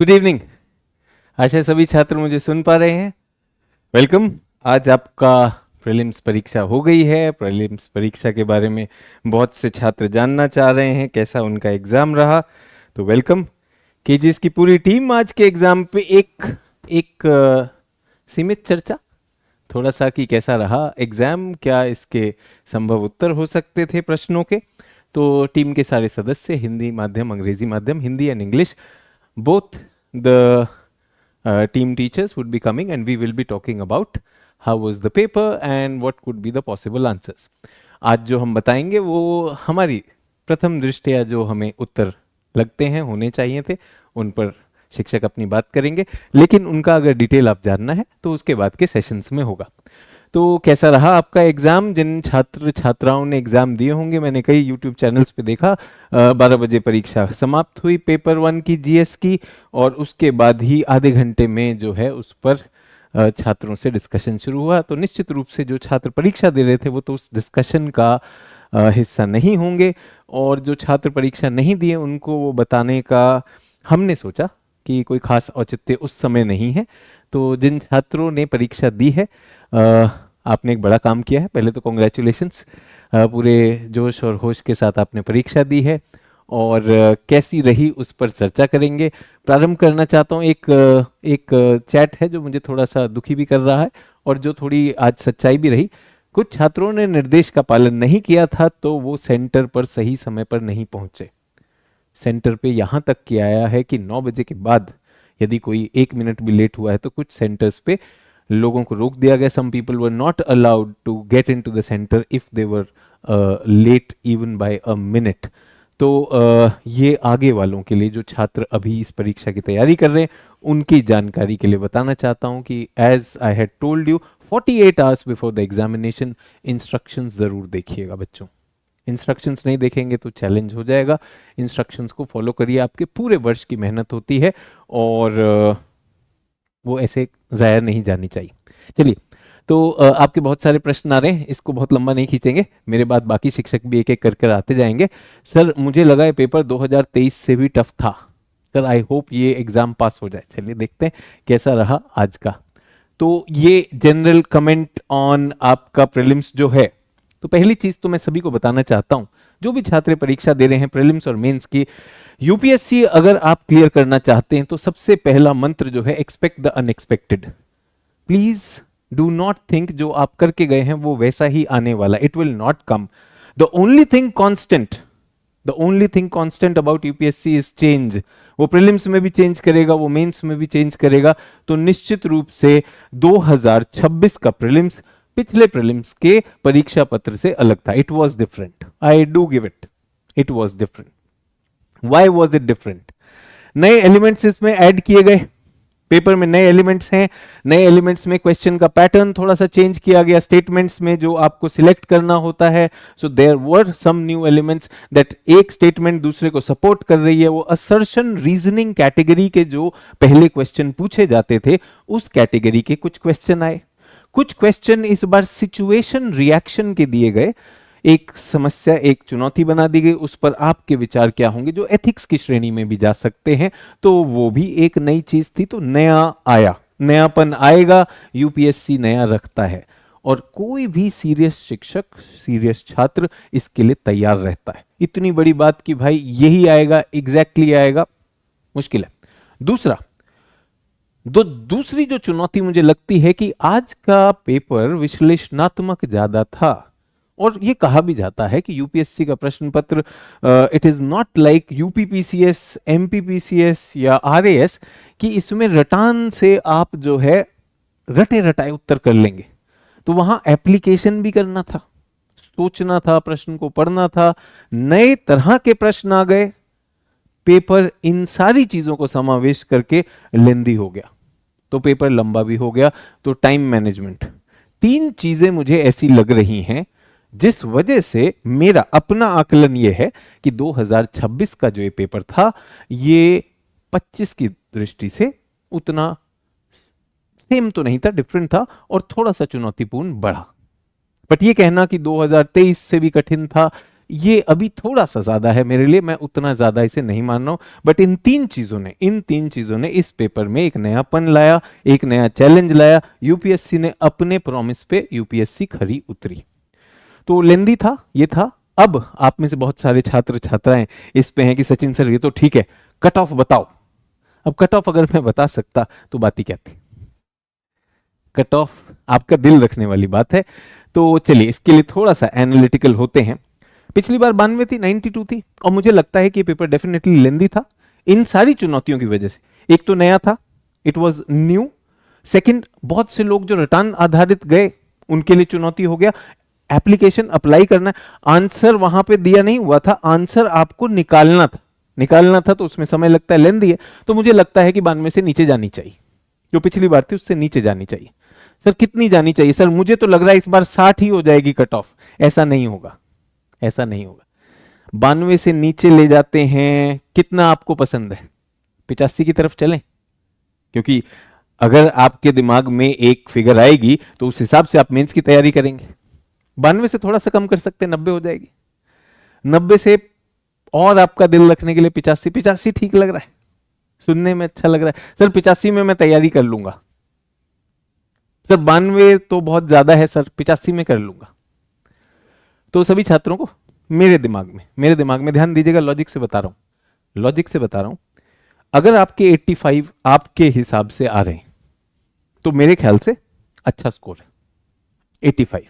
Good evening. आशा है सभी छात्र मुझे सुन पा रहे हैं। वेलकम। आज आपका प्रीलिम्स परीक्षा हो गई है। प्रीलिम्स परीक्षा के बारे में बहुत से छात्र जानना चाह रहे हैं, कैसा उनका एग्ज़ाम रहा। तो वेलकम। केजीएस की पूरी टीम आज के एग्ज़ाम पे एक एक सीमित चर्चा, थोड़ा सा कि कैसा रहा एग्ज़ाम, क्या इसके संभव उत्तर हो सकते थे प्रश्नों के। तो टीम के सारे सदस्य, हिंदी माध्यम, अंग्रेजी माध्यम, Hindi and English, both the team teachers would be coming and we will be talking about how was the paper and what could be the possible answers. आज जो हम बताएंगे वो हमारी प्रथम दृष्टया जो हमें उत्तर लगते हैं होने चाहिए थे, उन पर शिक्षक अपनी बात करेंगे, लेकिन उनका अगर डिटेल आप जानना है तो उसके बाद के सेशंस में होगा। तो कैसा रहा आपका एग्ज़ाम? जिन छात्र छात्राओं ने एग्ज़ाम दिए होंगे, मैंने कई यूट्यूब चैनल्स पे देखा, 12 बजे परीक्षा समाप्त हुई पेपर 1 की जीएस की, और उसके बाद ही आधे घंटे में जो है उस पर छात्रों से डिस्कशन शुरू हुआ। तो निश्चित रूप से जो छात्र परीक्षा दे रहे थे वो तो उस डिस्कशन का हिस्सा नहीं होंगे, और जो छात्र परीक्षा नहीं दिए उनको वो बताने का हमने सोचा कि कोई खास औचित्य उस समय नहीं है। तो जिन छात्रों ने परीक्षा दी है, आपने एक बड़ा काम किया है। पहले तो कॉन्ग्रेचुलेशंस, पूरे जोश और होश के साथ आपने परीक्षा दी है, और कैसी रही उस पर चर्चा करेंगे। प्रारंभ करना चाहता हूँ, एक चैट है जो मुझे थोड़ा सा दुखी भी कर रहा है और जो थोड़ी आज सच्चाई भी रही। कुछ छात्रों ने निर्देश का पालन नहीं किया था, तो वो सेंटर पर सही समय पर नहीं पहुंचे। सेंटर पे यहाँ तक किया आया है कि 9 बजे के बाद यदि कोई 1 मिनट भी लेट हुआ है तो कुछ सेंटर्स पे लोगों को रोक दिया गया। Some people were not allowed to get into the centre if they were late even by a minute. तो ये आगे वालों के लिए, जो छात्र अभी इस परीक्षा की तैयारी कर रहे हैं, उनकी जानकारी के लिए बताना चाहता हूँ कि as I had told you 48 hours before the examination instructions ज़रूर देखिएगा बच्चों। इंस्ट्रक्शंस नहीं देखेंगे तो चैलेंज हो जाएगा। इंस्ट्रक्शंस को फॉलो करिए, आपके पूरे वर्ष की मेहनत होती है और वो ऐसे ज़ाया नहीं जानी चाहिए। चलिए, तो आपके बहुत सारे प्रश्न आ रहे हैं, इसको बहुत लंबा नहीं खींचेंगे, मेरे बाद बाकी शिक्षक भी एक एक कर कर आते जाएंगे। सर मुझे लगा ये पेपर 2023 से भी टफ था। सर आई होप ये एग्ज़ाम पास हो जाए। चलिए देखते हैं कैसा रहा आज का। तो ये जनरल कमेंट ऑन आपका प्रीलिम्स जो है, तो पहली चीज तो मैं सभी को बताना चाहता हूं, जो भी छात्र परीक्षा दे रहे हैं प्रीलिम्स और मेंस की, यूपीएससी अगर आप क्लियर करना चाहते हैं तो सबसे पहला मंत्र जो है, expect the unexpected. Please do not think जो आप करके गए हैं वो वैसा ही आने वाला, it will not come. The only thing constant about UPSC is change. वो प्रीलिम्स में भी चेंज करेगा, वो मेंस में भी चेंज करेगा। तो निश्चित रूप से 2026 का प्रीलिम्स पिछले प्रीलिम्स के परीक्षा पत्र से अलग था। It was different, I do give it was different. Why was it different? नए एलिमेंट्स इसमें ऐड किए गए, पेपर में नए एलिमेंट्स हैं। नए एलिमेंट्स में क्वेश्चन का पैटर्न थोड़ा सा चेंज किया गया, स्टेटमेंट्स में जो आपको सिलेक्ट करना होता है। So there were some new elements that एक स्टेटमेंट दूसरे को सपोर्ट कर रही है। वो असर्शन रीजनिंग कैटेगरी के जो पहले क्वेश्चन पूछे जाते थे, उस कैटेगरी के कुछ क्वेश्चन आए। कुछ क्वेश्चन इस बार सिचुएशन रिएक्शन के दिए गए, एक समस्या, एक चुनौती बना दी गई, उस पर आपके विचार क्या होंगे, जो एथिक्स की श्रेणी में भी जा सकते हैं। तो वो भी एक नई चीज थी। तो नया आया, नयापन आएगा, यूपीएससी नया रखता है, और कोई भी सीरियस शिक्षक, सीरियस छात्र इसके लिए तैयार रहता है। इतनी बड़ी बात कि भाई यही आएगा, एग्जैक्टली आएगा, मुश्किल है। दूसरी जो चुनौती मुझे लगती है कि आज का पेपर विश्लेषणात्मक ज्यादा था, और ये कहा भी जाता है कि यूपीएससी का प्रश्न पत्र it is not like UPPCS, MPPCS या आरएएस, कि इसमें रटान से आप जो है रटे रटाए उत्तर कर लेंगे। तो वहां एप्लीकेशन भी करना था, सोचना था, प्रश्न को पढ़ना था, नए तरह के प्रश्न आ गए। पेपर इन सारी चीजों को समावेश करके लेंदी हो गया, तो पेपर लंबा भी हो गया। तो टाइम मैनेजमेंट, 3 चीजें मुझे ऐसी लग रही हैं जिस वजह से मेरा अपना आकलन यह है कि 2026 का जो ये पेपर था, ये 25 की दृष्टि से उतना सेम तो नहीं था, डिफरेंट था, और थोड़ा सा चुनौतीपूर्ण बढ़ा। बट ये कहना कि 2023 से भी कठिन था, ये अभी थोड़ा सा ज्यादा है मेरे लिए, मैं उतना ज्यादा इसे नहीं मान रहा हूं, बट इन तीन चीजों ने इस पेपर में एक नयापन लाया, एक नया चैलेंज लाया। यूपीएससी ने अपने प्रॉमिस पे यूपीएससी खरी उतरी। तो लेंदी था, ये था। अब आप में से बहुत सारे छात्र छात्राएं इस पे हैं कि सचिन सर ये तो ठीक है, कट ऑफ बताओ। अब कट ऑफ अगर मैं बता सकता तो बात ही क्या थी। कट ऑफ आपका दिल रखने वाली बात है, तो चलिए इसके लिए थोड़ा सा एनालिटिकल होते हैं। पिछली बार 92 थी, 92 थी, और मुझे लगता है कि ये पेपर डेफिनेटली लेंदी था इन सारी चुनौतियों की वजह से। एक तो नया था, इट वाज न्यू। सेकंड, बहुत से लोग जो रिटर्न आधारित गए उनके लिए चुनौती हो गया। एप्लीकेशन अप्लाई करना, आंसर वहां पे दिया नहीं हुआ था, आंसर आपको निकालना था तो उसमें समय लगता है, लेंदी है। तो मुझे लगता है कि 92 से नीचे जानी चाहिए, जो पिछली बार थी उससे नीचे जानी चाहिए। सर कितनी जानी चाहिए? सर मुझे तो लग रहा है इस बार 60 ही हो जाएगी कट ऑफ। ऐसा नहीं होगा, ऐसा नहीं होगा। 92 से नीचे ले जाते हैं, कितना आपको पसंद है? 85 की तरफ चलें? क्योंकि अगर आपके दिमाग में एक फिगर आएगी तो उस हिसाब से आप मेंस की तैयारी करेंगे। 92 से थोड़ा सा कम कर सकते हैं, 90 हो जाएगी। 90 से और आपका दिल रखने के लिए 85, 85 ठीक लग रहा है, सुनने में अच्छा लग रहा है। सर 85 में मैं तैयारी कर लूंगा। सर 92 तो बहुत ज्यादा है सर, 85 में कर लूंगा। तो सभी छात्रों को मेरे दिमाग में ध्यान दीजिएगा, लॉजिक से बता रहा हूं। अगर आपके 85 आपके हिसाब से आ रहे हैं तो मेरे ख्याल से अच्छा स्कोर है। 85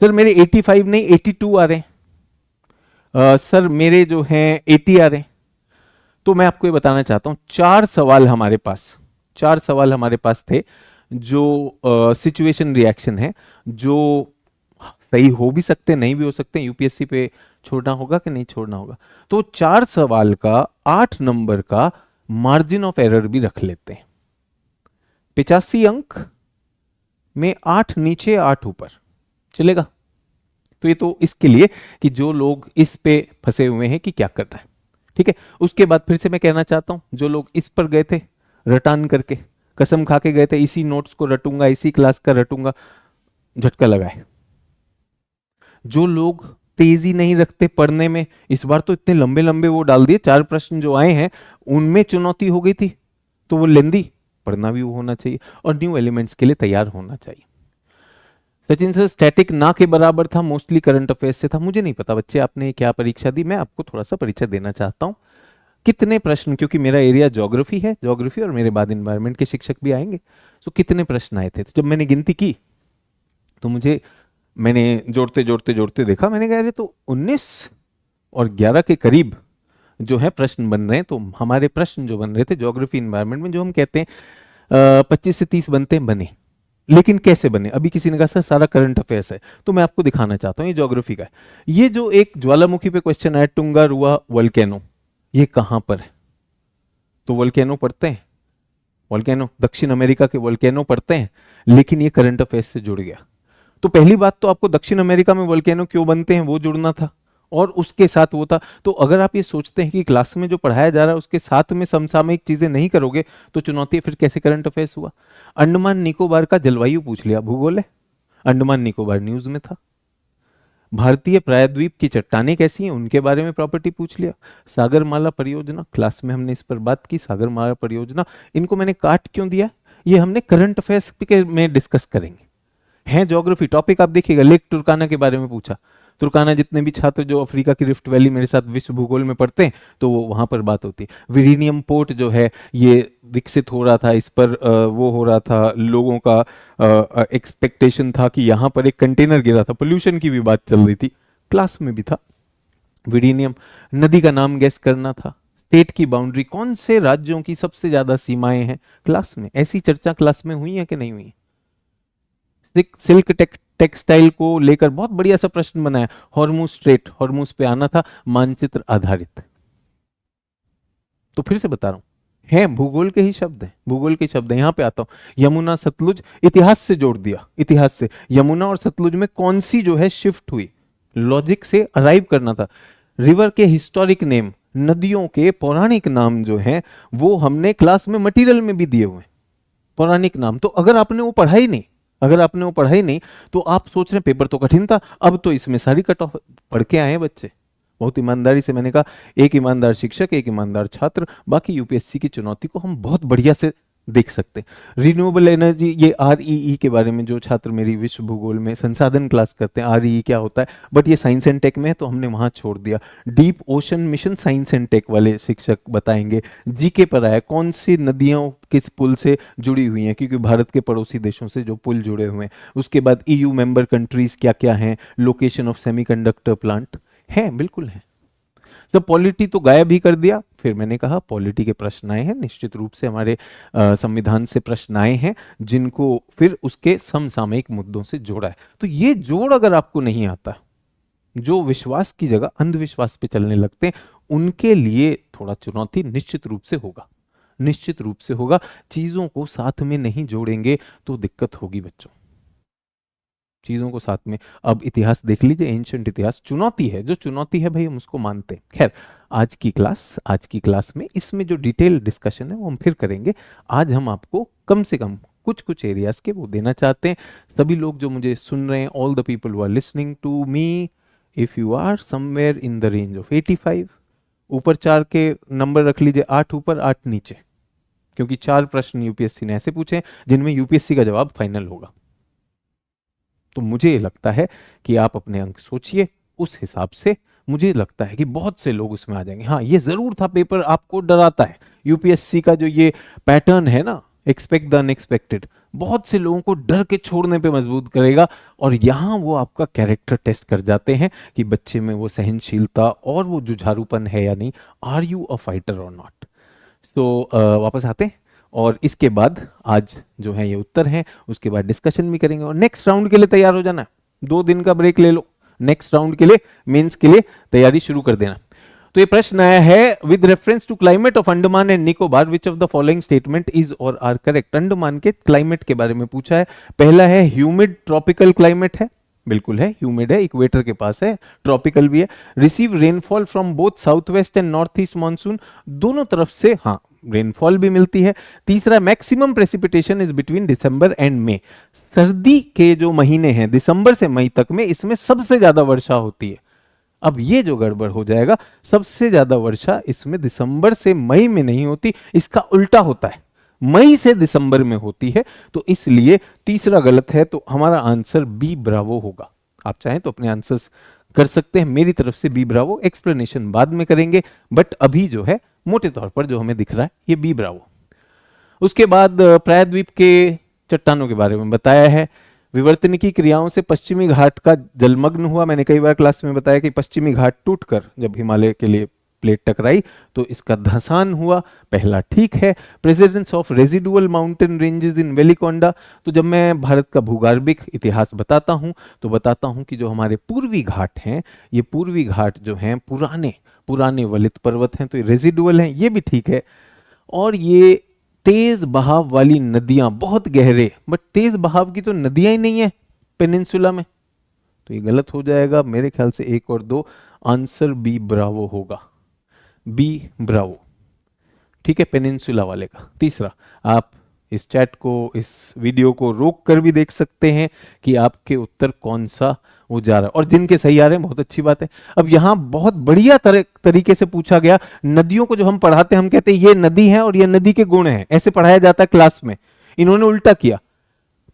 सर मेरे 85 नहीं 82 आ रहे हैं, सर मेरे जो हैं 80 आ रहे हैं। तो मैं आपको ये बताना चाहता हूं, चार सवाल हमारे पास थे जो सिचुएशन रिएक्शन है, जो सही हो भी सकते नहीं भी हो सकते, यूपीएससी पे छोड़ना होगा कि नहीं छोड़ना होगा। तो 4 सवाल का 8 नंबर का मार्जिन ऑफ एरर भी रख लेते हैं। 85 अंक में 8 नीचे 8 ऊपर चलेगा। तो ये तो इसके लिए कि जो लोग इस पे फंसे हुए हैं कि क्या करना है, ठीक है। उसके बाद फिर से मैं कहना चाहता हूं, जो लोग इस पर गए थे रटान करके, कसम खा के गए थे इसी नोट्स को रटूंगा, इसी क्लास का रटूंगा, झटका लगाए। जो लोग तेजी नहीं रखते पढ़ने में, इस बार तो इतने लंबे लंबे वो डाल दिए, 4 प्रश्न जो आए हैं उनमें चुनौती हो गई थी, तो वो लेंदी, पढ़ना भी वो होना चाहिए और न्यू एलिमेंट्स के लिए तैयार होना चाहिए। सचिन सर स्टैटिक ना के बराबर था, मोस्टली करंट अफेयर्स से था। मुझे नहीं पता बच्चे आपने क्या परीक्षा दी, मैं आपको थोड़ा सा परीक्षा देना चाहता हूं। कितने प्रश्न, क्योंकि मेरा एरिया ज्योग्राफी है, ज्योग्राफी और मेरे बाद एनवायरनमेंट के शिक्षक भी आएंगे, तो कितने प्रश्न आए थे? तो जब मैंने गिनती की तो मैंने जोड़ते देखा, मैंने कहा अरे तो 19 और 11 के करीब जो है प्रश्न बन रहे हैं। तो हमारे प्रश्न जो बन रहे थे ज्योग्राफी एनवायरनमेंट में, जो हम कहते हैं 25 से 30 बनते हैं, बने। लेकिन कैसे बने? अभी किसी ने कहा सर सारा करंट अफेयर्स है, तो मैं आपको दिखाना चाहता हूं, ये ज्योग्राफी का है। ये जो एक ज्वालामुखी पे क्वेश्चन आया, टुंगा रुआ वोल्केनो, ये कहां पर है? तो वोल्केनो पढ़ते हैं, वोल्केनो दक्षिण अमेरिका के वोल्केनो पढ़ते हैं, लेकिन ये करंट अफेयर्स से जुड़ गया। तो पहली बात तो आपको दक्षिण अमेरिका में वोल्केनो क्यों बनते हैं वो जुड़ना था, और उसके साथ वो था। तो अगर आप ये सोचते हैं कि क्लास में जो पढ़ाया जा रहा है उसके साथ में समसामयिक चीजें नहीं करोगे तो चुनौती, फिर कैसे करंट अफेयर्स हुआ? अंडमान निकोबार का जलवायु पूछ लिया, भूगोल है, अंडमान निकोबार न्यूज में था। भारतीय प्रायद्वीप की चट्टानें कैसी हैं उनके बारे में प्रॉपर्टी पूछ लिया। सागरमाला परियोजना, क्लास में हमने इस पर बात की, सागरमाला परियोजना। इनको मैंने काट क्यों दिया? ये हमने करंट अफेयर्स में डिस्कस करेंगे। हैं ज्योग्राफी टॉपिक, आप देखिएगा लेक तुर्काना के बारे में पूछा। तुर्काना जितने भी छात्र जो अफ्रीका की रिफ्ट वैली मेरे साथ विश्व भूगोल में पढ़ते हैं तो वो वहां पर बात होती है। विरीनियम पोर्ट जो है ये विकसित हो रहा था, इस पर वो हो रहा था, लोगों का एक्सपेक्टेशन था कि यहां पर एक कंटेनर गिरा था, पोल्यूशन की भी बात चल रही थी, क्लास में भी था। विरीनियम नदी का नाम गैस करना था। स्टेट की बाउंड्री, कौन से राज्यों की सबसे ज्यादा सीमाएं हैं, क्लास में ऐसी चर्चा क्लास में हुई है कि नहीं हुई? सिल्क टेक्सटाइल को लेकर बहुत बढ़िया सा प्रश्न बनाया, हॉर्मुज स्ट्रेट, हॉर्मुज पे आना था, मानचित्र आधारित। तो फिर से बता रहा हूं, है भूगोल के ही शब्द हैं, भूगोल के शब्द हैं। यहां पे आता हूं, यमुना सतलुज, इतिहास से जोड़ दिया, इतिहास से यमुना और सतलुज में कौन सी जो है शिफ्ट हुई, लॉजिक से अराइव करना था। रिवर के हिस्टोरिक नेम, नदियों के पौराणिक नाम जो हैं वो हमने क्लास में मटेरियल में भी दिए हुए, पौराणिक नाम। तो अगर आपने वो पढ़ा ही नहीं तो आप सोच रहे हैं पेपर तो कठिन था, अब तो इसमें सारी कट ऑफ पढ़ के आए बच्चे, बहुत ईमानदारी से मैंने कहा, एक ईमानदार शिक्षक, एक ईमानदार छात्र, बाकी यूपीएससी की चुनौती को हम बहुत बढ़िया से देख सकते हैं। रिन्यूएबल एनर्जी, ये आरईई के बारे में जो छात्र मेरी विश्व भूगोल में संसाधन क्लास करते हैं, आरईई क्या होता है, बट ये साइंस एंड टेक में है तो हमने वहां छोड़ दिया। Deep ocean mission science and tech वाले शिक्षक बताएंगे। जीके पर आया कौन सी नदियां किस पुल से जुड़ी हुई हैं, क्योंकि भारत के पड़ोसी देशों से जो पुल जुड़े हुए हैं। उसके बाद ईयू मेंबर कंट्रीज क्या क्या हैं, लोकेशन ऑफ सेमीकंडक्टर प्लांट है, बिल्कुल है सब। पॉलिटी तो गायब ही कर दिया। फिर मैंने कहा पॉलिटी के प्रश्न आए हैं, निश्चित रूप से हमारे संविधान से प्रश्न आए हैं, जिनको फिर उसके समसामयिक मुद्दों से जोड़ा है। तो ये जोड़ अगर आपको नहीं आता, जो विश्वास की जगह अंधविश्वास पे चलने लगते हैं, उनके लिए थोड़ा चुनौती निश्चित रूप से होगा, निश्चित रूप से होगा। चीजों को साथ में नहीं जोड़ेंगे तो दिक्कत होगी बच्चों, चीजों को साथ में। अब इतिहास देख लीजिए, एंशिएंट इतिहास चुनौती है, जो चुनौती है भाई हम उसको मानते हैं। खैर, आज की क्लास में इसमें जो डिटेल डिस्कशन है वो हम फिर करेंगे। आज हम आपको कम से कम कुछ कुछ एरियाज के वो देना चाहते हैं। सभी लोग जो मुझे सुन रहे हैं, all the people who are listening to me, if you are somewhere in the range of 85, ऊपर 4 के नंबर रख लीजिए, 8 ऊपर 8 नीचे, क्योंकि 4 प्रश्न यूपीएससी ने ऐसे पूछे हैं जिनमें यूपीएससी का जवाब फाइनल होगा। तो मुझे लगता है कि आप अपने अंक सोचिए, उस हिसाब से मुझे लगता है कि बहुत से लोग उसमें आ जाएंगे। हाँ, ये जरूर था, पेपर आपको डराता है। यूपीएससी का जो ये पैटर्न है ना, एक्सपेक्ट द अनएक्सपेक्टेड, बहुत से लोगों को डर के छोड़ने पे मजबूत करेगा। और यहाँ वो आपका कैरेक्टर टेस्ट कर जाते हैं कि बच्चे में वो सहनशीलता और वो जुझारूपन है या नहीं, आर यू अ फाइटर और नॉट। तो वापस आते हैं, और इसके बाद आज जो है ये उत्तर हैं, उसके बाद डिस्कशन भी करेंगे। और नेक्स्ट राउंड के लिए तैयार हो जाना, 2 दिन का ब्रेक ले लो, नेक्स्ट राउंड के लिए, मेंस के लिए तैयारी शुरू कर देना। तो ये प्रश्न आया है, with reference to climate of Andaman and Nicobar which of the following statement is और आर करेक्ट। अंडमान के क्लाइमेट के बारे में पूछा है। पहला है ह्यूमिड ट्रॉपिकल क्लाइमेट है, बिल्कुल है, ह्यूमिड है, इक्वेटर के पास है, ट्रॉपिकल भी है। Receive rainfall from both south west and north east monsoon, दोनों तरफ से हाँ रेनफॉल भी मिलती है। तीसरा, maximum precipitation is between December and May, सर्दी के जो महीने हैं दिसंबर से मई तक में, इसमें सबसे ज्यादा वर्षा होती है। अब ये जो गड़बड़ हो जाएगा, सबसे ज्यादा वर्षा इसमें दिसंबर से मई में नहीं होती, इसका उल्टा होता है, मई से दिसंबर में होती है। तो इसलिए तीसरा गलत है, तो हमारा आंसर बी ब्रावो होगा। आप चाहें तो अपने आंसर्स कर सकते हैं, मेरी तरफ से बी ब्रावो, एक्सप्लेनेशन बाद में करेंगे, बट अभी जो है मोटे तौर पर जो हमें दिख रहा है ये बी ब्रावो। उसके बाद प्रायद्वीप के चट्टानों के बारे में बताया है। विवर्तनिकी क्रियाओं से पश्चिमी घाट का जलमग्न हुआ। मैंने कई बार क्लास में बताया कि पश्चिमी घाट टूटकर जब हिमालय के लिए प्लेट टकराई तो इसका धंसान हुआ, पहला ठीक है। Precedence of residual mountain ranges in Velikonda, तो जब मैं भारत का भूगर्भिक इतिहास बताता हूं तो बताता हूं कि जो हमारे पूर्वी घाट हैं, ये पूर्वी घाट जो हैं पुराने पुराने वलित पर्वत हैं, तो ये रेजिडुअल हैं, ये भी ठीक है। और ये तेज बहाव वाली नदियां, बहुत गहरे, बट तेज बहाव की तो नदियां ही नहीं है पेनिनसुला में, तो ये गलत हो जाएगा। मेरे ख्याल से 1 और 2 आंसर बी ब्रावो होगा, बी ब्रावो, ठीक है, पेनिनसुला वाले का। तीसरा, आप इस चैट को, इस वीडियो को रोक कर भी देख सकते हैं कि आपके उत्तर कौन सा वो जा रहा है, और जिनके सही आ रहे हैं बहुत अच्छी बात है। अब यहां बहुत बढ़िया तरीके से पूछा गया, नदियों को जो हम पढ़ाते हैं हम कहते हैं ये नदी है और ये नदी के गुण हैं, ऐसे पढ़ाया जाता है क्लास में। इन्होंने उल्टा किया,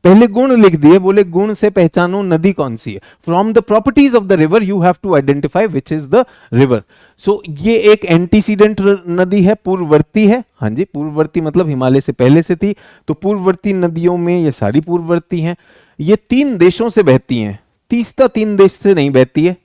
पहले गुण लिख दिए, बोले गुण से पहचानो नदी कौन सी है। From the properties of the river you have to identify which is the river. So ये एक एंटीसीडेंट नदी है, पूर्ववर्ती है। हाँ जी, पूर्ववर्ती मतलब हिमालय से पहले से थी, तो पूर्ववर्ती नदियों में ये सारी पूर्ववर्ती हैं। ये 3 देशों से बहती हैं, तीसरा 3 देश से नहीं बहती है।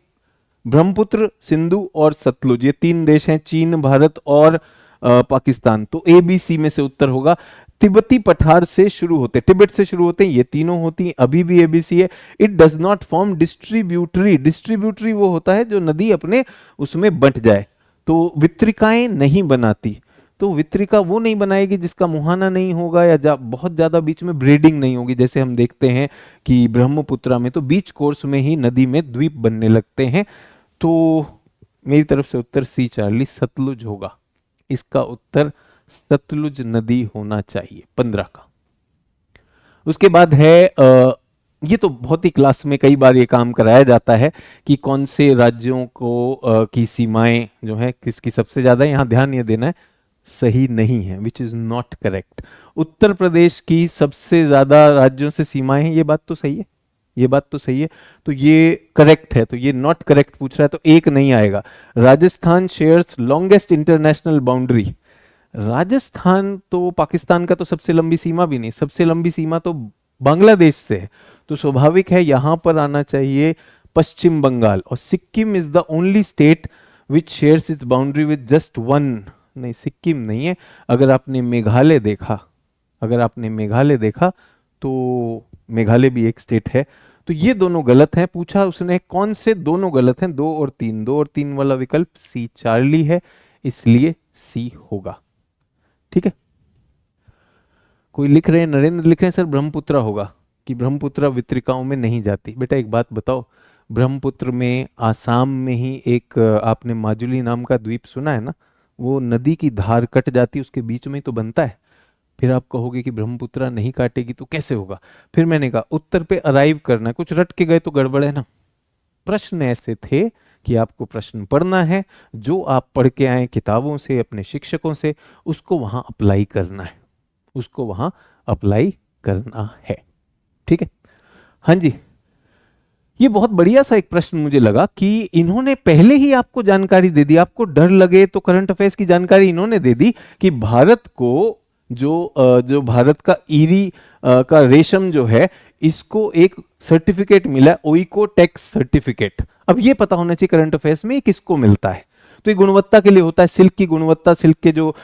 ब्रह्मपुत्र, सिंधु और सतलुज, ये 3 देश हैं, चीन, भारत और पाकिस्तान। तो ABC में से उत्तर होगा। तिब्बती पठार से शुरू होते, तिब्बत से शुरू होते हैं, ये तीनों होती हैं, अभी भी ABC है। It does not form distributary, distributary वो होता है जो नदी अपने उसमें बंट जाए, तो वितरिकाएं नहीं बनाती। तो वितरिका वो नहीं बनाएगी जिसका मुहाना नहीं होगा या बहुत ज्यादा बीच में ब्रीडिंग नहीं होगी। जैसे हम देखते हैं कि ब्रह्मपुत्रा में तो बीच कोर्स में ही नदी में द्वीप बनने लगते हैं। तो मेरी तरफ से उत्तर सी चार्ली, सतलुज होगा। इसका उत्तर सतलुज नदी होना चाहिए 15 का। उसके बाद है ये तो बहुत ही क्लास में कई बार ये काम कराया जाता है कि कौन से राज्यों को की सीमाएं जो है किसकी सबसे ज्यादा, यहाँ ध्यान ये देना है सही नहीं है, which is not correct. Uttar Pradesh की सबसे ज्यादा राज्यों से सीमाएं हैं, ये बात तो सही है, ये बात तो सही है, तो ये करेक्ट है, तो ये नॉट करेक्ट पूछ रहा है तो एक नहीं आएगा। Rajasthan shares longest international boundary, Rajasthan तो पाकिस्तान का तो सबसे लंबी सीमा भी नहीं, सबसे लंबी सीमा तो बांग्लादेश से है, तो स्वाभाविक है यहां पर आना चाहिए पश्चिम बंगाल। और Sikkim is the only state which shares it's boundary with just one, नहीं सिक्किम नहीं है। अगर आपने मेघालय देखा, अगर आपने मेघालय देखा तो मेघालय भी एक स्टेट है। तो ये दोनों गलत हैं। पूछा उसने कौन से दोनों गलत हैं, 2 और 3, 2 और 3 वाला विकल्प सी चार्ली है, इसलिए सी होगा। ठीक है, कोई लिख रहे हैं, नरेंद्र लिख रहे हैं सर ब्रह्मपुत्र होगा, कि ब्रह्मपुत्र वितरिकाओं में नहीं जाती। बेटा एक बात बताओ, ब्रह्मपुत्र में आसाम में ही एक आपने माजुली नाम का द्वीप सुना है ना, वो नदी की धार कट जाती है उसके बीच में ही तो बनता है। फिर आप कहोगे कि ब्रह्मपुत्र नहीं काटेगी तो कैसे होगा। फिर मैंने कहा उत्तर पे अराइव करना है, कुछ रट के गए तो गड़बड़ है ना। प्रश्न ऐसे थे कि आपको प्रश्न पढ़ना है, जो आप पढ़ के आए किताबों से अपने शिक्षकों से, उसको वहां अप्लाई करना है, उसको वहां अप्लाई करना है। ठीक है, हाँ जी, ये बहुत बढ़िया सा एक प्रश्न मुझे लगा कि इन्होंने पहले ही आपको जानकारी दे दी, आपको डर लगे तो करंट अफेयर्स की जानकारी इन्होंने दे दी कि भारत को जो भारत का ईरी का रेशम जो है, इसको एक सर्टिफिकेट मिला, ओइको टैक्स सर्टिफिकेट। अब ये पता होना चाहिए करंट अफेयर्स में किसको मिलता है, तो ये गुणवत्ता के लिए होता है, सिल्क की गुणवत्ता, सिल्क के जो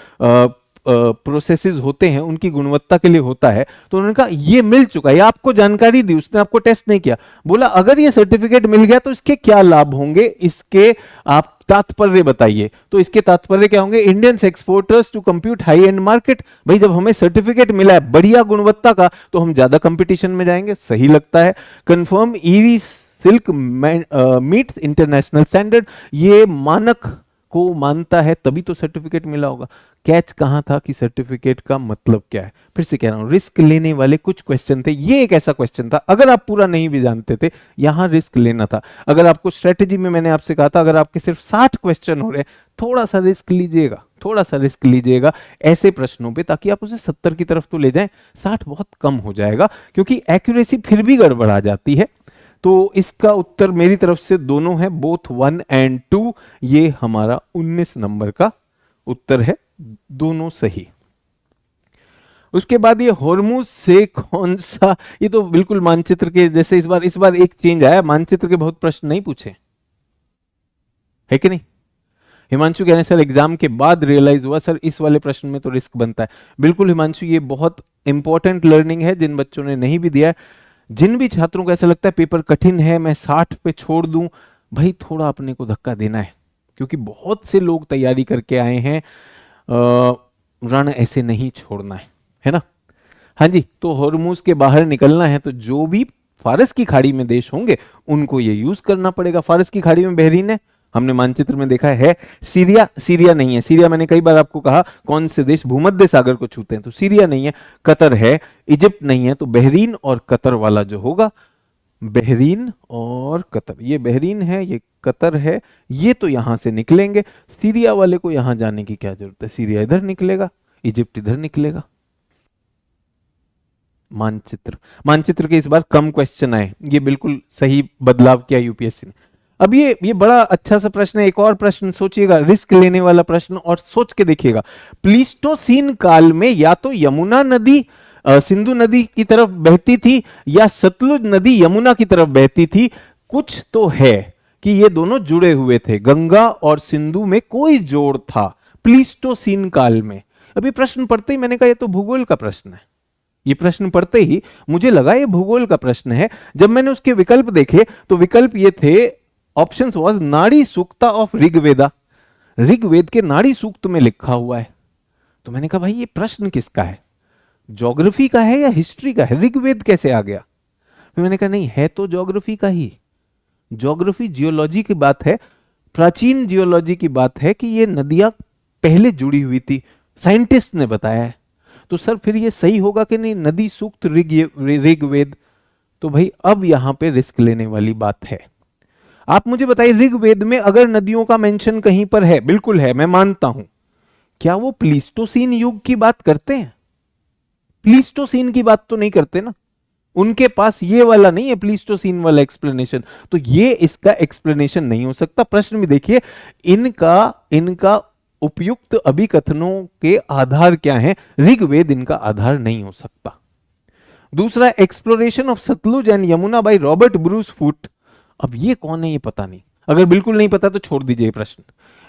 प्रोसेसेस होते हैं उनकी गुणवत्ता के लिए होता है। तो उन्होंने कहा ये मिल चुका है, आपको जानकारी दी, उसने आपको टेस्ट नहीं किया, बोला अगर ये सर्टिफिकेट मिल गया तो इसके क्या लाभ होंगे, इसके आप तात्पर्य बताइए। तो इसके तात्पर्य क्या होंगे, Indians exporters to compete high end market. भाई जब हमें सर्टिफिकेट मिला है बढ़िया गुणवत्ता का तो हम ज्यादा कंपटीशन में जाएंगे, सही लगता है। Confirm eerie silk meets international standard, ये मानक को मानता है तभी तो सर्टिफिकेट मिला होगा। कैच कहां था कि सर्टिफिकेट का मतलब क्या है। फिर से कह रहा हूं, रिस्क लेने वाले कुछ क्वेश्चन थे, ये एक ऐसा क्वेश्चन था, अगर आप पूरा नहीं भी जानते थे यहां रिस्क लेना था। अगर आपको स्ट्रेटेजी में मैंने आपसे कहा था, अगर आपके सिर्फ 60 क्वेश्चन हो रहे हैं, थोड़ा सा रिस्क लीजिएगा, थोड़ा सा रिस्क लीजिएगा ऐसे प्रश्नों पे, ताकि आप उसे 70 की तरफ तो ले जाएं। 60 बहुत कम हो जाएगा क्योंकि एक्यूरेसी फिर भी गड़बड़ा जाती है। तो इसका उत्तर मेरी तरफ से दोनों है, बोथ 1 और 2। ये हमारा 19 नंबर का उत्तर है, दोनों सही। उसके बाद ये हॉर्मुज से कौन सा, ये तो बिल्कुल मानचित्र के जैसे, इस बार एक चेंज आया, मानचित्र के बहुत प्रश्न नहीं पूछे है कि नहीं। हिमांशु कह रहे हैं सर एग्जाम के बाद रियलाइज हुआ, सर इस वाले प्रश्न में तो रिस्क बनता है। बिल्कुल हिमांशु, ये बहुत इंपॉर्टेंट लर्निंग है, जिन बच्चों ने नहीं भी दिया है। जिन भी छात्रों को ऐसा लगता है पेपर कठिन है, मैं 60 पे छोड़ दूं, भाई थोड़ा अपने को धक्का देना है, क्योंकि बहुत से लोग तैयारी करके आए हैं, रण ऐसे नहीं छोड़ना है ना। हाँ जी, तो हॉर्मुज के बाहर निकलना है तो जो भी फारस की खाड़ी में देश होंगे उनको ये यूज करना पड़ेगा। फारस की खाड़ी में बहरीन है, हमने मानचित्र में देखा है। सीरिया नहीं है, सीरिया मैंने कई बार आपको कहा कौन से देश भूमध्य सागर को छूते हैं, तो सीरिया नहीं है। कतर है, इजिप्ट नहीं है, तो बहरीन और कतर वाला जो होगा, बहरीन और कतर, ये बहरीन है, ये कतर है, ये तो यहां से निकलेंगे। सीरिया वाले को यहां जाने की क्या जरूरत है, सीरिया इधर निकलेगा, इजिप्ट इधर निकलेगा। मानचित्र के इस बार कम क्वेश्चन आए, ये बिल्कुल सही बदलाव किया यूपीएससी ने। अब ये बड़ा अच्छा सा प्रश्न है, एक और प्रश्न सोचिएगा, रिस्क लेने वाला प्रश्न, और सोच के देखिएगा। प्लीस्टोसीन काल में या तो यमुना नदी सिंधु नदी की तरफ बहती थी या सतलुज नदी यमुना की तरफ बहती थी, कुछ तो है कि ये दोनों जुड़े हुए थे, गंगा और सिंधु में कोई जोड़ था प्लीस्टोसीन काल में। अभी प्रश्न पढ़ते ही मैंने कहा ये तो भूगोल का प्रश्न है, ये प्रश्न पढ़ते ही मुझे लगा ये भूगोल का प्रश्न है। जब मैंने उसके विकल्प देखे तो विकल्प ये थे, ऑप्शंस वाज नाड़ी सूक्ता ऑफ ऋग्वेदा, ऋग्वेद के नाड़ी सूक्त में लिखा हुआ है। तो मैंने कहा भाई ये प्रश्न किसका है, ज्योग्राफी का है या हिस्ट्री का है, ऋग्वेद कैसे आ गया। फिर मैंने कहा नहीं है तो ज्योग्राफी का ही, ज्योग्राफी जियोलॉजी की बात है, प्राचीन जियोलॉजी की बात है कि ये नदियां पहले जुड़ी हुई थी, साइंटिस्ट ने बताया है। तो सर फिर ये सही होगा कि नहीं, नदी सूक्त ऋग्वेद, तो भाई अब यहां पे रिस्क लेने वाली बात है। आप मुझे बताइए, ऋग्वेद में अगर नदियों का मेंशन कहीं पर है, बिल्कुल है, मैं मानता हूं, क्या वो प्लीस्टोसीन युग की बात करते हैं? प्लीस्टोसीन की बात तो नहीं करते ना, उनके पास ये वाला नहीं है प्लीस्टोसीन वाला एक्सप्लेनेशन, तो ये इसका एक्सप्लेनेशन नहीं हो सकता। प्रश्न भी देखिए, इनका इनका उपयुक्त अभिकथनों के आधार क्या है, ऋग्वेद इनका आधार नहीं हो सकता। दूसरा, exploration of Sutlej and Yamuna by Robert Bruce Foote, अब ये कौन है ये पता नहीं, अगर बिल्कुल नहीं पता तो छोड़ दीजिए प्रश्न।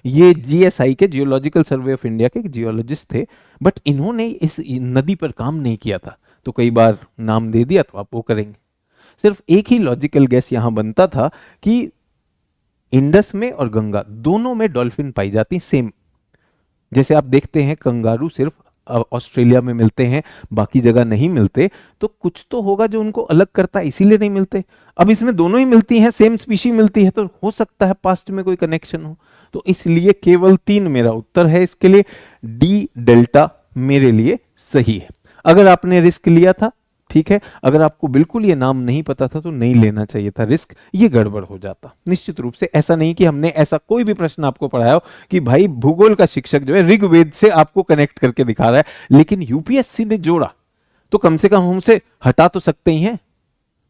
ये जीएसआई के जियोलॉजिकल सर्वे ऑफ इंडिया के जियोलॉजिस्ट थे, बट इन्होंने इस नदी पर काम नहीं किया था, तो कई बार नाम दे दिया तो आप वो करेंगे। सिर्फ एक ही लॉजिकल गेस यहां बनता था कि इंडस में और गंगा दोनों में डॉल्फिन पाई जाती सेम, जैसे आप देखते हैं कंगारू सिर्फ ऑस्ट्रेलिया में मिलते हैं, बाकी जगह नहीं मिलते, तो कुछ तो होगा जो उनको अलग करता है, इसीलिए नहीं मिलते। अब इसमें दोनों ही मिलती हैं, सेम स्पीशी मिलती है, तो हो सकता है पास्ट में कोई कनेक्शन हो, तो इसलिए केवल 3 मेरा उत्तर है इसके लिए, डी डेल्टा मेरे लिए सही है। अगर आपने रिस्क लिया था ठीक है, अगर आपको बिल्कुल ये नाम नहीं पता था तो नहीं लेना चाहिए था रिस्क, ये गड़बड़ हो जाता निश्चित रूप से। ऐसा नहीं कि हमने ऐसा कोई भी प्रश्न आपको पढ़ाया हो कि भाई भूगोल का शिक्षक जो है ऋग्वेद से आपको कनेक्ट करके दिखा रहा है, लेकिन यूपीएससी ने जोड़ा तो कम से कम हमसे हटा तो सकते ही हैं।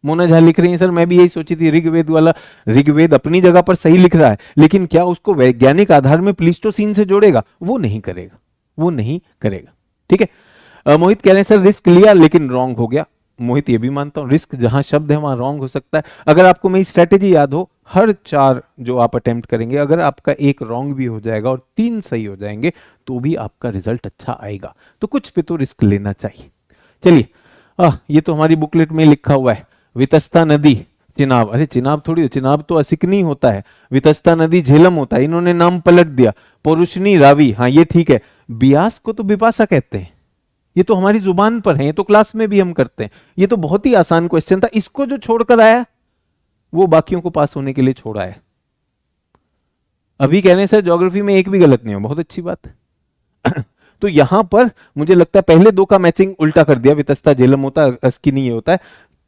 मोना झा लिख रही है, सर मैं भी यही सोची थी, ऋग्वेद वाला, ऋग्वेद अपनी जगह पर सही लिख रहा है, लेकिन क्या उसको वैज्ञानिक आधार में प्लीस्टोसीन से जोड़ेगा? वो नहीं करेगा, वो नहीं करेगा। ठीक है, मोहित कह रहे हैं सर रिस्क लिया लेकिन रॉन्ग हो गया। मोहित ये भी मानता हूं, रिस्क जहां शब्द है वहां रॉन्ग हो सकता है। अगर आपको मेरी स्ट्रेटेजी याद हो, हर 4 जो आप अटेम्प्ट करेंगे, अगर आपका एक रॉन्ग भी हो जाएगा और 3 सही हो जाएंगे तो भी आपका रिजल्ट अच्छा आएगा, तो कुछ पे तो रिस्क लेना चाहिए। चलिए, ये तो हमारी बुकलेट में लिखा हुआ है, वितस्ता नदी चिनाब, अरे चिनाब थोड़ी, चिनाब तो असिकनी होता है, वितस्ता नदी झेलम होता है, इन्होंने नाम पलट दिया। पौरुषनी रावी, हाँ ये ठीक है। ब्यास को तो बिपाशा कहते हैं, ये तो हमारी जुबान पर है, ये तो क्लास में भी हम करते हैं, ये तो बहुत ही आसान क्वेश्चन था, इसको जो छोड़कर आया वो बाकियों को पास होने के लिए छोड़ा है। अभी कहने सर ज्योग्राफी में एक भी गलत नहीं हो, बहुत अच्छी बात है। तो यहां पर मुझे लगता है पहले 2 का मैचिंग उल्टा कर दिया, वितस्ता झेलम होता है, अस्किनी ये होता है,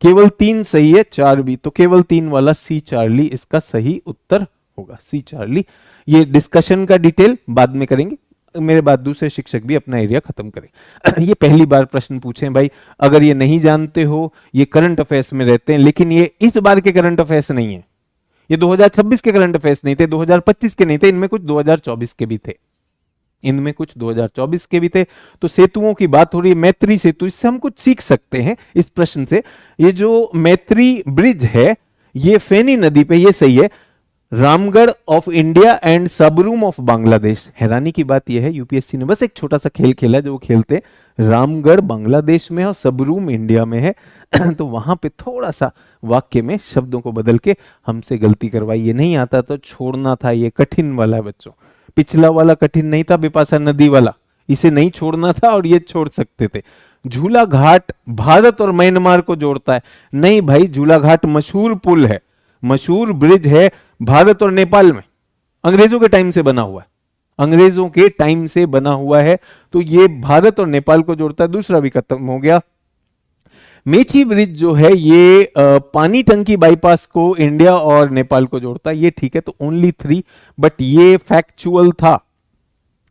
केवल 3 सही है, 4 भी, तो केवल 3 वाला सी चार्ली इसका सही उत्तर होगा, सी चार्ली। ये डिस्कशन का डिटेल बाद में करेंगे, मेरे बाद दूसरे शिक्षक भी अपना एरिया खत्म करें। ये पहली बार प्रश्न पूछे भाई, अगर ये नहीं जानते हो, ये करंट अफेयर्स में रहते हैं, लेकिन ये इस बार के करंट अफेयर्स नहीं है, ये 2026 के करंट अफेयर्स नहीं थे, 2025 के नहीं थे, इनमें कुछ 2024 के भी थे, इनमें कुछ 2024 के भी थे। तो सेतुओं की बात हो रही है, मैत्री सेतु, इससे हम कुछ सीख सकते हैं इस प्रश्न से। ये जो मैत्री ब्रिज है ये फेनी नदी पे, ये सही है, Ramgarh of India and Sabroom of Bangladesh. हैरानी की बात यह है यूपीएससी ने बस एक छोटा सा खेल खेला, जो वो खेलते रामगढ़ बांग्लादेश में और सबरूम इंडिया में है। तो वहां पे थोड़ा सा वाक्य में शब्दों को बदल के हमसे गलती करवाई, ये नहीं आता तो छोड़ना था, ये कठिन वाला है बच्चों, पिछला वाला कठिन नहीं था, बिपाशा नदी वाला, इसे नहीं छोड़ना था और ये छोड़ सकते थे। झूला घाट भारत और म्यांमार को जोड़ता है, नहीं भाई, झूला घाट मशहूर पुल है, मशहूर ब्रिज है भारत और नेपाल में, अंग्रेजों के टाइम से बना हुआ है, अंग्रेजों के टाइम से बना हुआ है, तो ये भारत और नेपाल को जोड़ता है। दूसरा भी खत्म हो गया। मेची ब्रिज जो है ये पानी टंकी बाईपास को इंडिया और नेपाल को जोड़ता है, ये ठीक है, तो ओनली 3, बट ये फैक्चुअल था,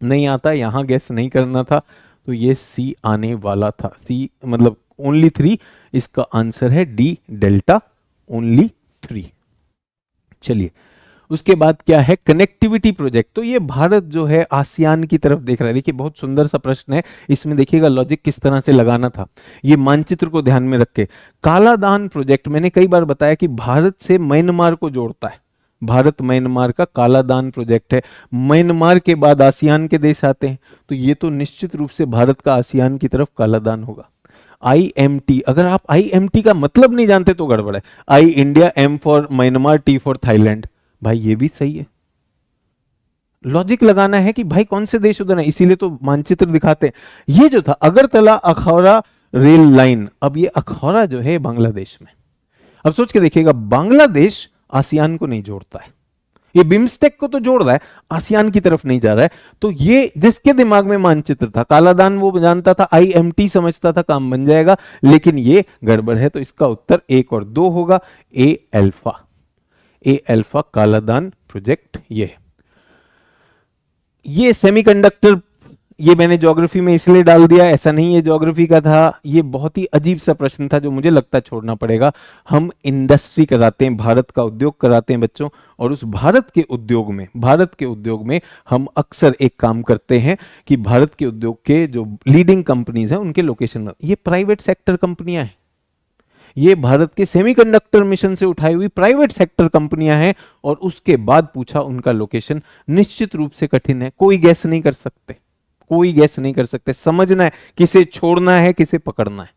नहीं आता, यहां गैस नहीं करना था, तो ये सी आने वाला था, सी मतलब ओनली 3, इसका आंसर है डी डेल्टा, ओनली 3। चलिए, उसके बाद क्या है, कनेक्टिविटी प्रोजेक्ट, तो ये भारत जो है आसियान की तरफ देख रहा है। देखिए बहुत सुंदर सा प्रश्न है, इसमें देखिएगा लॉजिक किस तरह से लगाना था, ये मानचित्र को ध्यान में रख के। कालादान प्रोजेक्ट मैंने कई बार बताया कि भारत से म्यांमार को जोड़ता है, भारत म्यांमार का कालादान प्रोजेक्ट है, म्यांमार के बाद आसियान के देश आते हैं, तो ये तो निश्चित रूप से भारत का आसियान की तरफ कालादान होगा। IMT, अगर आप IMT का मतलब नहीं जानते तो गड़बड़ है, I India, M for Myanmar, T for Thailand, भाई ये भी सही है। लॉजिक लगाना है कि भाई कौन से देश उधर है, इसीलिए तो मानचित्र दिखाते हैं। ये जो था अगरतला अखौरा रेल लाइन, अब ये अखौरा जो है बांग्लादेश में, अब सोच के देखिएगा, बांग्लादेश आसियान को नहीं जोड़ता है, ये बिम्स्टेक को तो जोड़ रहा है, आसियान की तरफ नहीं जा रहा है। तो ये जिसके दिमाग में मानचित्र था, कालादान वो जानता था, IMT समझता था काम बन जाएगा, लेकिन ये गड़बड़ है। तो इसका उत्तर 1 और 2 होगा, ए अल्फा। ए अल्फा कालादान प्रोजेक्ट ये सेमीकंडक्टर, ये मैंने ज्योग्राफी में इसलिए डाल दिया, ऐसा नहीं है ज्योग्राफी का था। ये बहुत ही अजीब सा प्रश्न था जो मुझे लगता छोड़ना पड़ेगा। हम इंडस्ट्री कराते हैं, भारत का उद्योग कराते हैं बच्चों, और उस भारत के उद्योग में हम अक्सर एक काम करते हैं कि भारत के उद्योग के जो लीडिंग कंपनीज हैं उनके लोकेशन, ये प्राइवेट सेक्टर कंपनियां हैं, ये भारत के सेमीकंडक्टर मिशन से उठाई हुई प्राइवेट सेक्टर कंपनियां हैं, और उसके बाद पूछा उनका लोकेशन। निश्चित रूप से कठिन है, कोई गैस नहीं कर सकते, कोई गैस नहीं कर सकते। समझना है किसे छोड़ना है, किसे पकड़ना है,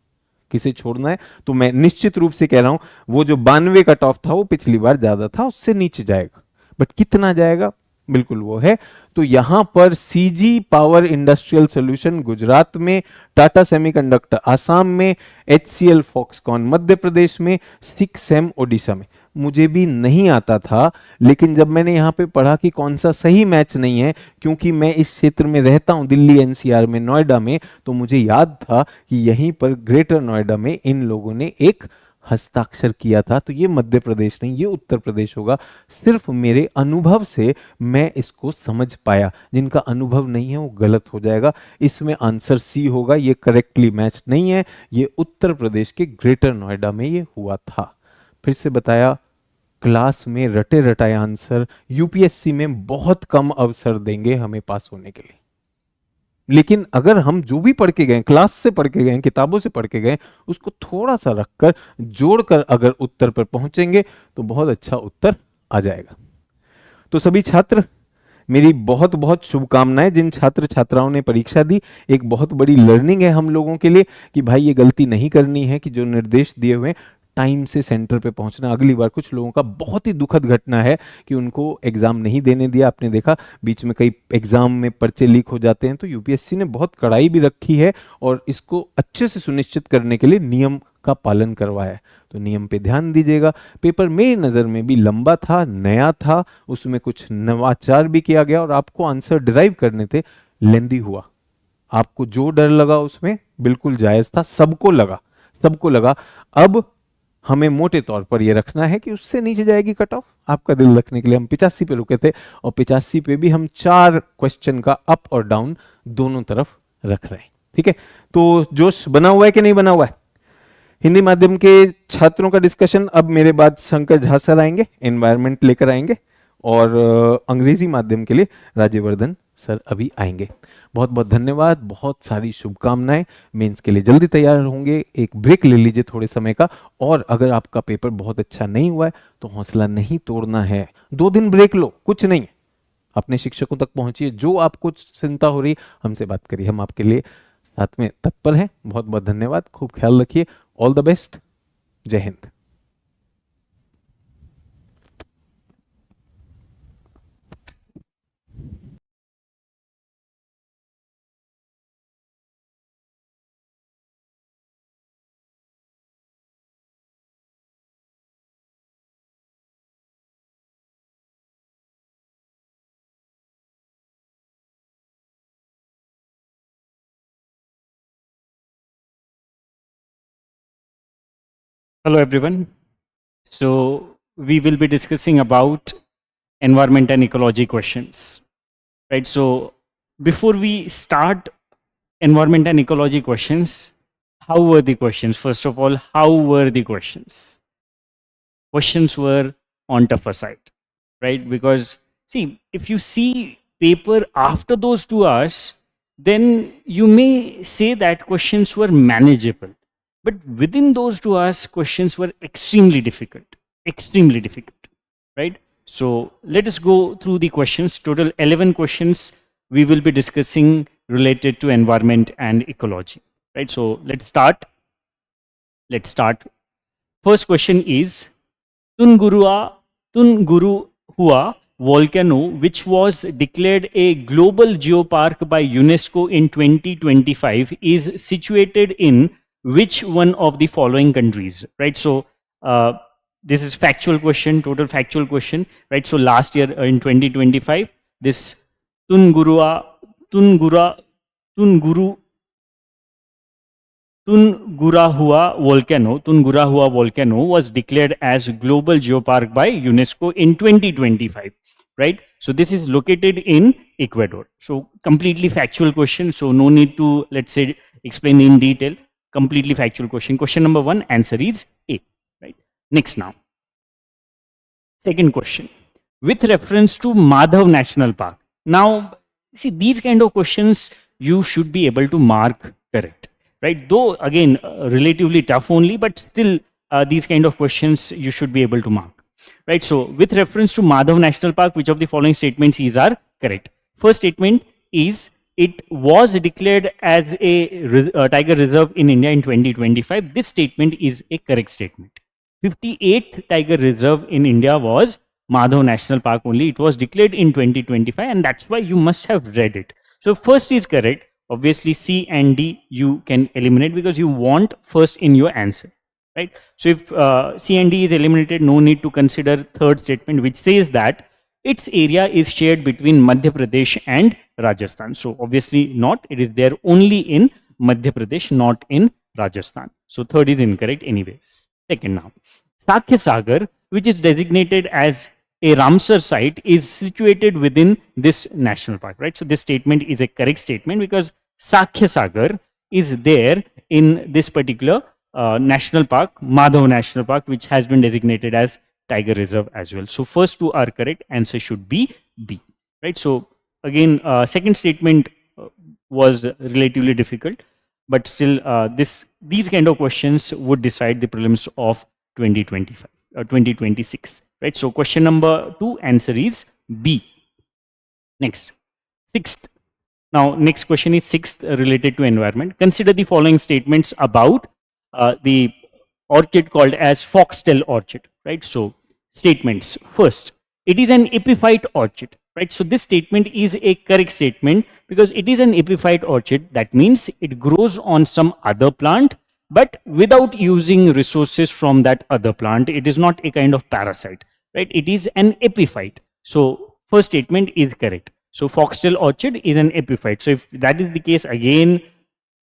किसे छोड़ना है। तो मैं निश्चित रूप से कह रहा हूं, वो जो 92 कट ऑफ था वो पिछली बार ज्यादा था, उससे नीचे जाएगा, बट कितना जाएगा बिल्कुल वो है। तो यहां पर CG power industrial solution Gujarat में, टाटा सेमीकंडक्टर आसाम में, HCL फॉक्सकॉन मध्य प्रदेश में, 6M ओडिशा में। मुझे भी नहीं आता था, लेकिन जब मैंने यहाँ पे पढ़ा कि कौन सा सही मैच नहीं है, क्योंकि मैं इस क्षेत्र में रहता हूँ, दिल्ली NCR में, नोएडा में, तो मुझे याद था कि यहीं पर ग्रेटर नोएडा में इन लोगों ने एक हस्ताक्षर किया था। तो ये मध्य प्रदेश नहीं, ये उत्तर प्रदेश होगा। सिर्फ मेरे अनुभव से मैं इसको समझ पाया, जिनका अनुभव नहीं है वो गलत हो जाएगा। इसमें आंसर सी होगा, ये करेक्टली मैच नहीं है, ये उत्तर प्रदेश के ग्रेटर नोएडा में ये हुआ था। फिर से बताया, क्लास में रटे रटाए आंसर UPSC में बहुत कम अवसर देंगे हमें पास होने के लिए, लेकिन अगर हम जो भी पढ़ के गए, क्लास से पढ़ के गए, किताबों से पढ़ के गए, उसको थोड़ा सा रखकर जोड़कर अगर उत्तर पर पहुंचेंगे तो बहुत अच्छा उत्तर आ जाएगा। तो सभी छात्र, मेरी बहुत बहुत शुभकामनाएं। जिन छात्र छात्राओं ने परीक्षा दी, एक बहुत बड़ी लर्निंग है हम लोगों के लिए कि भाई ये गलती नहीं करनी है कि जो निर्देश दिए हुए टाइम से सेंटर पे पहुंचना। अगली बार कुछ लोगों का बहुत ही दुखद घटना है कि उनको एग्जाम नहीं देने दिया। आपने देखा बीच में कई एग्जाम में पर्चे लीक हो जाते हैं, तो UPSC ने बहुत कड़ाई भी रखी है और इसको अच्छे से सुनिश्चित करने के लिए नियम का पालन करवाया है। तो नियम पे ध्यान दीजिएगा। पेपर मेरी नज़र में भी लंबा था, नया था, उसमें कुछ नवाचार भी किया गया और आपको आंसर डिराइव करने थे, लेंदी हुआ। आपको जो डर लगा उसमें बिल्कुल जायज था, सबको लगा, सबको लगा। अब हमें मोटे तौर पर यह रखना है कि उससे नीचे जाएगी कट ऑफ। आपका दिल रखने के लिए हम 85 पे रुके थे और 85 पे भी हम 4 क्वेश्चन का अप और डाउन दोनों तरफ रख रहे हैं। ठीक है, तो जोश बना हुआ है कि नहीं बना हुआ है? हिंदी माध्यम के छात्रों का डिस्कशन अब मेरे बाद शंकर झा सर आएंगे, एनवायरमेंट लेकर आएंगे, और अंग्रेजी माध्यम के लिए राजवर्धन सर अभी आएंगे। बहुत बहुत धन्यवाद, बहुत सारी शुभकामनाएं। मेंस के लिए जल्दी तैयार होंगे, एक ब्रेक ले लीजिए थोड़े समय का। और अगर आपका पेपर बहुत अच्छा नहीं हुआ है तो हौसला नहीं तोड़ना है, 2 दिन ब्रेक लो, कुछ नहीं, अपने शिक्षकों तक पहुंचिए, जो आपको चिंता हो रही हमसे बात करिए, हम आपके लिए साथ में तत्पर हैं। बहुत बहुत धन्यवाद, खूब ख्याल रखिए, ऑल द बेस्ट, जय Hind. Hello everyone. So we will be discussing about environment and ecology questions, right? So before we start environment and ecology questions, how were the questions? First of all, how were the questions? Questions were on tougher side, right? Because see, if you see paper after those 2 hours, then you may say that questions were manageable. But within those 2 hours, questions were extremely difficult, right? So let us go through the questions. Total 11 questions we will be discussing related to environment and ecology, right? So let's start. First question is Tungurahua volcano, which was declared a global geopark by UNESCO in 2025, is situated in which one of the following countries, right? So this is factual question, total factual question, right? So last year in 2025, this Tungurua, Tungura, Tunguru, Tungurahua volcano was declared as global geopark by UNESCO in 2025, right? So this is located in Ecuador. So completely factual question. So no need to, let's say, explain in detail. Completely factual question. Question number 1, answer is A, right? Next now. Second question. With reference to Madhav National Park. Now, see, these kind of questions you should be able to mark correct, right? Though again, relatively tough only, but still these kind of questions you should be able to mark, right? So with reference to Madhav National Park, which of the following statements is are correct? First statement is it was declared as a tiger reserve in India in 2025. This statement is a correct statement. 58th tiger reserve in India was Madhav National Park only. It was declared in 2025, and that's why you must have read it. So first is correct. Obviously, C and D you can eliminate because you want first in your answer, right? So if C and D is eliminated, no need to consider third statement, which says that its area is shared between Madhya Pradesh and Rajasthan. So obviously not. It is there only in Madhya Pradesh, not in Rajasthan. So third is incorrect anyways. Second now. Sakya Sagar, which is designated as a Ramsar site, is situated within this national park, right? So this statement is a correct statement because Sakya Sagar is there in this particular national park, Madhav National Park, which has been designated as tiger reserve as well. So first two are correct. Answer should be B, right? So again, second statement was relatively difficult, but still these kind of questions would decide the prelims of 2025 or 2026, right? So question number 2, answer is B. Next, sixth. Now next question is sixth, related to environment. Consider the following statements about the orchid called as foxtail orchid, right? So statements. First, it is an epiphyte orchid, right? So this statement is a correct statement because it is an epiphyte orchid. That means it grows on some other plant, but without using resources from that other plant. It is not a kind of parasite, right? It is an epiphyte. So first statement is correct. So foxtail orchid is an epiphyte. So if that is the case, again,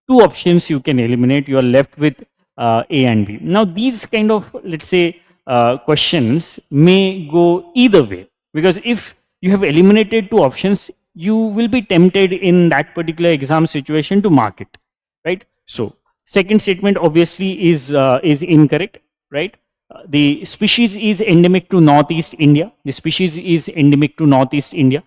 two options you can eliminate. You are left with A and B. Now these kind of, let's say, questions may go either way, because if you have eliminated two options, you will be tempted in that particular exam situation to mark it, right? So second statement obviously is incorrect, right? The species is endemic to Northeast India. The species is endemic to Northeast India.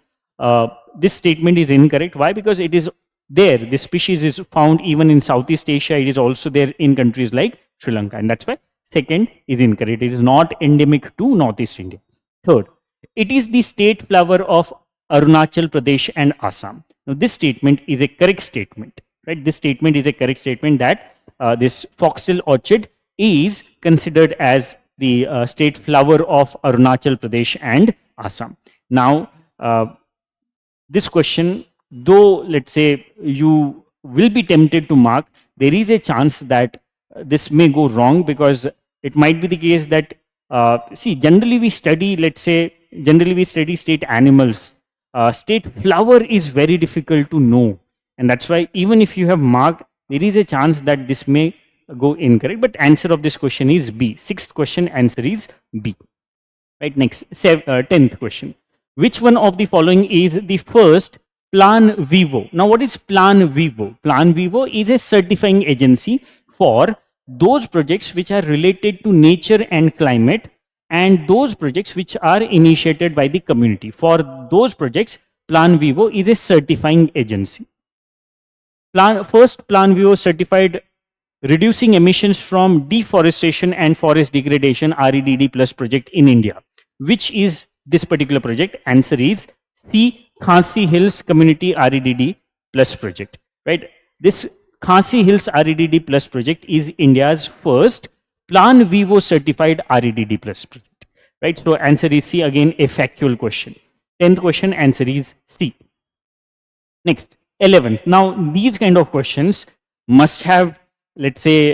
This statement is incorrect. Why? Because it is there. The species is found even in Southeast Asia. It is also there in countries like Sri Lanka, and that's why second is incorrect. It is not endemic to Northeast India. Third, it is the state flower of Arunachal Pradesh and Assam. Now this statement is a correct statement, right? This statement is a correct statement that this foxtail orchid is considered as the state flower of Arunachal Pradesh and Assam. Now this question, though let's say you will be tempted to mark, there is a chance that this may go wrong, because it might be the case that see, generally we study, let's say, generally we study state animals. State flower is very difficult to know, and that's why even if you have marked, there is a chance that this may go incorrect. But answer of this question is B. Sixth question, answer is B, right? Next, 10th question. Which one of the following is the first Plan Vivo? Now what is Plan Vivo? Plan Vivo is a certifying agency for those projects which are related to nature and climate, and those projects which are initiated by the community. For those projects, Plan Vivo is a certifying agency. First Plan Vivo certified reducing emissions from deforestation and forest degradation REDD plus project in India. Which is this particular project? Answer is C. Khasi Hills Community REDD plus project, right? This Khasi Hills REDD plus project is India's first Plan Vivo certified REDD plus project, right? So answer is C, again a factual question. 10th question, answer is C. Next, 11th. Now these kind of questions must have, let's say,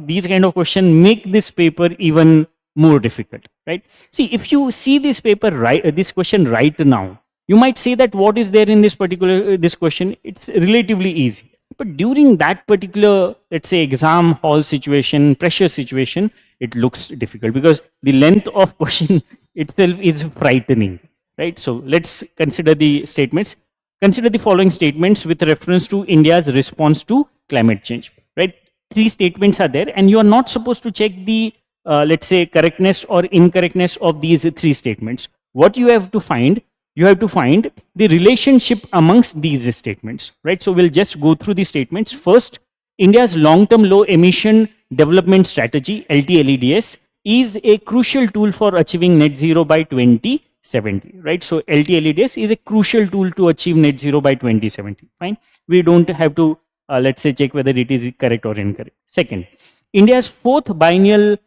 these kind of questions make this paper even more difficult, right? See, if you see this paper right, this question right now, you might say that what is there in this particular this question, it's relatively easy. But during that particular, let's say, exam hall situation, pressure situation, it looks difficult because the length of question itself is frightening, right? So let's consider the statements. Consider the following statements with reference to India's response to climate change, right? 3 statements are there, and you are not supposed to check the, let's say, correctness or incorrectness of these 3 statements. What you have to find, you have to find the relationship amongst these statements, right? So we'll just go through the statements. First, India's long-term low emission development strategy, LTLEDS, is a crucial tool for achieving net zero by 2070, right? So LTLEDS is a crucial tool to achieve net zero by 2070. Fine. We don't have to, let's say, check whether it is correct or incorrect. Second, India's 4th biennial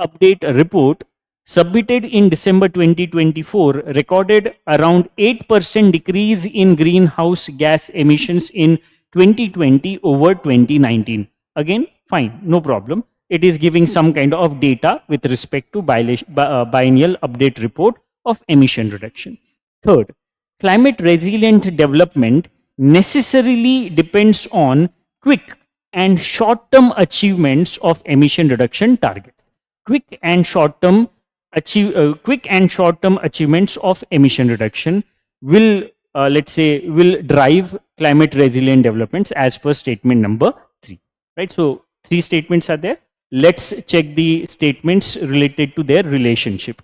update report submitted in December 2024 recorded around 8% decrease in greenhouse gas emissions in 2020 over 2019. Again, fine, no problem. It is giving some kind of data with respect to biennial update report of emission reduction. Third, climate resilient development necessarily depends on quick and short-term achievements of emission reduction targets. Quick and short-term achievements of emission reduction will, let's say, will drive climate resilient developments as per statement number 3, right? So 3 statements are there. Let's check the statements related to their relationship,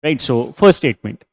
right? So first statement.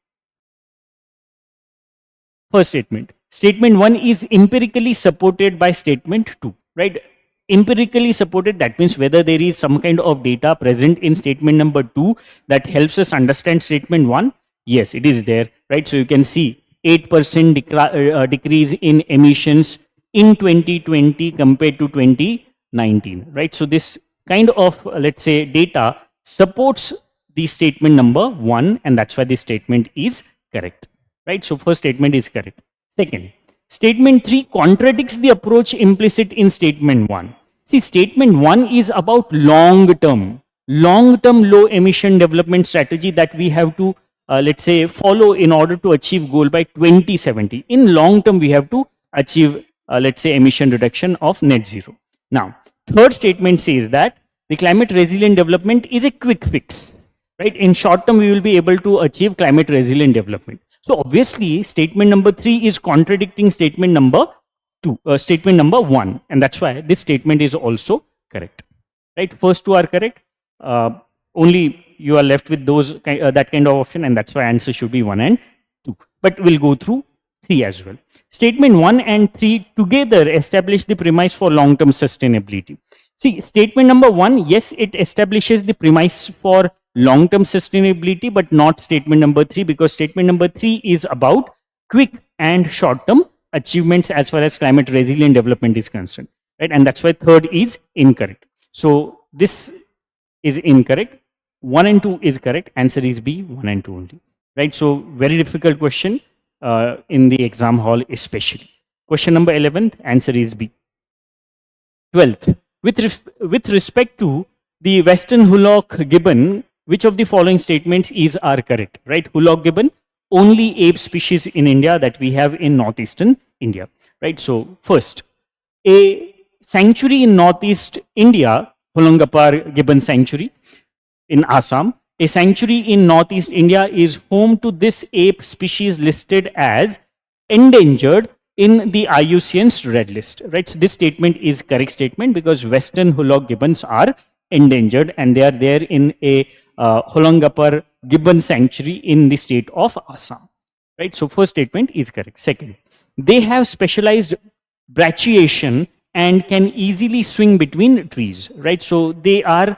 Statement 1 is empirically supported by statement 2, right? Empirically supported, that means whether there is some kind of data present in statement number 2 that helps us understand statement 1. Yes, it is there, right? So you can see 8% decrease in emissions in 2020 compared to 2019, right? So this kind of, let's say, data supports the statement number 1, and that's why this statement is correct, right? So first statement is correct. Second, statement 3 contradicts the approach implicit in statement 1. See, statement 1 is about long-term low emission development strategy that we have to, let's say, follow in order to achieve goal by 2070. In long term, we have to achieve, let's say, emission reduction of net zero. Now, third statement says that the climate resilient development is a quick fix, right? In short term, we will be able to achieve climate resilient development. So obviously, statement number 3 is contradicting statement number 1, and that's why this statement is also correct, right? First 2 are correct. Only you are left with those that kind of option, and that's why answer should be 1 and 2. But we'll go through 3 as well. Statement 1 and 3 together establish the premise for long-term sustainability. See, statement number 1, yes, it establishes the premise for long-term sustainability, but not statement number 3, because statement number 3 is about quick and short-term achievements as far as climate resilient development is concerned, right? And that's why third is incorrect. So this is incorrect. 1 and 2 is correct. Answer is B, 1 and 2 only, right? So very difficult question in the exam hall especially. Question number 11th, answer is B. 12th, with respect to the Western Hullock gibbon, which of the following statements are correct, right? Hullock gibbon, only ape species in India that we have in northeastern India, right? So first, a sanctuary in northeast India, Hollangapar Gibbon Sanctuary in Assam, a sanctuary in northeast India is home to this ape species listed as endangered in the IUCN's red list, right? So this statement is correct statement because Western Hullock gibbons are endangered and they are there in a Hollangapar Gibbon Sanctuary in the state of Assam, right? So first statement is correct. Second, they have specialized brachiation and can easily swing between trees, right? So they are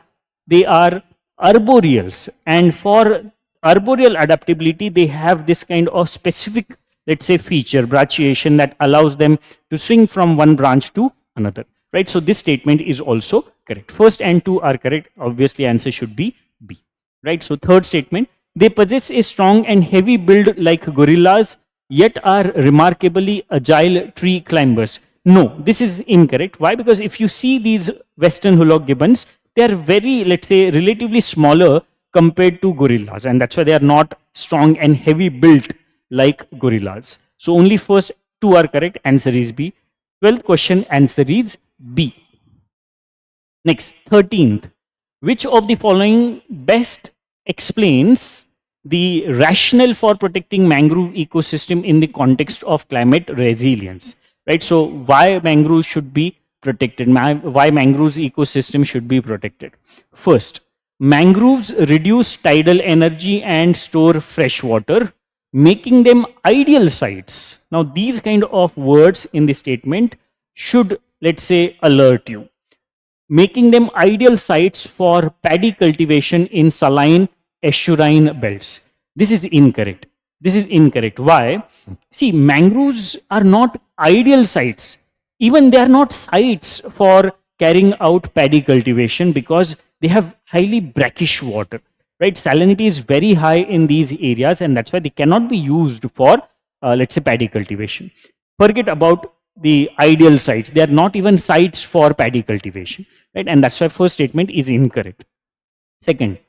arboreals, and for arboreal adaptability, they have this kind of specific, let's say, feature, brachiation, that allows them to swing from one branch to another, right? So this statement is also correct. First and 2 are correct. Obviously, answer should be B, right? So third statement, they possess a strong and heavy build like gorillas, yet are remarkably agile tree climbers. No, this is incorrect. Why? Because if you see these Western Hullock gibbons, they are very, let's say, relatively smaller compared to gorillas, and that's why they are not strong and heavy built like gorillas. So only first two are correct. Answer is B. 12th question, answer is B. Next, 13th. Which of the following best explains the rationale for protecting mangrove ecosystem in the context of climate resilience? Right. So why mangroves should be protected? Why mangroves ecosystem should be protected? First, mangroves reduce tidal energy and store fresh water, making them ideal sites. Now, these kind of words in the statement should, let's say, alert you. Making them ideal sites for paddy cultivation in saline estuarine belts. This is incorrect. This is incorrect. Why? See, mangroves are not ideal sites. Even they are not sites for carrying out paddy cultivation because they have highly brackish water. Right? Salinity is very high in these areas, and that's why they cannot be used for, let's say, paddy cultivation. Forget about the ideal sites. They are not even sites for paddy cultivation, right? And that's why first statement is incorrect. Second,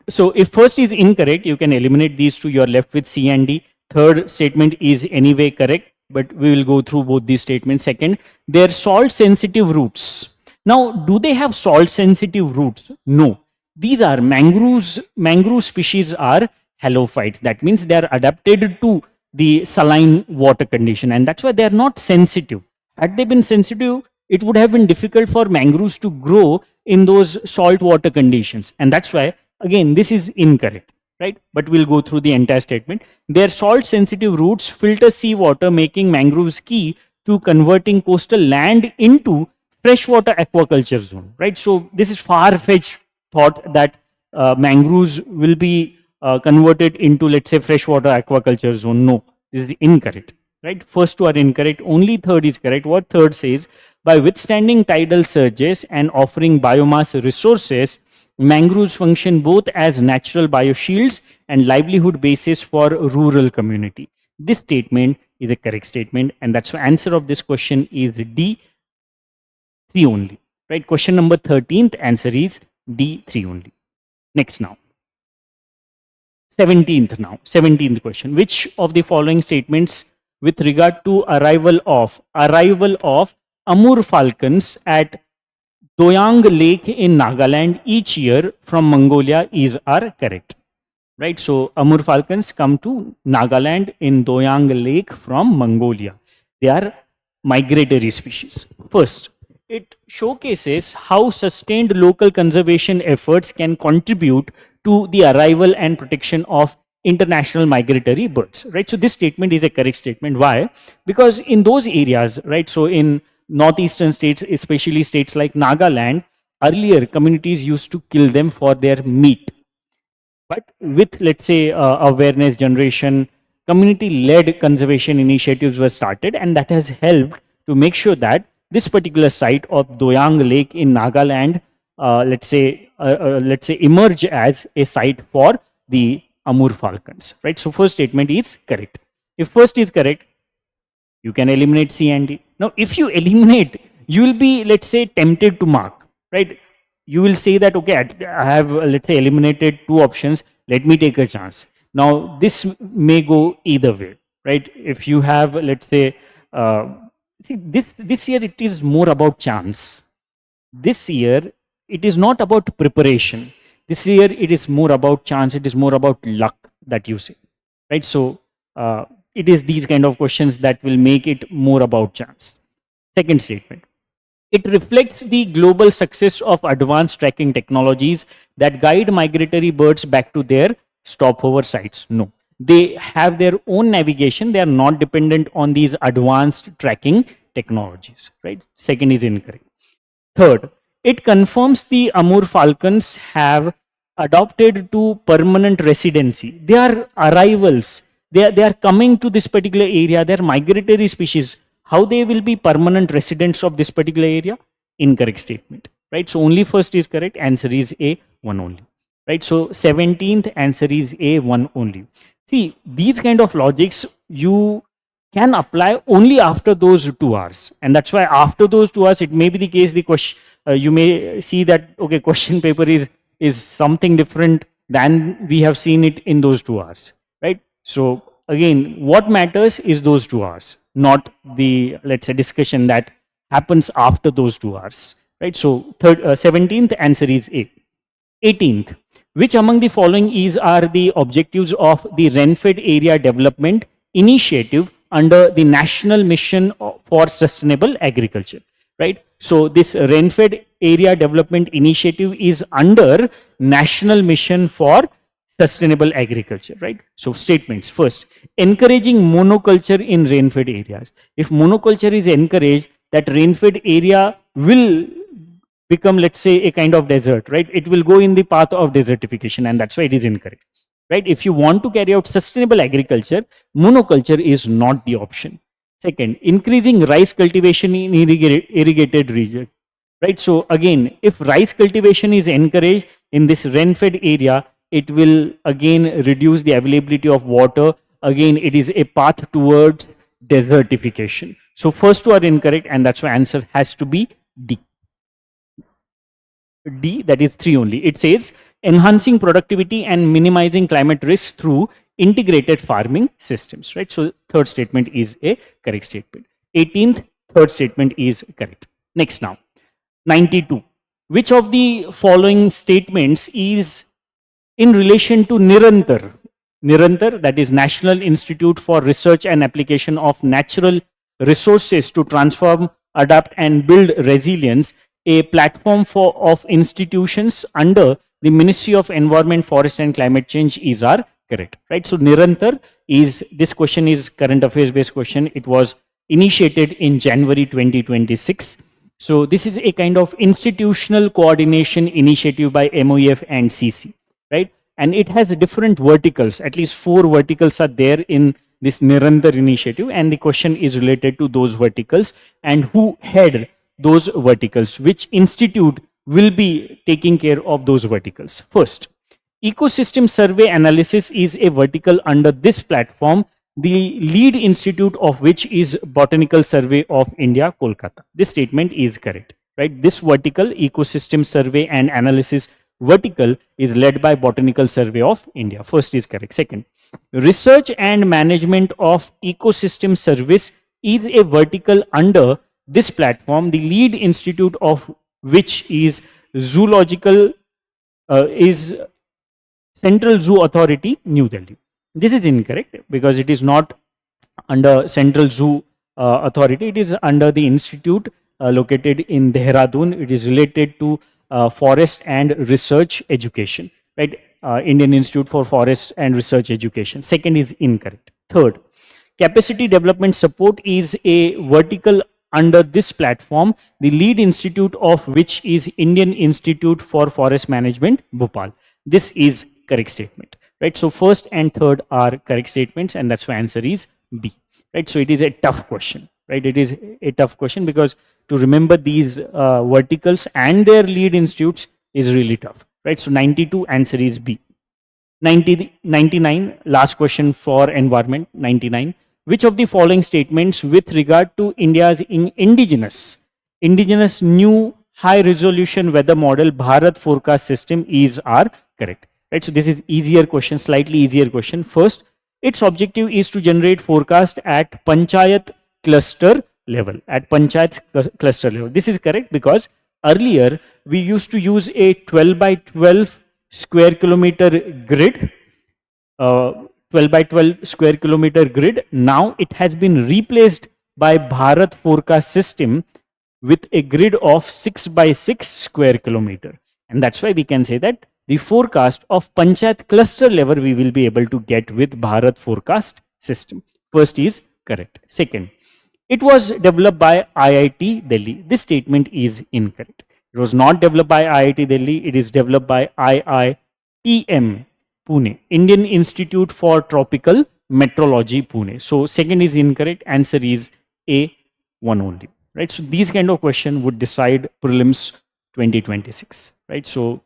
so if first is incorrect, you can eliminate these two. You're left with C and D. Third statement is anyway correct, but we will go through both these statements. Second, they're salt sensitive roots. Now, do they have salt sensitive roots? No. These are mangroves. Mangrove species are halophytes. That means they are adapted to the saline water condition, and that's why they are not sensitive. Had they been sensitive, it would have been difficult for mangroves to grow in those salt water conditions, and that's why, again, this is incorrect, right? But we'll go through the entire statement. Their salt sensitive roots filter seawater, making mangroves key to converting coastal land into freshwater aquaculture zone, right? So this is far-fetched thought that mangroves will be converted into, let's say, freshwater aquaculture zone. No, this is incorrect, right? First two are incorrect. Only third is correct. What third says? By withstanding tidal surges and offering biomass resources, mangroves function both as natural bioshields and livelihood basis for rural community. This statement is a correct statement, and that's the answer of this question is D, 3 only, right? Question number 13th, answer is D, 3 only. Next now. 17th question. Which of the following statements with regard to arrival of Amur falcons at Doyang Lake in Nagaland each year from Mongolia are correct? Right, so Amur falcons come to Nagaland in Doyang Lake from Mongolia. They are migratory species. First, it showcases how sustained local conservation efforts can contribute to the arrival and protection of international migratory birds, right? So this statement is a correct statement. Why? Because in those areas, right, so in northeastern states, especially states like Nagaland, earlier communities used to kill them for their meat. But with, let's say, awareness generation, community-led conservation initiatives were started, and that has helped to make sure that this particular site of Doyang Lake in Nagaland, let's say, emerge as a site for the Amur falcons, right? So first statement is correct. If first is correct, you can eliminate C and D. Now, if you eliminate, you will be, let's say, tempted to mark, right? You will say that, okay, I have, let's say, eliminated two options. Let me take a chance. Now, this may go either way, right? If you have, let's say, see, this year it is more about chance. This year it is not about preparation. This year it is more about chance. It is more about luck that you say, right? So it is these kind of questions that will make it more about chance. Second statement. It reflects the global success of advanced tracking technologies that guide migratory birds back to their stopover sites. No, they have their own navigation. They are not dependent on these advanced tracking technologies, right? Second is incorrect. Third, it confirms the Amur falcons have adopted to permanent residency. They are arrivals. They are coming to this particular area. They are migratory species. How they will be permanent residents of this particular area? Incorrect statement, right? So only first is correct. Answer is A, 1 only, right? So 17th answer is A, 1 only. See, these kind of logics you can apply only after those 2 hours, and that's why after those 2 hours it may be the case the question, you may see that, okay, question paper is something different than we have seen it in those 2 hours, right? So again, what matters is those 2 hours, not the, let's say, discussion that happens after those 2 hours, right? So 17th answer is A. 18th, which among the following is are the objectives of the Renfed Area Development Initiative under the National Mission for Sustainable Agriculture, right? So this Renfed Area Development Initiative is under National Mission for Sustainable Agriculture, right? So statements: first, encouraging monoculture in rainfed areas. If monoculture is encouraged, that rainfed area will become, let's say, a kind of desert, right? It will go in the path of desertification, and that's why it is incorrect, right? If you want to carry out sustainable agriculture, monoculture is not the option. Second, increasing rice cultivation in irrigated region, right? So again, if rice cultivation is encouraged in this rain-fed area, it will again reduce the availability of water. Again, it is a path towards desertification. So first two are incorrect, and that's why answer has to be D. D, that is 3 only. It says enhancing productivity and minimizing climate risk through integrated farming systems, right? So third statement is a correct statement. 18th, third statement is correct. Next now, 92. Which of the following statements is in relation to Nirantar? Nirantar, that is National Institute for Research and Application of Natural Resources to Transform, Adapt and Build Resilience, a platform of institutions under the Ministry of Environment, Forest and Climate Change is our correct, right? So Nirantar is, this question is current affairs based question. It was initiated in January 2026. So this is a kind of institutional coordination initiative by MOEF and CC, right? And it has different verticals, at least 4 verticals are there in this Nirantar initiative, and the question is related to those verticals and who head those verticals, which institute will be taking care of those verticals. First, ecosystem survey analysis is a vertical under this platform, the lead institute of which is Botanical Survey of India, Kolkata. This statement is correct, right? This vertical, ecosystem survey and analysis vertical, is led by Botanical Survey of India. First is correct. Second, research and management of ecosystem service is a vertical under this platform, the lead institute of which is zoological, is Central Zoo Authority, New Delhi. This is incorrect because it is not under Central Zoo Authority. It is under the institute located in Dehradun. It is related to forest and research education, right? Indian Institute for Forest and Research Education. Second is incorrect. Third, capacity development support is a vertical under this platform, the lead institute of which is Indian Institute for Forest Management, Bhopal. This is correct statement, right? So first and third are correct statements, and that's why answer is B, right? So it is a tough question, right? It is a tough question because to remember these verticals and their lead institutes is really tough, right? So 92 answer is B. 99, last question for environment, 99. Which of the following statements with regard to India's indigenous new high resolution weather model Bharat forecast system are correct, right? So this is easier question, slightly easier question. First, its objective is to generate forecast at panchayat cluster level, This is correct because earlier we used to use a 12 by 12 square kilometer grid, 12 by 12 square kilometer grid. Now it has been replaced by Bharat forecast system with a grid of 6 by 6 square kilometer. And that's why we can say that the forecast of panchayat cluster level we will be able to get with Bharat forecast system. First is correct. Second, it was developed by IIT Delhi. This statement is incorrect. It was not developed by IIT Delhi. It is developed by IITM Pune, Indian Institute for Tropical Meteorology, Pune. So second is incorrect. Answer is A, one only, right? So these kind of question would decide prelims 2026, right? So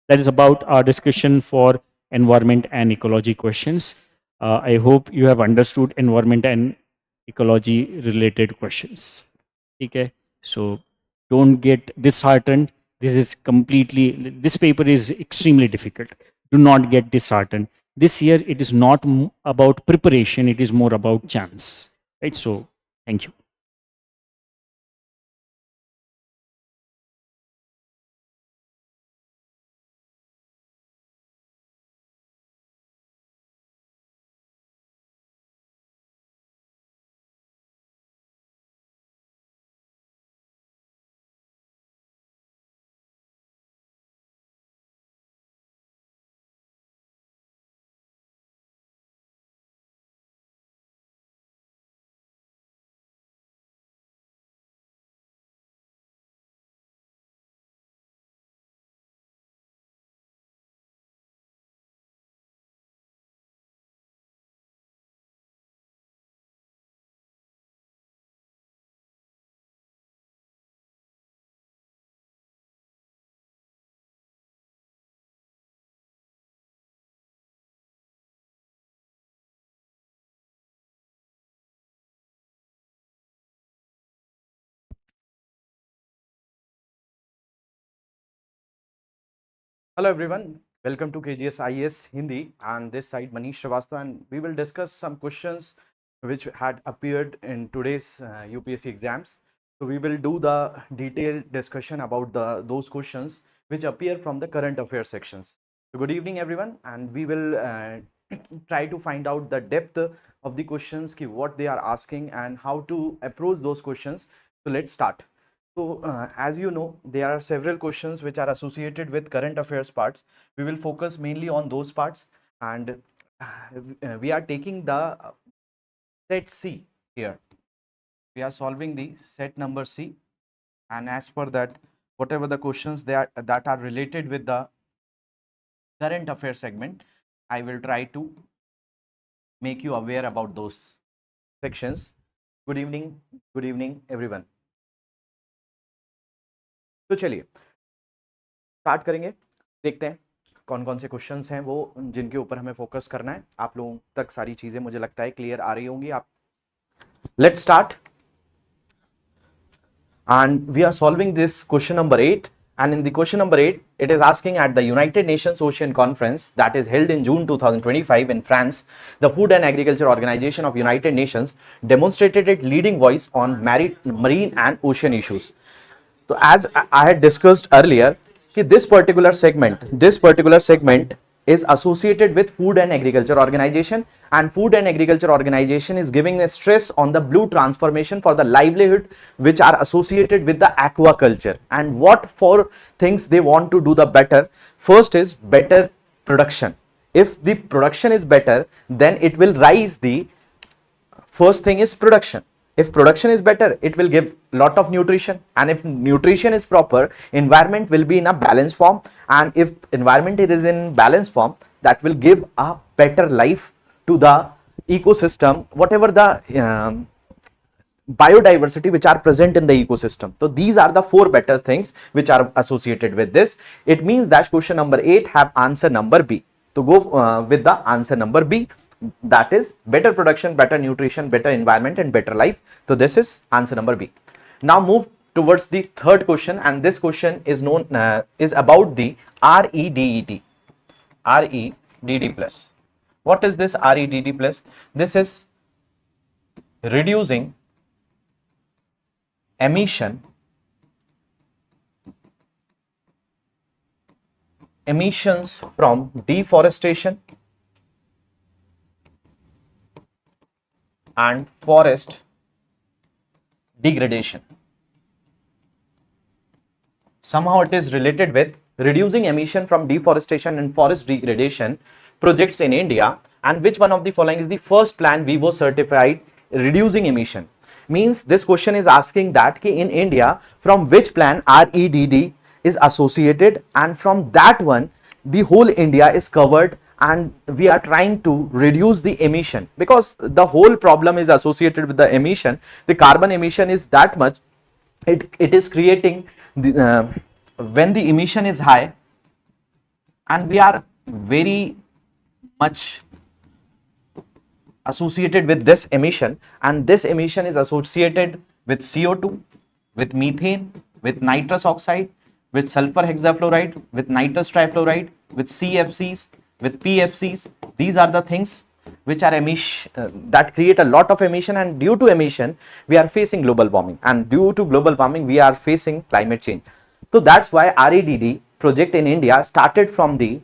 that is about our discussion for environment and ecology questions. I hope you have understood environment and ecology related questions. Okay, so Don't get disheartened. This paper is extremely difficult. Do not get disheartened. This year, it is not about preparation, it is more about chance, right? So, thank you. Hello everyone, welcome to KGS IAS Hindi, and this side Manish Srivastava, and we will discuss some questions which had appeared in today's UPSC exams. So we will do the detailed discussion about those questions which appear from the current affairs sections. So good evening everyone, and we will try to find out the depth of the questions, what they are asking and how to approach those questions. So let's start. So, as you know, there are several questions which are associated with current affairs parts. We will focus mainly on those parts, and we are taking the set C here. We are solving the set number C, and as per that, whatever the questions that are related with the current affairs segment, I will try to make you aware about those sections. Good evening, everyone. तो चलिए start करेंगे, देखते हैं कौन कौन से questions हैं वो जिनके ऊपर हमें फोकस करना है. आप लोगों तक सारी चीजें मुझे लगता है क्लियर आ रही होंगी. आप let's start, and we are solving this question number 8, and in the question number 8 it is asking, at the United Nations Ocean Conference that is held in June 2025 in France, the Food and Agriculture Organization of United Nations demonstrated its leading voice on marine and ocean issues. So as I had discussed earlier, this particular segment is associated with Food and Agriculture Organization, and Food and Agriculture Organization is giving a stress on the blue transformation for the livelihood which are associated with the aquaculture, and what four things they want to do the better. First is better production. If the production is better, then it will rise the first thing is production. If production is better, it will give lot of nutrition, and if nutrition is proper, environment will be in a balanced form, and if environment is in balanced form, that will give a better life to the ecosystem, whatever the biodiversity which are present in the ecosystem. So these are the four better things which are associated with this. It means that question number 8 have answer number B. So go with the answer number B, that is better production, better nutrition, better environment and better life. So this is answer number B. Now move towards the third question, and this question is known is about the REDET. REDD plus. What is this REDD plus? This is reducing emissions from deforestation and forest degradation. Somehow it is related with reducing emission from deforestation and forest degradation projects in India, and which one of the following is the first plan Vivo certified reducing emission? Means this question is asking that ki in India from which plan REDD is associated, and from that one the whole India is covered, and we are trying to reduce the emission, because the whole problem is associated with the emission. The carbon emission is that much, it is creating the, when the emission is high, and we are very much associated with this emission, and this emission is associated with CO2, with methane, with nitrous oxide, with sulfur hexafluoride, with nitrous trifluoride, with CFCs, with PFCs. These are the things which are that create a lot of emission, and due to emission we are facing global warming, and due to global warming we are facing climate change. So that's why REDD project in India started from the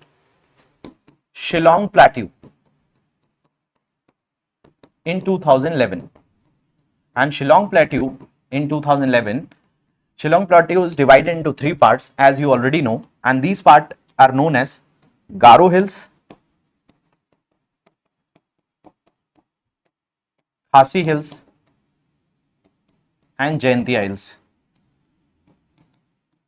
Shillong Plateau in 2011, and Shillong Plateau in 2011, Shillong Plateau is divided into three parts, as you already know, and these parts are known as Garo Hills, Khasi Hills, and Jaintia Hills.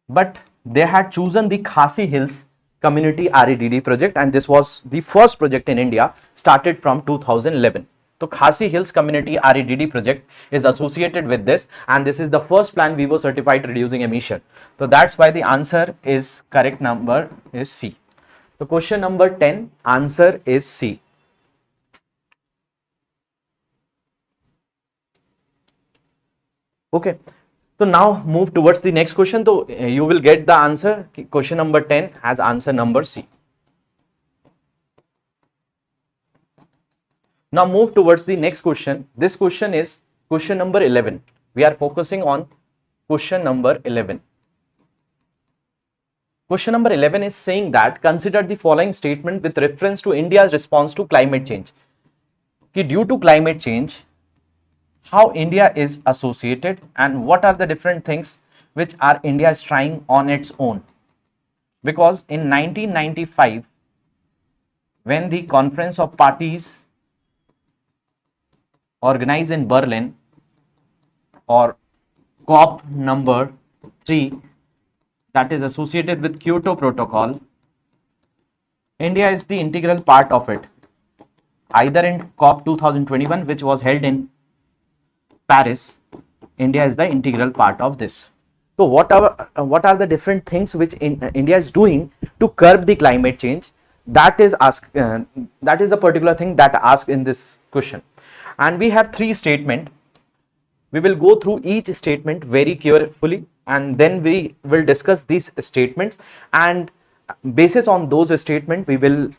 But they had chosen the Khasi Hills Community REDD project, and this was the first project in India, started from 2011. So Khasi Hills Community REDD project is associated with this, and this is the first plan Vivo certified reducing emission. So that's why the answer is correct number is C. So question number 10, answer is C. Okay. So now move towards the next question. So you will get the answer. Question number 10 has answer number C. Now move towards the next question. This question is question number 11. We are focusing on question number 11. Question number 11 is saying that consider the following statement with reference to India's response to climate change. Due to climate change, how India is associated and what are the different things which are India is trying on its own. Because in 1995, when the Conference of Parties organized in Berlin, or COP number 3, that is associated with Kyoto Protocol, India is the integral part of it, either in COP 2021, which was held in Paris. India is the integral part of this. So what are the different things which India is doing to curb the climate change? That is the particular thing that asked in this question. And we have three statements. We will go through each statement very carefully, and then we will discuss these statements, and basis on those statements we will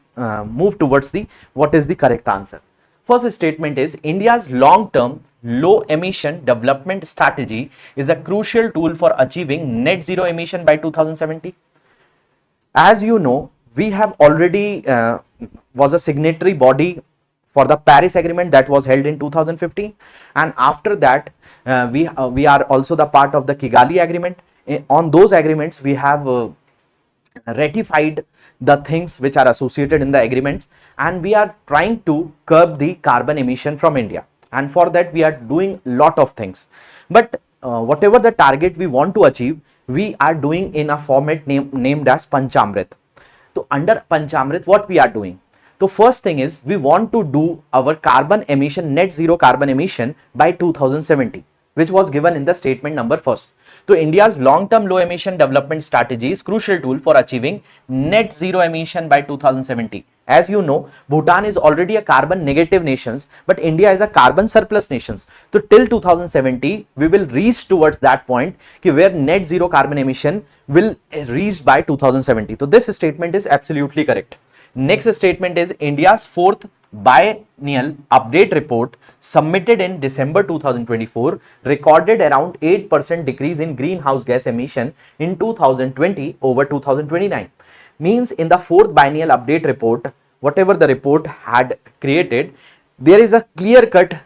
move towards what is the correct answer. First statement is India's long-term low emission development strategy is a crucial tool for achieving net zero emission by 2070. As you know, we have already was a signatory body for the Paris Agreement that was held in 2015, and after that we are also the part of the Kigali Agreement. On those agreements we have ratified the things which are associated in the agreements, and we are trying to curb the carbon emission from India, and for that we are doing lot of things. But whatever the target we want to achieve, we are doing in a format named as Panchamrit. So under Panchamrit, what we are doing? So first thing is we want to do our carbon emission, net zero carbon emission by 2070, which was given in the statement number first. So India's long-term low emission development strategy is crucial tool for achieving net zero emission by 2070. As you know, Bhutan is already a carbon negative nation, but India is a carbon surplus nation. So till 2070, we will reach towards that point where net zero carbon emission will reach by 2070. So this statement is absolutely correct. Next statement is India's fourth biennial update report submitted in December 2024 recorded around 8% decrease in greenhouse gas emission in 2020 over 2029. Means in the fourth biennial update report, whatever the report had created, there is a clear cut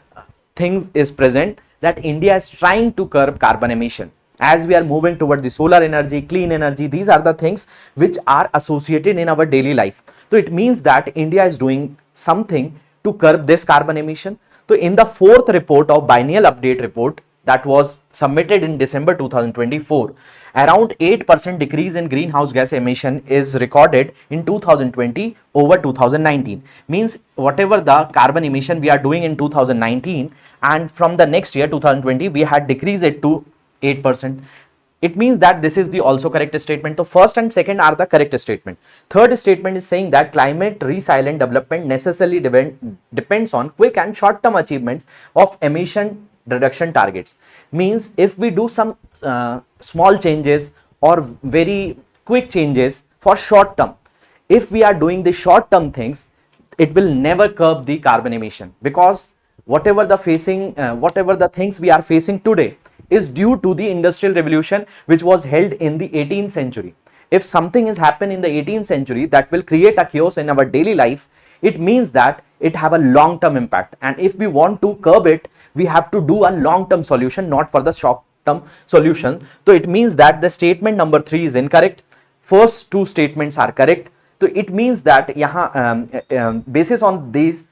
thing is present that India is trying to curb carbon emission. As we are moving toward the solar energy, clean energy, these are the things which are associated in our daily life. So it means that India is doing something to curb this carbon emission. So in the fourth report of biennial update report that was submitted in December 2024, around 8% decrease in greenhouse gas emission is recorded in 2020 over 2019. Means whatever the carbon emission we are doing in 2019, and from the next year 2020 we had decreased it to 8%. It means that this is the also correct statement. So first and second are the correct statement. Third statement is saying that climate resilient development necessarily depends on quick and short term achievements of emission reduction targets. Means if we do some small changes or very quick changes for short term, if we are doing the short term things, it will never curb the carbon emission, because whatever the things we are facing today is due to the industrial revolution which was held in the 18th century. If something is happened in the 18th century that will create a chaos in our daily life, it means that it have a long term impact, and if we want to curb it, we have to do a long term solution, not for the short term solution. So it means that the statement number 3 is incorrect. First two statements are correct. So it means that basis on these,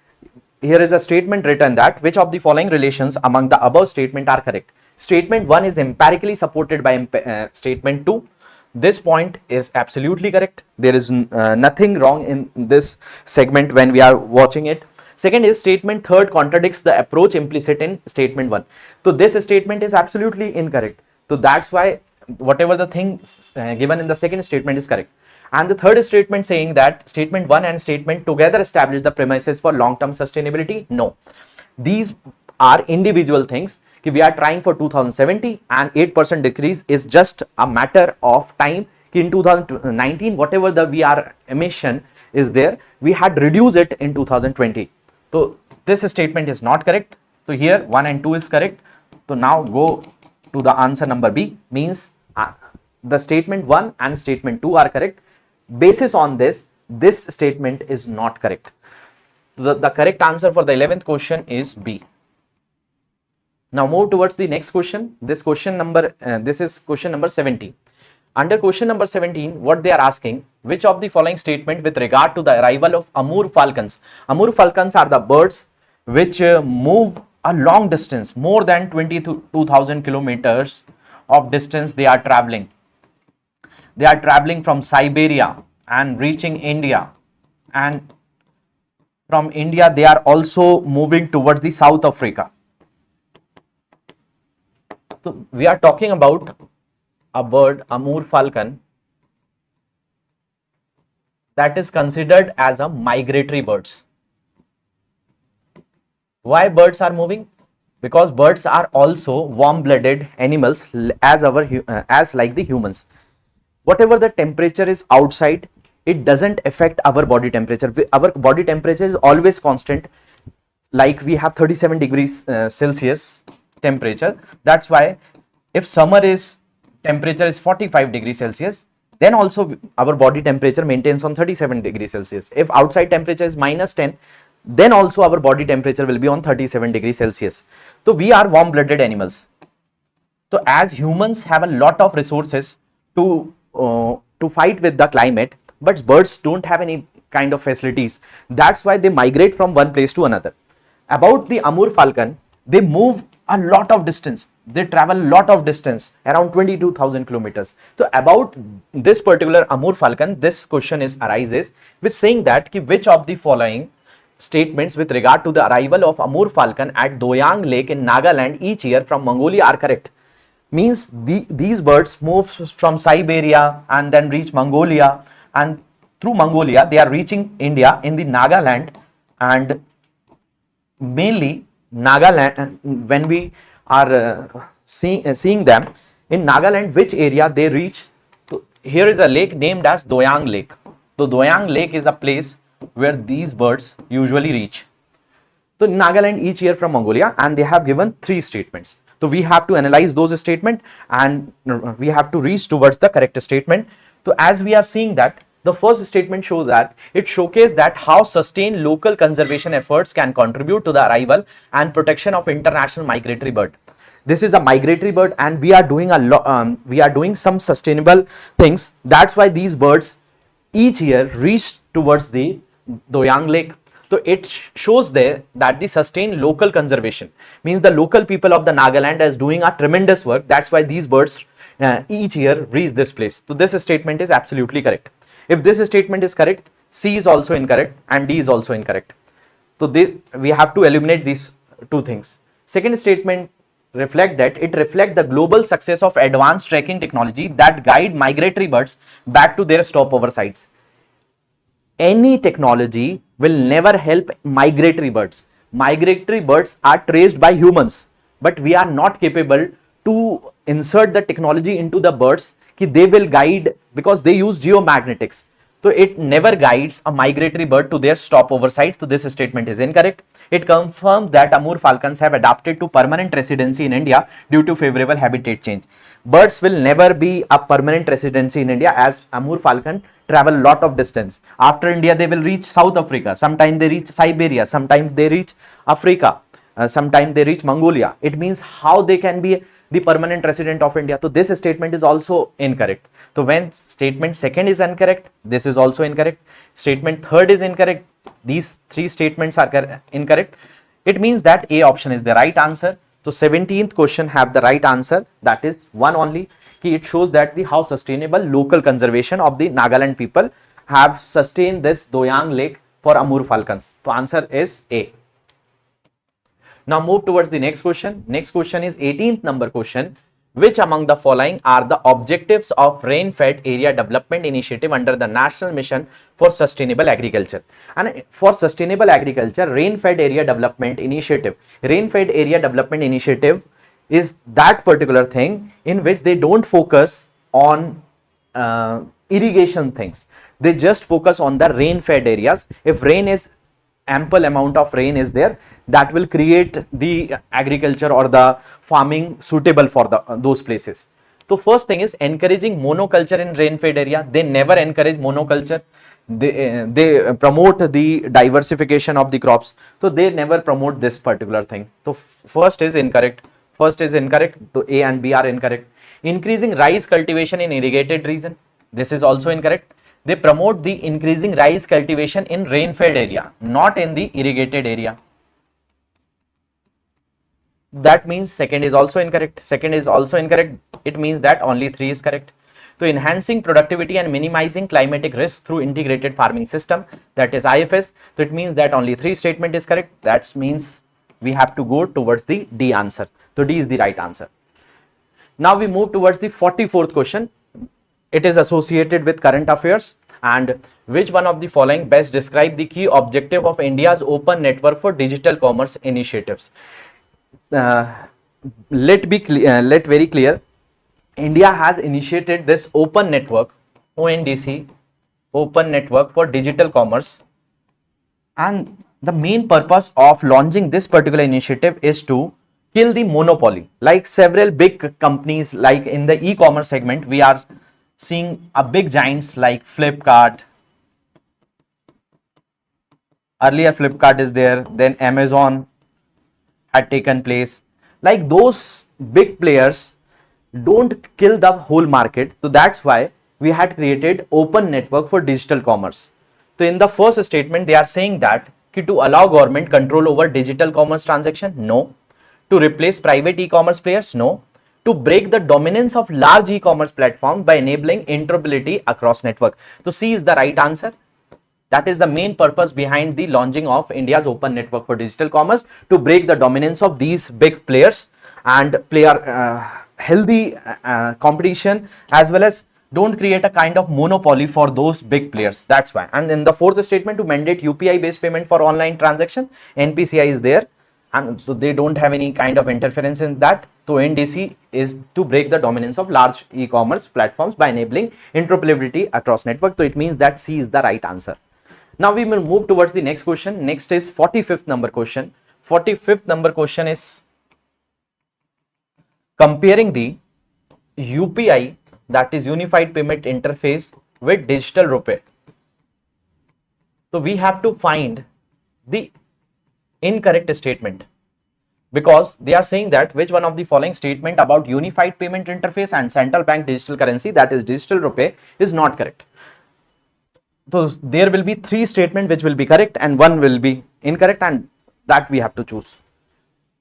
here is a statement written that which of the following relations among the above statement are correct. Statement 1 is empirically supported by statement 2. This point is absolutely correct. There is nothing wrong in this segment when we are watching it. Second is statement 3 contradicts the approach implicit in statement 1. So this statement is absolutely incorrect. So that's why whatever the thing given in the second statement is correct. And the third statement saying that statement 1 and statement together establish the premises for long-term sustainability. No, these are individual things. We are trying for 2070 and 8% decrease is just a matter of time. In 2019, whatever the VR emission is there, we had reduced it in 2020. So this statement is not correct. So here 1 and 2 is correct. So now go to the answer number B, means the statement 1 and statement 2 are correct. Basis on this statement is not correct. The correct answer for the 11th question is B. Now move towards the next question. This is question number 17. Under question number 17, what they are asking, which of the following statement with regard to the arrival of Amur falcons? Amur falcons are the birds which move a long distance, more than 22,000 kilometers of distance they are traveling. They are traveling from Siberia and reaching India, and from India they are also moving towards the South Africa. So we are talking about a bird, Amur falcon, that is considered as a migratory birds. Why birds are moving? Because birds are also warm-blooded animals as like the humans. Whatever the temperature is outside, it doesn't affect our body temperature. Our body temperature is always constant. Like we have 37 degrees Celsius temperature. That's why if summer is temperature is 45 degrees Celsius, then also our body temperature maintains on 37 degrees Celsius. If outside temperature is -10, then also our body temperature will be on 37 degrees Celsius. So we are warm-blooded animals. So as humans have a lot of resources to fight with the climate, but birds don't have any kind of facilities. That's why they migrate from one place to another. About the Amur falcon, they move a lot of distance. They travel a lot of distance, around 22,000 kilometers. So about this particular Amur falcon, this question arises with saying that which of the following statements with regard to the arrival of Amur falcon at Doyang Lake in Nagaland each year from Mongolia are correct. Means these birds move from Siberia and then reach Mongolia, and through Mongolia they are reaching India in the Nagaland, and mainly Nagaland, when we are seeing them in Nagaland, which area they reach. So here is a lake named as Doyang Lake. So Doyang Lake is a place where these birds usually reach. So Nagaland each year from Mongolia, and they have given 3 statements. So we have to analyze those statements and we have to reach towards the correct statement. So as we are seeing that, the first statement shows that it showcases that how sustained local conservation efforts can contribute to the arrival and protection of international migratory bird. This is a migratory bird, and we are doing a lot. We are doing some sustainable things. That's why these birds each year reach towards the Doyang Lake. So it shows there that the sustained local conservation means the local people of the Nagaland is doing a tremendous work. That's why these birds each year reach this place. So this statement is absolutely correct. If this statement is correct, C is also incorrect and D is also incorrect. So we have to eliminate these 2 things. Second statement reflects the global success of advanced tracking technology that guide migratory birds back to their stopover sites. Any technology will never help migratory birds. Migratory birds are traced by humans. but we are not capable to insert the technology into the birds कि they will guide, because they use geomagnetics. So it never guides a migratory bird to their stopover site. So this statement is incorrect. It confirms that Amur falcons have adapted to permanent residency in India due to favorable habitat change. Birds will never be a permanent residency in India, as Amur falcon travel lot of distance. After India, they will reach South Africa. Sometimes they reach Siberia. Sometimes they reach Africa. Sometimes they reach Mongolia. It means how they can be the permanent resident of India. So this statement is also incorrect. So when statement second is incorrect, this is also incorrect. Statement third is incorrect. These three statements are incorrect. It means that A option is the right answer. So 17th question have the right answer, that is one only. It shows that the how sustainable local conservation of the Nagaland people have sustained this Doyang Lake for Amur falcons. So answer is A. Now move towards the next question. Next question is 18th number question. Which among the following are the objectives of Rain-Fed Area Development Initiative under the National Mission for Sustainable Agriculture? And for sustainable agriculture, Rain-Fed Area Development Initiative. Rain-Fed Area Development Initiative is that particular thing in which they don't focus on irrigation things. They just focus on the rain-fed areas. If rain is ample amount of rain is there, that will create the agriculture or the farming suitable for those places. So first thing is encouraging monoculture in rain-fed area. They never encourage monoculture. They promote the diversification of the crops. So they never promote this particular thing. So first is incorrect. First is incorrect. So A and B are incorrect. Increasing rice cultivation in irrigated region. This is also incorrect. They promote the increasing rice cultivation in rain-fed area, not in the irrigated area. That means second is also incorrect. Second is also incorrect. It means that only 3 is correct. So enhancing productivity and minimizing climatic risk through integrated farming system, that is IFS. So it means that only 3 statement is correct. That means we have to go towards the D answer. So D is the right answer. Now we move towards the 44th question. It is associated with current affairs. And which one of the following best describe the key objective of India's open network for digital commerce initiatives? Let very clear. India has initiated this open network, ONDC, open network for digital commerce, and the main purpose of launching this particular initiative is to kill the monopoly. Like several big companies, like in the e-commerce segment, we are seeing a big giants like Flipkart. Earlier Flipkart is there, then Amazon had taken place. Like those big players don't kill the whole market. So that's why we had created open network for digital commerce. So in the first statement, they are saying that to allow government control over digital commerce transaction, no. To replace private e-commerce players, no. To break the dominance of large e-commerce platforms by enabling interoperability across network. So C is the right answer. That is the main purpose behind the launching of India's open network for digital commerce, to break the dominance of these big players and play a healthy competition, as well as don't create a kind of monopoly for those big players. That's why. And in the fourth statement, to mandate UPI based payment for online transaction, NPCI is there, and so they don't have any kind of interference in that. So NDC is to break the dominance of large e-commerce platforms by enabling interoperability across network. So it means that C is the right answer. Now we will move towards the next question. Next is 45th number question. 45th number question is comparing the UPI, that is Unified Payment Interface, with digital rupee. So we have to find the incorrect statement, because they are saying that which one of the following statement about Unified Payment Interface and central bank digital currency, that is digital rupee, is not correct. So there will be 3 statements which will be correct and 1 will be incorrect, and that we have to choose.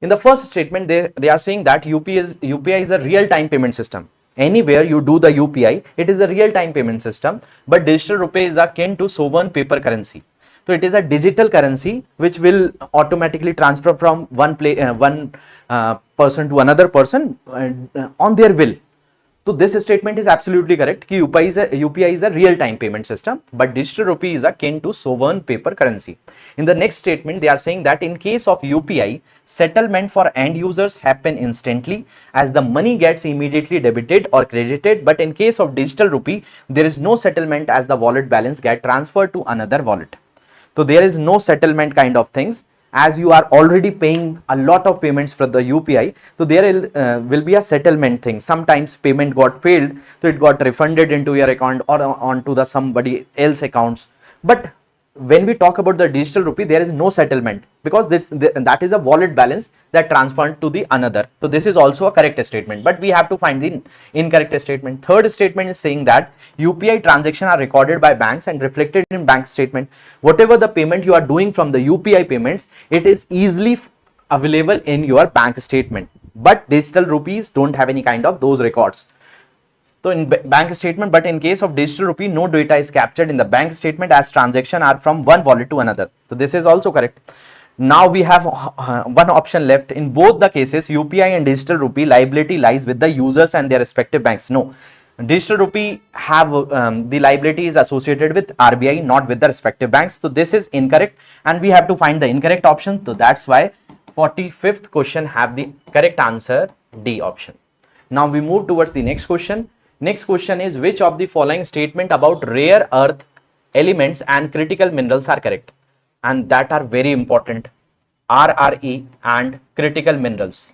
In the first statement, they are saying that UPI is a real-time payment system. Anywhere you do the UPI, it is a real-time payment system, but digital rupee is akin to sovereign paper currency. So it is a digital currency which will automatically transfer from one person to another person on their will. तो this statement is absolutely correct कि UPI is a real time payment system, but digital rupee is akin to sovereign paper currency. In the next statement, they are saying that in case of UPI, settlement for end users happen instantly as the money gets immediately debited or credited, but in case of digital rupee, there is no settlement as the wallet balance get transferred to another wallet. So there is no settlement kind of things, as you are already paying a lot of payments for the UPI. So there will be a settlement thing. Sometimes payment got failed, so it got refunded into your account or onto the somebody else accounts. But when we talk about the digital rupee, there is no settlement because that is a wallet balance that transferred to the another. So this is also a correct statement, but we have to find the incorrect statement. Third statement is saying that UPI transactions are recorded by banks and reflected in bank statement. Whatever the payment you are doing from the UPI payments, it is easily available in your bank statement, but digital rupees don't have any kind of those records. So in bank statement, but in case of digital rupee, no data is captured in the bank statement as transactions are from one wallet to another. So this is also correct. Now we have one option left. In both the cases, UPI and digital rupee, liability lies with the users and their respective banks. No, digital rupee have the liability is associated with RBI, not with the respective banks. So this is incorrect, and we have to find the incorrect option. So that's why 45th question have the correct answer, D option. Now we move towards the next question. Next question is, which of the following statement about rare earth elements and critical minerals are correct? And that are very important, RRE and critical minerals.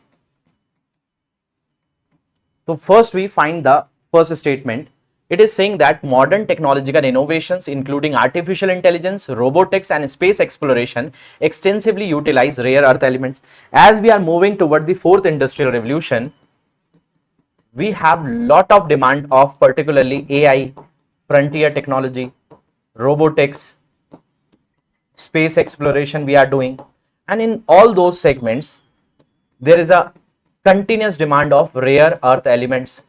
So first we find the first statement. It is saying that modern technological innovations including artificial intelligence, robotics and space exploration extensively utilize rare earth elements. As we are moving toward the fourth industrial revolution, we have lot of demand of particularly AI, frontier technology, robotics, space exploration we are doing, and in all those segments there is a continuous demand of rare earth elements.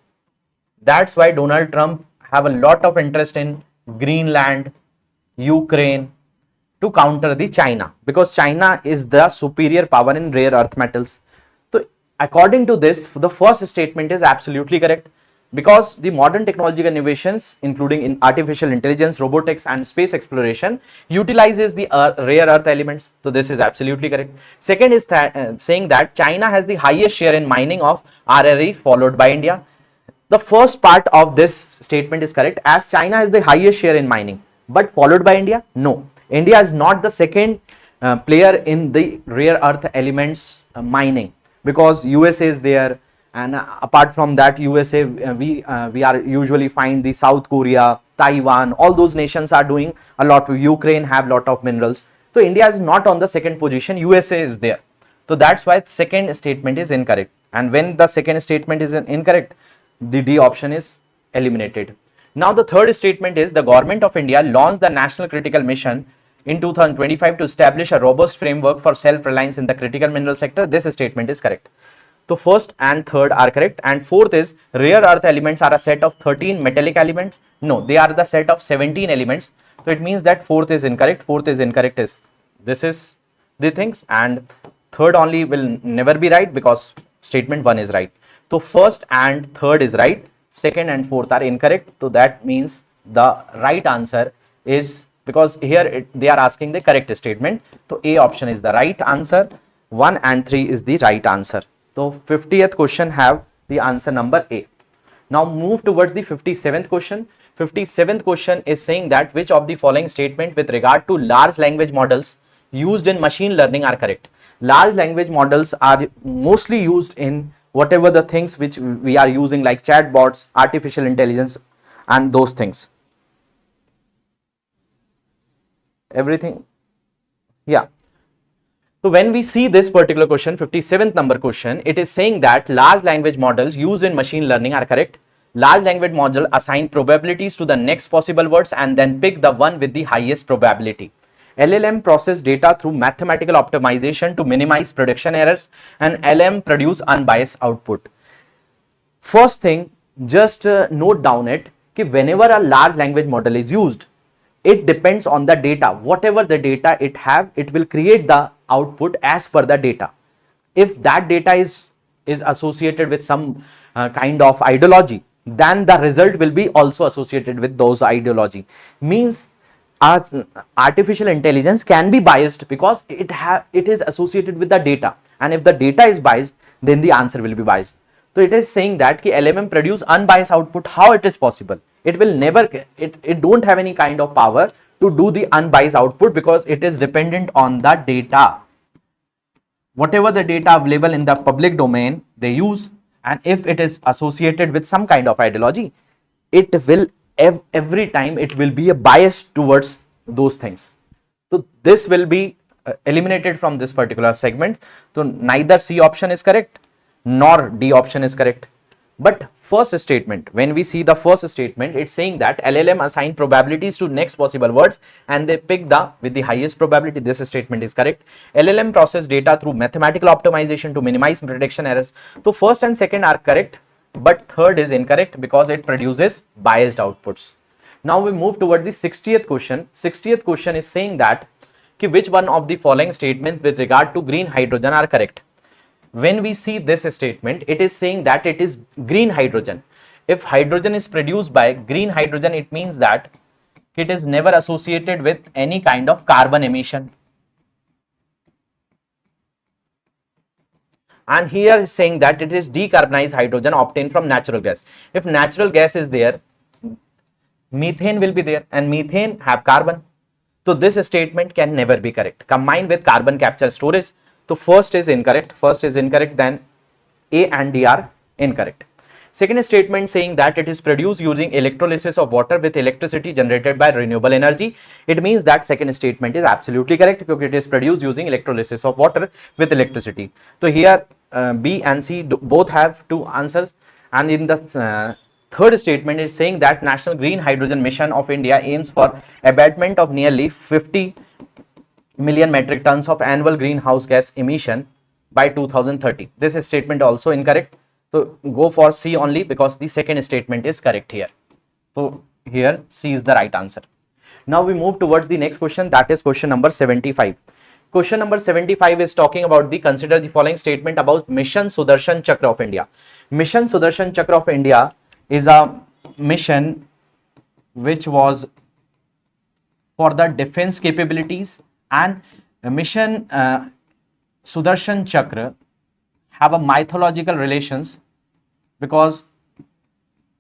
That's why Donald Trump have a lot of interest in Greenland, Ukraine to counter the China, because China is the superior power in rare earth metals. According to this, the first statement is absolutely correct, because the modern technological innovations including in artificial intelligence, robotics and space exploration utilizes the rare earth elements. So this is absolutely correct. Second is saying that China has the highest share in mining of RRE followed by India. The first part of this statement is correct, as China has the highest share in mining, but followed by India? No, India is not the second player in the rare earth elements mining, because USA is there, and apart from that USA we are usually find the South Korea, Taiwan, all those nations are doing a lot. Ukraine have lot of minerals. So India is not on the second position, USA is there. So that's why second statement is incorrect, and when the second statement is incorrect, the D option is eliminated. Now the third statement is, the government of India launched the National Critical Mission in 2025 to establish a robust framework for self-reliance in the critical mineral sector. This statement is correct. So first and third are correct, and fourth is, rare earth elements are a set of 13 metallic elements. No, they are the set of 17 elements. So it means that fourth is incorrect. Fourth is incorrect is this is the things, and third only will never be right because statement 1 is right. So first and third is right, second and fourth are incorrect. So that means the right answer is, because here they are asking the correct statement, so A option is the right answer. 1 and 3 is the right answer. So 50th question have the answer number A. Now move towards the 57th question. 57th question is saying that, which of the following statement with regard to large language models used in machine learning are correct? Large language models are mostly used in whatever the things which we are using, like chatbots, artificial intelligence and those things. Everything, yeah. So when we see this particular question, 57th number question, it is saying that large language models used in machine learning are correct. Large language model assign probabilities to the next possible words and then pick the one with the highest probability. LLM process data through mathematical optimization to minimize prediction errors, and LM produce unbiased output. First thing, just note down it, कि whenever a large language model is used, it depends on the data. Whatever the data it have, it will create the output as per the data. If that data is associated with some kind of ideology, then the result will be also associated with those ideology. Means artificial intelligence can be biased because it is associated with the data, and if the data is biased, then the answer will be biased. So it is saying that ki LMM produce unbiased output. How it is possible? It will never, it don't have any kind of power to do the unbiased output because it is dependent on the data. Whatever the data available in the public domain they use, and if it is associated with some kind of ideology, it will every time it will be a bias towards those things. So this will be eliminated from this particular segment. So neither C option is correct nor D option is correct. But first statement, when we see the first statement, it's saying that LLM assign probabilities to next possible words and they pick the with the highest probability. This statement is correct. LLM process data through mathematical optimization to minimize prediction errors. So first and second are correct, but third is incorrect because it produces biased outputs. Now we move toward the 60th question. 60th question is saying that which one of the following statements with regard to green hydrogen are correct. When we see this statement, it is saying that it is green hydrogen. If hydrogen is produced by green hydrogen, it means that it is never associated with any kind of carbon emission. And here is saying that it is decarbonized hydrogen obtained from natural gas. If natural gas is there, methane will be there, and methane have carbon. So this statement can never be correct. Combined with carbon capture storage. So first is incorrect, then A and D are incorrect. Second statement saying that it is produced using electrolysis of water with electricity generated by renewable energy. It means that second statement is absolutely correct because it is produced using electrolysis of water with electricity. So here B and C both have two answers, and in the third statement is saying that National Green Hydrogen Mission of India aims for abatement of nearly 50 million metric tons of annual greenhouse gas emission by 2030. This statement also incorrect. So go for C only because the second statement is correct here. So here C is the right answer. Now we move towards the next question, that is question number 75. Question number 75 is talking about consider the following statement about Mission Sudarshan Chakra of India. Mission Sudarshan Chakra of India is a mission which was for the defense capabilities, and Mission Sudarshan Chakra have a mythological relations because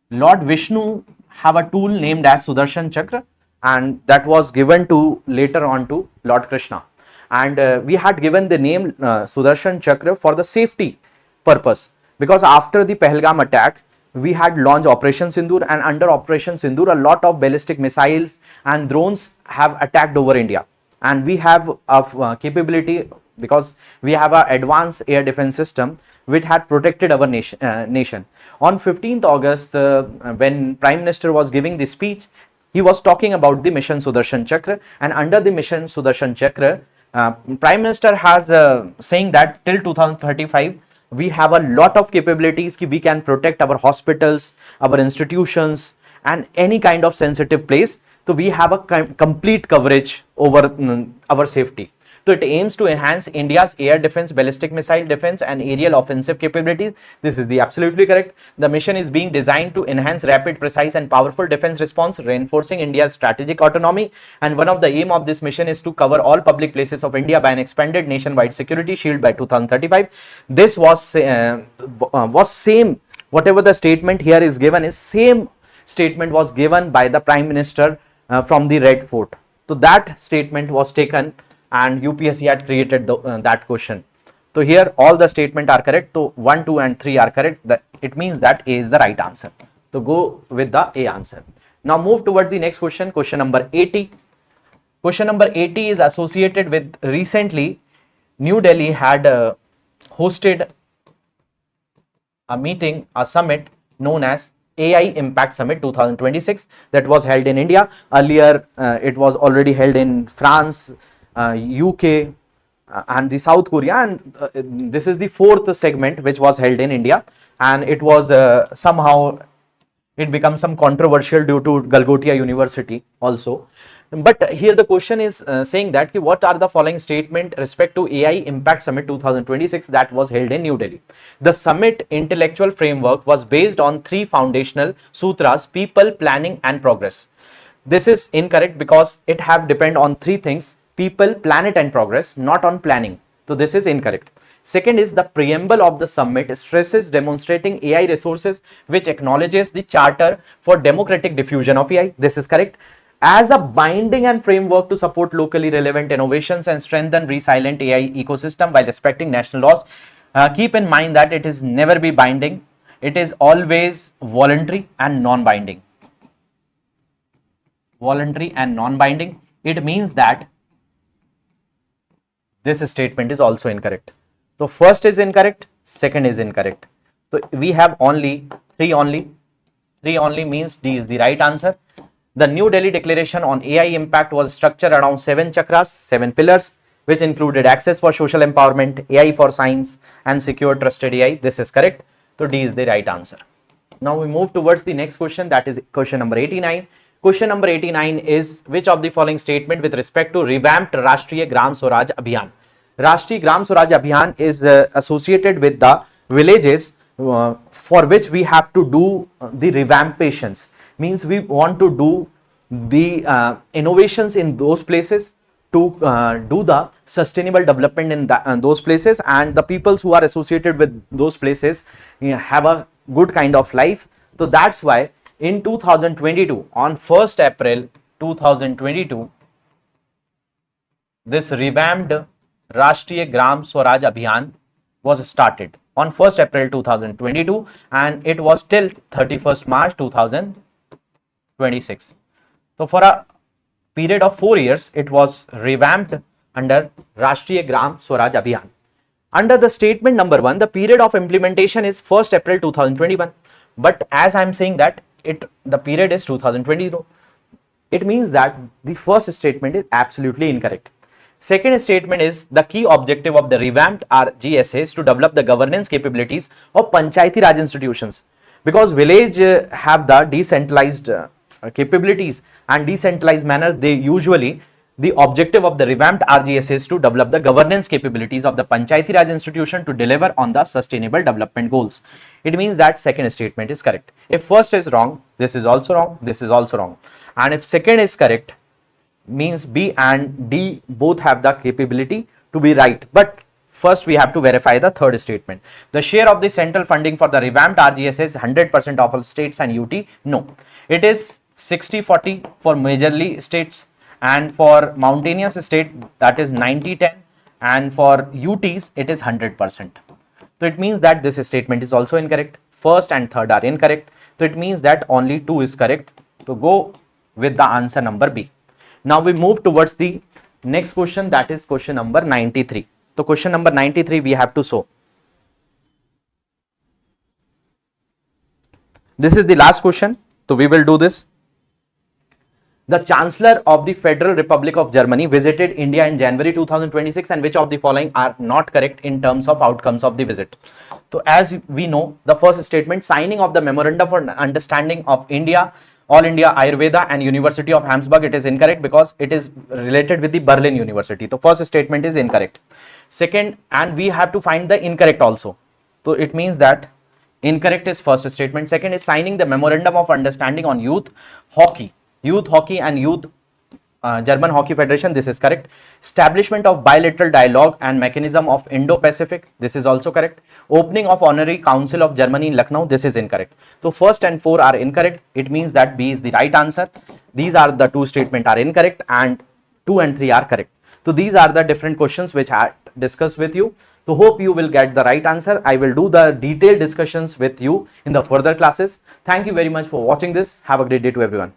Lord Vishnu have a tool named as Sudarshan Chakra, and that was given to later on to Lord Krishna, and we had given the name Sudarshan Chakra for the safety purpose because after the Pahalgam attack we had launched Operation Sindoor, and under Operation Sindoor a lot of ballistic missiles and drones have attacked over India, and we have a capability because we have an advanced air defense system which had protected our nation. On 15th August, when Prime Minister was giving the speech, he was talking about the Mission Sudarshan Chakra, and under the Mission Sudarshan Chakra, Prime Minister has saying that till 2035, we have a lot of capabilities we can protect our hospitals, our institutions, and any kind of sensitive place. So we have a complete coverage over our safety. So it aims to enhance India's air defense, ballistic missile defense, and aerial offensive capabilities. This is the absolutely correct. The mission is being designed to enhance rapid, precise, and powerful defense response, reinforcing India's strategic autonomy. And one of the aim of this mission is to cover all public places of India by an expanded nationwide security shield by 2035. This was same. Whatever the statement here is given is same statement was given by the Prime Minister from the Red Fort. So that statement was taken, and UPSC had created that question. So here all the statement are correct. So 1, 2 and 3 are correct. It means that A is the right answer. So go with the A answer. Now move towards the next question, question number 80. Question number 80 is associated with recently New Delhi had hosted a meeting, a summit known as AI Impact Summit 2026 that was held in India. Earlier it was already held in France, UK and the South Korea, and this is the fourth segment which was held in India, and it was somehow it became some controversial due to Galgotia University also. But here the question is saying that what are the following statement respect to AI Impact Summit 2026 that was held in New Delhi. The summit intellectual framework was based on three foundational sutras: people, planning, and progress. This is incorrect because it have depend on three things: people, planet, and progress, not on planning. So this is incorrect. Second is the preamble of the summit stresses demonstrating AI resources which acknowledges the charter for democratic diffusion of AI. This is correct. As a binding and framework to support locally relevant innovations and strengthen resilient AI ecosystem while respecting national laws. Keep in mind that it is never be binding. It is always voluntary and non-binding. Voluntary and non-binding. It means that this statement is also incorrect. So first is incorrect, second is incorrect. So we have only three only means D is the right answer. The New Delhi Declaration on AI Impact was structured around 7 chakras, 7 pillars, which included access for social empowerment, AI for science, and secure trusted AI. This is correct. So D is the right answer. Now we move towards the next question, that is question number 89. Question number 89 is which of the following statement with respect to revamped Rashtriya Gram Swaraj Abhiyan? Rashtriya Gram Swaraj Abhiyan is associated with the villages for which we have to do the revampations. Means we want to do the innovations in those places to do the sustainable development in those places, and the peoples who are associated with those places have a good kind of life. So that's why in 2022, on 1st April 2022, this revamped Rashtriya Gram Swaraj Abhiyan was started on 1st April 2022 and it was till 31st March 2026. So for a period of 4 years, it was revamped under Rashtriya Gram Swaraj Abhiyan. Under the statement number 1, the period of implementation is 1st April 2021. But as I am saying that the period is 2022. It means that the first statement is absolutely incorrect. Second statement is the key objective of the revamped RGSA is to develop the governance capabilities of Panchayati Raj institutions, because village have the decentralized capabilities and decentralized manners. They usually, the objective of the revamped RGSA is to develop the governance capabilities of the Panchayati Raj institution to deliver on the sustainable development goals. It means that second statement is correct. If first is wrong, this is also wrong, this is also wrong. And if second is correct, means B and D both have the capability to be right. But first we have to verify the third statement. The share of the central funding for the revamped RGSA is 100% of all states and UT. No, it is 60-40 for majorly states, and for mountainous state that is 90-10, and for UTs it is 100%. So it means that this statement is also incorrect. First and third are incorrect. So it means that only 2 is correct. So go with the answer number B. Now we move towards the next question, that is question number 93. So question number 93 we have to show. This is the last question. So we will do this. The Chancellor of the Federal Republic of Germany visited India in January 2026, and which of the following are not correct in terms of outcomes of the visit? So as we know, the first statement, signing of the Memorandum for Understanding of India, All India Ayurveda and University of Hamburg, it is incorrect because it is related with the Berlin University. So first statement is incorrect. Second, and we have to find the incorrect also. So it means that incorrect is first statement. Second is signing the Memorandum of Understanding on Hockey and Youth German Hockey Federation. This is correct. Establishment of bilateral dialogue and mechanism of Indo-Pacific. This is also correct. Opening of Honorary Council of Germany in Lucknow. This is incorrect. So first and 4 are incorrect. It means that B is the right answer. These are the 2 statements are incorrect and 2 and 3 are correct. So these are the different questions which I discussed with you. So hope you will get the right answer. I will do the detailed discussions with you in the further classes. Thank you very much for watching this. Have a great day to everyone.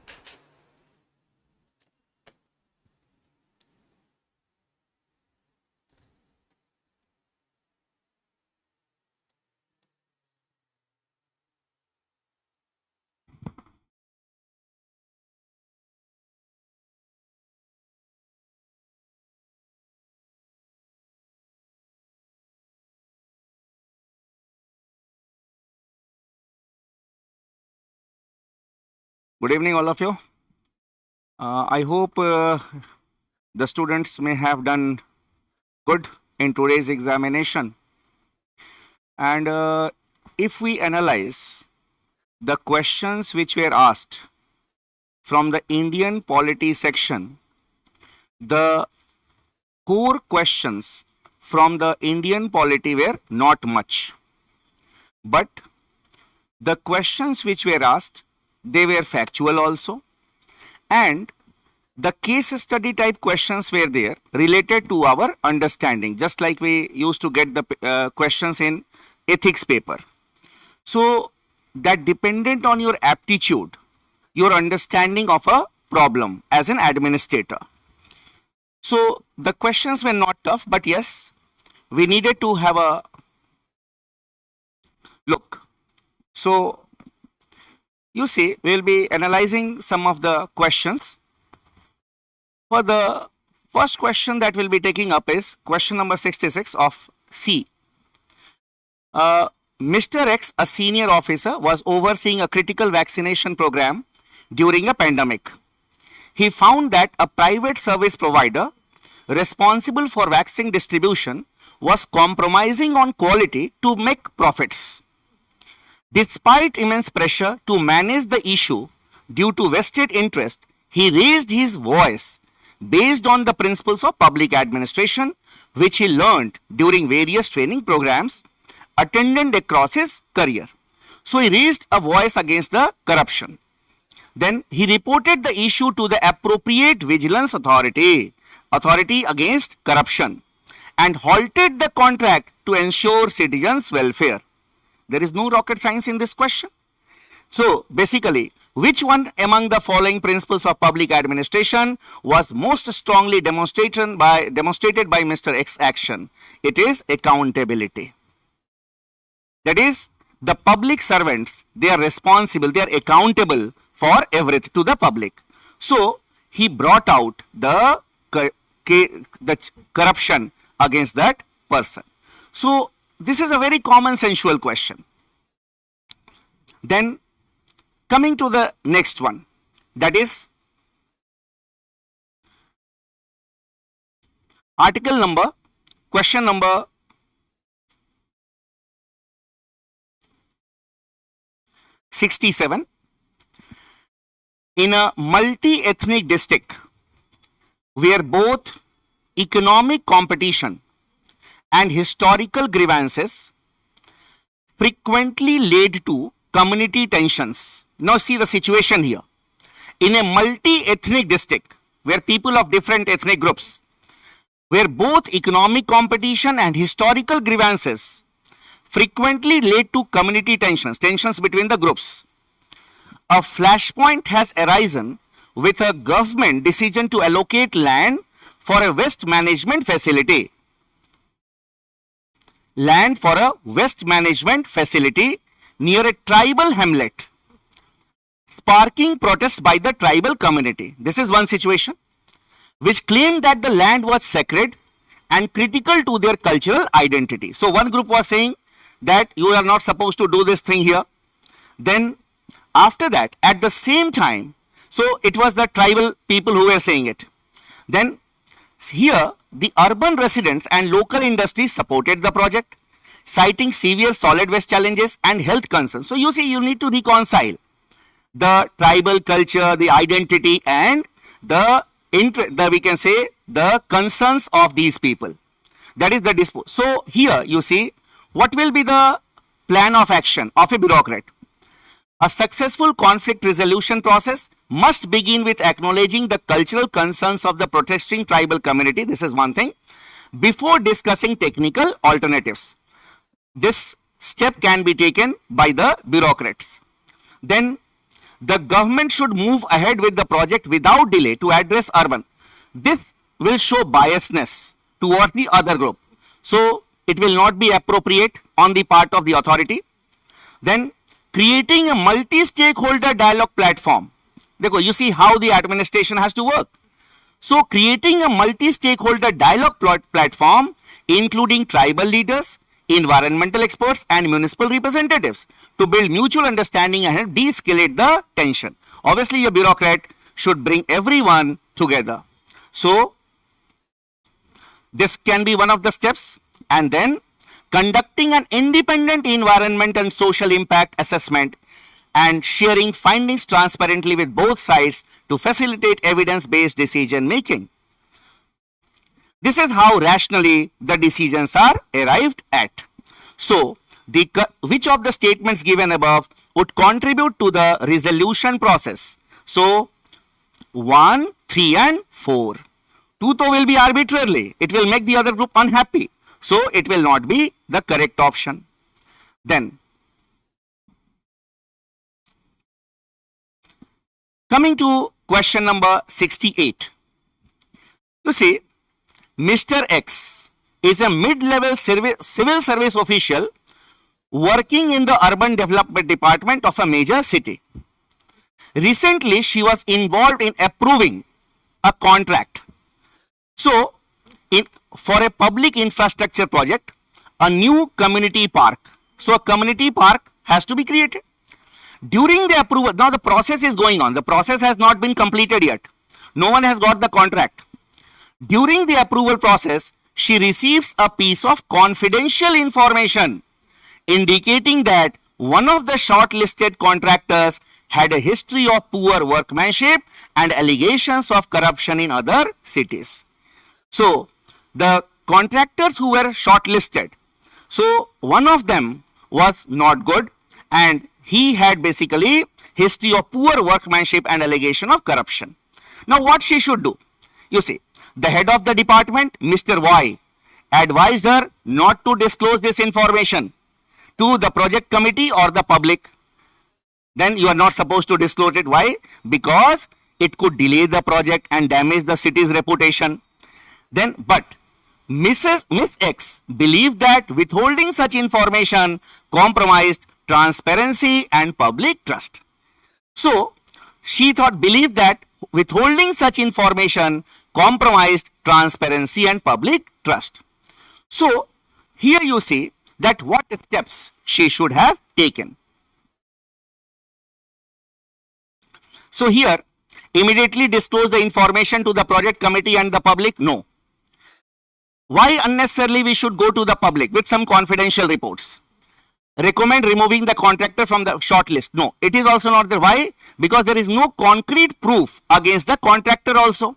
Good evening, all of you. I hope the students may have done good in today's examination. And if we analyze the questions which were asked from the Indian polity section, the core questions from the Indian polity were not much. But the questions which were asked, they were factual also. And the case study type questions were there related to our understanding, just like we used to get the questions in ethics paper. So that dependent on your aptitude, your understanding of a problem as an administrator. So the questions were not tough, but yes, we needed to have a look. So you see, we will be analyzing some of the questions. For the first question that we'll be taking up is question number 66 of C. Mr. X, a senior officer, was overseeing a critical vaccination program during a pandemic. He found that a private service provider responsible for vaccine distribution was compromising on quality to make profits. Despite immense pressure to manage the issue due to vested interest, he raised his voice based on the principles of public administration, which he learned during various training programs attended across his career. So he raised a voice against the corruption. Then he reported the issue to the appropriate vigilance authority against corruption, and halted the contract to ensure citizens' welfare. There is no rocket science in this question. So basically, which one among the following principles of public administration was most strongly demonstrated by Mr. X action? It is accountability. That is, the public servants, they are responsible, they are accountable for everything to the public. So he brought out the corruption against that person. So this is a very common sensual question. Then coming to the next one, that is question number 67. In a multi-ethnic district where both economic competition and historical grievances frequently led to community tensions. Now see the situation here. In a multi-ethnic district where people of different ethnic groups, where both economic competition and historical grievances frequently led to community tensions between the groups, a flashpoint has arisen with a government decision to allocate land for a waste management facility. Land for a waste management facility near a tribal hamlet, sparking protest by the tribal community. This is one situation which claimed that the land was sacred and critical to their cultural identity. So one group was saying that you are not supposed to do this thing here. Then after that, at the same time, so it was the tribal people who were saying it. Then here, the urban residents and local industries supported the project, citing severe solid waste challenges and health concerns. So you see, you need to reconcile the tribal culture, the identity, and the we can say the concerns of these people. That is the dispute. So here you see, what will be the plan of action of a bureaucrat? A successful conflict resolution process must begin with acknowledging the cultural concerns of the protesting tribal community. This is one thing. Before discussing technical alternatives, this step can be taken by the bureaucrats. Then the government should move ahead with the project without delay to address urban. This will show biasness towards the other group. So it will not be appropriate on the part of the authority. Then creating a multi-stakeholder dialogue platform. You see how the administration has to work. So creating a multi-stakeholder dialogue platform, including tribal leaders, environmental experts, and municipal representatives, to build mutual understanding and help de-escalate the tension. Obviously, a bureaucrat should bring everyone together. So this can be one of the steps. And then conducting an independent environment and social impact assessment and sharing findings transparently with both sides to facilitate evidence-based decision making. This is how rationally the decisions are arrived at. So, which of the statements given above would contribute to the resolution process? So, 1, 3 and 4. 2 though will be arbitrarily. It will make the other group unhappy. So, it will not be the correct option. Then, coming to question number 68. You see, Mr. X is a mid-level civil service official working in the urban development department of a major city. Recently, she was involved in approving a contract. So, for a public infrastructure project, a new community park. So, a community park has to be created. During the approval, now the process is going on. The process has not been completed yet. No one has got the contract. During the approval process, she receives a piece of confidential information indicating that one of the shortlisted contractors had a history of poor workmanship and allegations of corruption in other cities. So, the contractors who were shortlisted, so one of them was not good and he had basically history of poor workmanship and allegation of corruption. Now, what she should do? You see, the head of the department, Mr. Y, advised her not to disclose this information to the project committee or the public. Then you are not supposed to disclose it. Why? Because it could delay the project and damage the city's reputation. Then, but Miss X believed that withholding such information compromised transparency and public trust. So, she believed that withholding such information compromised transparency and public trust. So, here you see that what steps she should have taken. So, here, immediately disclose the information to the project committee and the public? No. Why unnecessarily we should go to the public with some confidential reports? Recommend removing the contractor from the shortlist? No, it is also not there. Why? Because there is no concrete proof against the contractor also.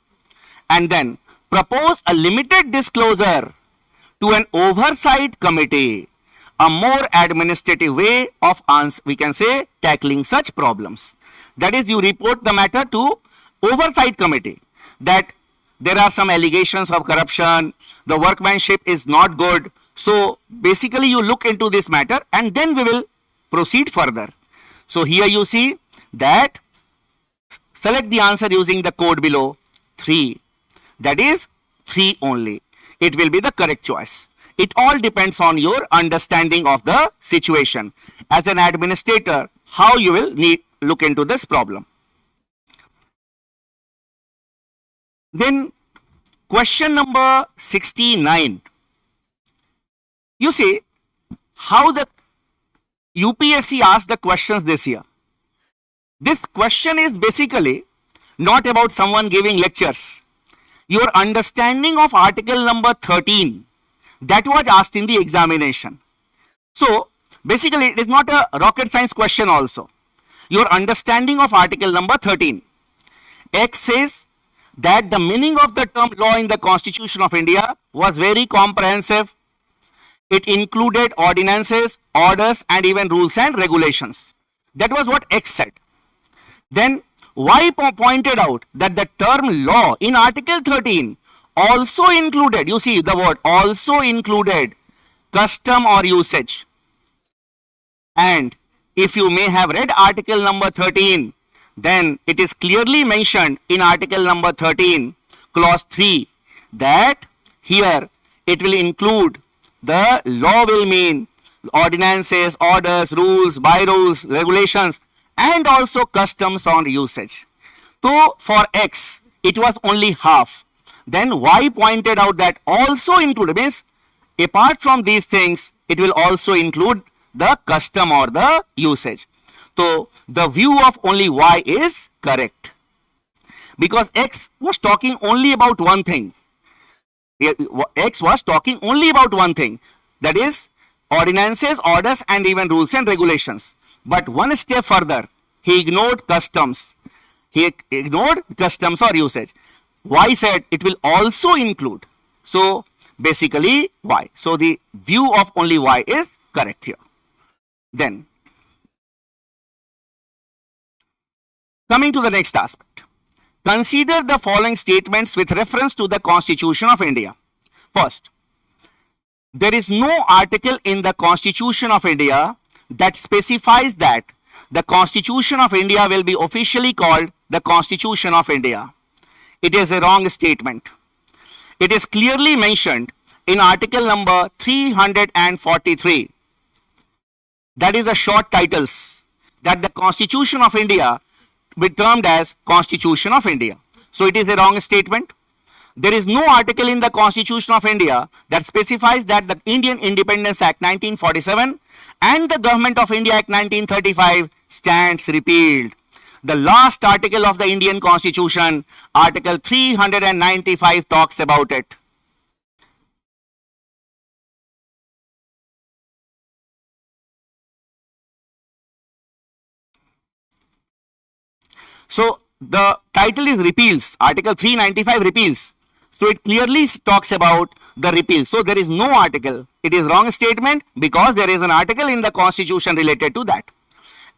And then propose a limited disclosure to an oversight committee, a more administrative way of we can say tackling such problems. That is, you report the matter to oversight committee that there are some allegations of corruption, the workmanship is not good. So basically you look into this matter and then we will proceed further. So here you see that select the answer using the code below 3. That is 3 only. It will be the correct choice. It all depends on your understanding of the situation. As an administrator, how you will look into this problem. Then question number 69. You see how the UPSC asked the questions this year. This question is basically not about someone giving lectures. Your understanding of article number 13, that was asked in the examination. So basically it is not a rocket science question also. Your understanding of article number 13. X says that the meaning of the term law in the Constitution of India was very comprehensive. It included ordinances, orders and even rules and regulations. That was what X said. Then Y pointed out that the term law in article 13 also included, you see the word also included, custom or usage. And if you may have read article number 13, then it is clearly mentioned in article number 13, clause 3, that here it will include, the law will mean ordinances, orders, rules, by-rules, regulations, and also customs on usage. So for X, it was only half. Then Y pointed out that also include, means apart from these things, it will also include the custom or the usage. So the view of only Y is correct. because X was talking only about one thing. X was talking only about one thing, that is ordinances, orders and even rules and regulations. But one step further, he ignored customs. He ignored customs or usage. Y said it will also include. So basically Y. So the view of only Y is correct here. Then coming to the next aspect. Consider the following statements with reference to the Constitution of India. First, there is no article in the Constitution of India that specifies that the Constitution of India will be officially called the Constitution of India. It is a wrong statement. It is clearly mentioned in article number 343. That is the short titles, that the Constitution of India be termed as Constitution of India. So it is a wrong statement. There is no article in the Constitution of India that specifies that the Indian Independence Act 1947 and the Government of India Act 1935 stands repealed. The last article of the Indian Constitution, Article 395, talks about it. So the title is repeals. Article 395 repeals. So it clearly talks about the repeal. So there is no article. It is wrong statement because there is an article in the Constitution related to that.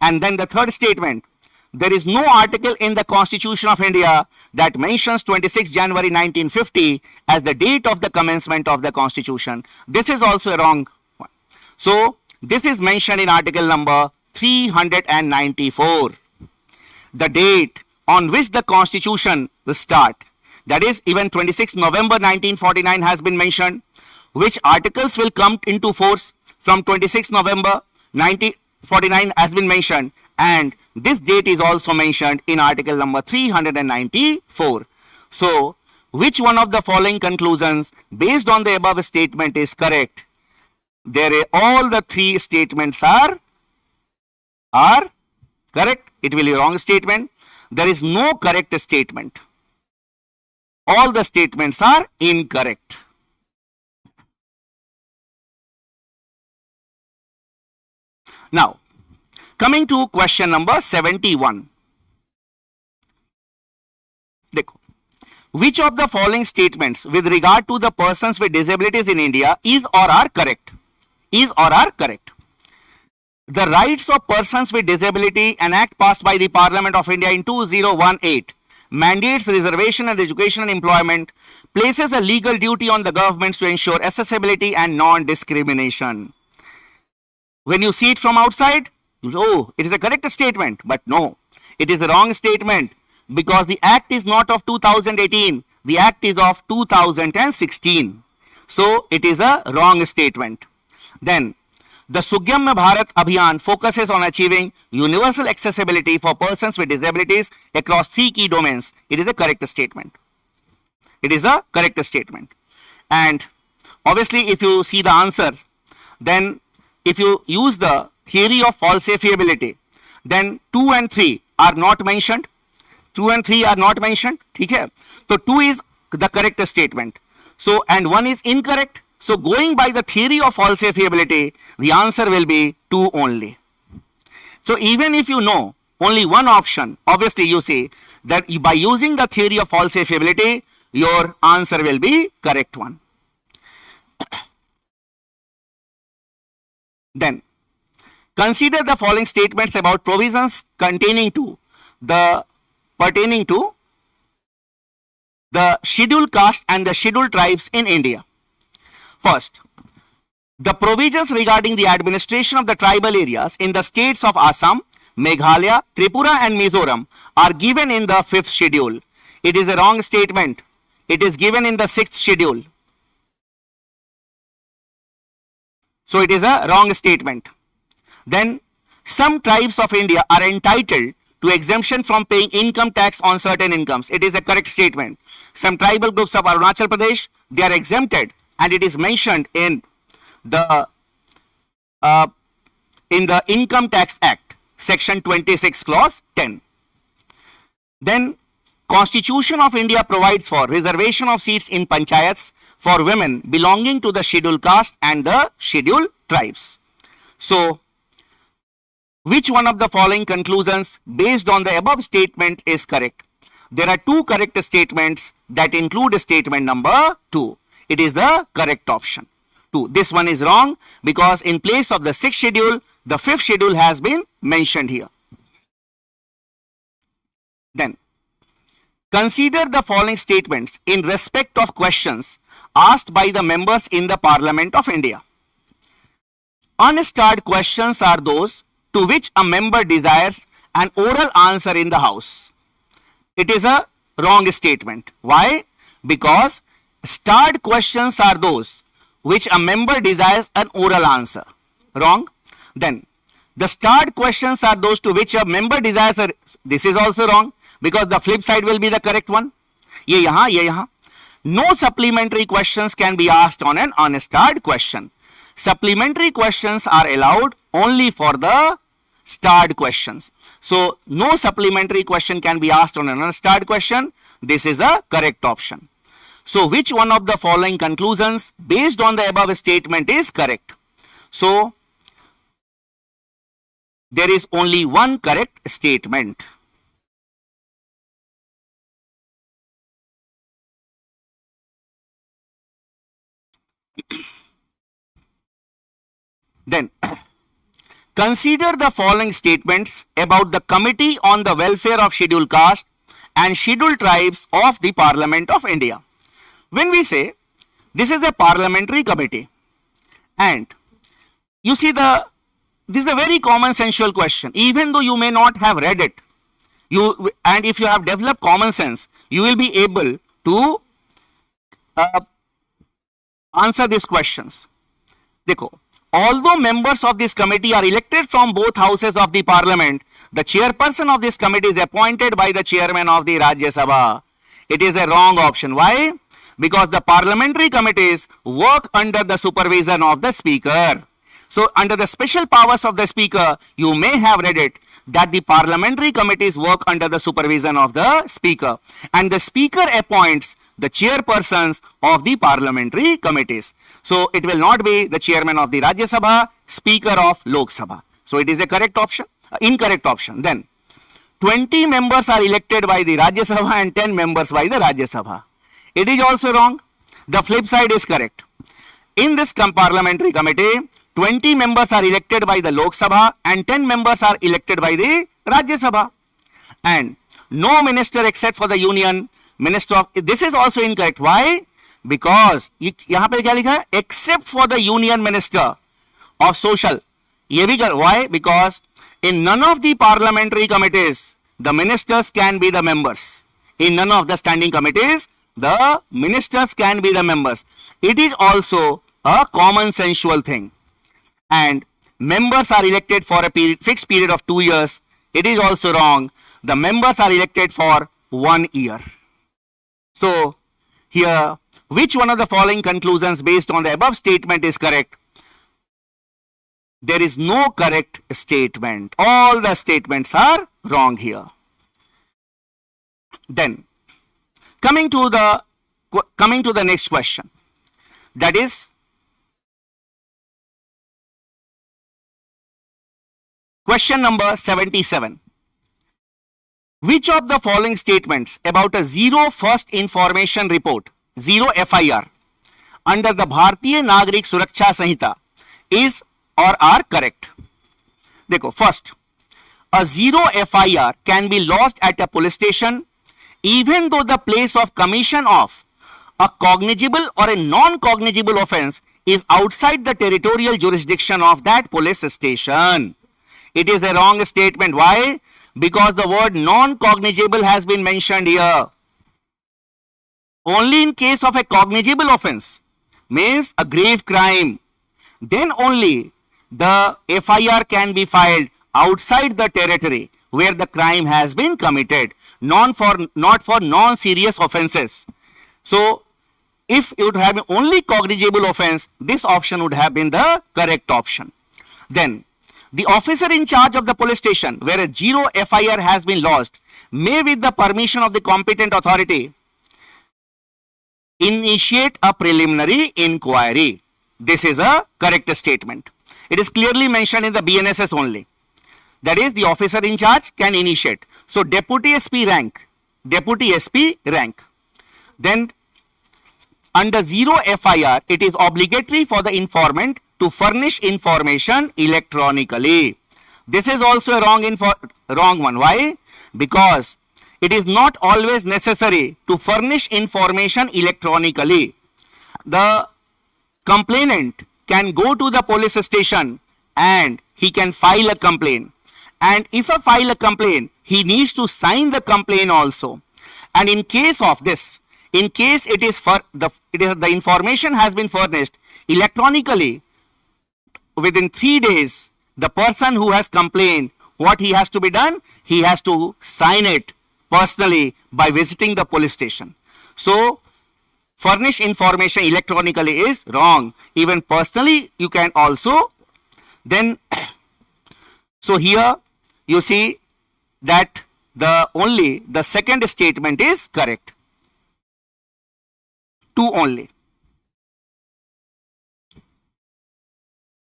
And then the third statement, there is no article in the Constitution of India that mentions 26 January 1950 as the date of the commencement of the Constitution. This is also a wrong one. So this is mentioned in article number 394. The date on which the Constitution will start, that is even 26 November 1949 has been mentioned. Which articles will come into force from 26 November 1949 has been mentioned, and this date is also mentioned in article number 394. So which one of the following conclusions based on the above statement is correct? All the three statements are correct. It will be wrong statement. There is no correct statement. All the statements are incorrect. Now, coming to question number 71. Which of the following statements with regard to the persons with disabilities in India is or are correct? Is or are correct? The Rights of Persons with Disability, an act passed by the Parliament of India in 2018, mandates reservation and education and employment, places a legal duty on the governments to ensure accessibility and non-discrimination. When you see it from outside, oh, it is a correct statement, but no, it is a wrong statement because the act is not of 2018, the act is of 2016. So it is a wrong statement. Then, the Sugyamya Bharat Abhiyan focuses on achieving universal accessibility for persons with disabilities across 3 key domains. It is a correct statement. It is a correct statement. And obviously, if you see the answer, then if you use the theory of falsifiability, then 2 and 3 are not mentioned. 2 and 3 are not mentioned. Okay? So 2 is the correct statement. So, and 1 is incorrect. So going by the theory of falsifiability, the answer will be 2 only. So even if you know only one option, obviously you see that by using the theory of falsifiability, your answer will be correct one. Then consider the following statements about provisions pertaining to the scheduled caste and the scheduled tribes in India. First, the provisions regarding the administration of the tribal areas in the states of Assam, Meghalaya, Tripura and Mizoram are given in the 5th schedule. It is a wrong statement. It is given in the 6th schedule. So it is a wrong statement. Then some tribes of India are entitled to exemption from paying income tax on certain incomes. It is a correct statement. Some tribal groups of Arunachal Pradesh, they are exempted, and it is mentioned in the Income Tax Act, section 26, clause 10. Then Constitution of India provides for reservation of seats in panchayats for women belonging to the scheduled caste and the scheduled tribes. So, which one of the following conclusions based on the above statement is correct? There are two correct statements that include statement number 2. It is the correct option. 2. This one is wrong because in place of the 6th schedule, the 5th schedule has been mentioned here. Then, consider the following statements in respect of questions asked by the members in the Parliament of India. Unstarred questions are those to which a member desires an oral answer in the House. It is a wrong statement. Why? Because starred questions are those which a member desires an oral answer. Wrong. Then, the starred questions are those to which a member desires a, this is also wrong because the flip side will be the correct one. ये यहाँ. No supplementary questions can be asked on an unstarred question. Supplementary questions are allowed only for the starred questions. So, no supplementary question can be asked on an unstarred question. This is a correct option. So, which one of the following conclusions based on the above statement is correct? So, there is only one correct statement. Then, consider the following statements about the Committee on the Welfare of Scheduled Caste and Scheduled Tribes of the Parliament of India. When we say this is a parliamentary committee, and you see this is a very common sensual question. Even though you may not have read it, and if you have developed common sense, you will be able to answer these questions. देखो, although members of this committee are elected from both houses of the parliament, the chairperson of this committee is appointed by the chairman of the Rajya Sabha. It is a wrong option. Why? Because the parliamentary committees work under the supervision of the speaker. So, under the special powers of the speaker, you may have read it that the parliamentary committees work under the supervision of the speaker, and the speaker appoints the chairpersons of the parliamentary committees. So, it will not be the chairman of the Rajya Sabha, speaker of Lok Sabha. So, it is a correct option, incorrect option. Then, 20 members are elected by the Rajya Sabha and 10 members by the Rajya Sabha. It is also wrong. The flip side is correct. In this parliamentary committee, 20 members are elected by the Lok Sabha and 10 members are elected by the Rajya Sabha. And no minister except for the union minister of, this is also incorrect. Why? Because यहाँ पे क्या लिखा है? Except for the union minister of social. ये भी कर, why? Because in none of the parliamentary committees, the ministers can be the members. In none of the standing committees, the ministers can be the members. It is also a common sensual thing. And members are elected for a fixed period of 2 years. It is also wrong. The members are elected for 1 year. So, here, which one of the following conclusions based on the above statement is correct? There is no correct statement. All the statements are wrong here. Then, coming to the next question, that is question number 77. Which of the following statements about a zero first information report, zero FIR, under the Bharatiya Nagrik Suraksha Sanhita is or are correct? देखो, first, a zero FIR can be lodged at a police station even though the place of commission of a cognizable or a non-cognizable offense is outside the territorial jurisdiction of that police station. It is a wrong statement. Why? Because the word non-cognizable has been mentioned here. Only in case of a cognizable offense, means a grave crime, then only the FIR can be filed outside the territory where the crime has been committed, not for non-serious offenses. So, if it would have been only cognizable offense, this option would have been the correct option. Then, the officer in charge of the police station where a zero FIR has been lodged may with the permission of the competent authority initiate a preliminary inquiry. This is a correct statement. It is clearly mentioned in the BNSS only. That is, the officer in charge can initiate. So deputy SP rank, Then under 0 FIR, it is obligatory for the informant to furnish information electronically. This is also a wrong one. Why? Because it is not always necessary to furnish information electronically. The complainant can go to the police station and he can file a complaint. And if he file a complaint, he needs to sign the complaint also. And in case of this, in case it is the information has been furnished electronically, within 3 days, the person who has complained, what he has to be done? He has to sign it personally by visiting the police station. So, furnish information electronically is wrong. Even personally, you can also. Then, so here you see that the second statement is correct. 2 only.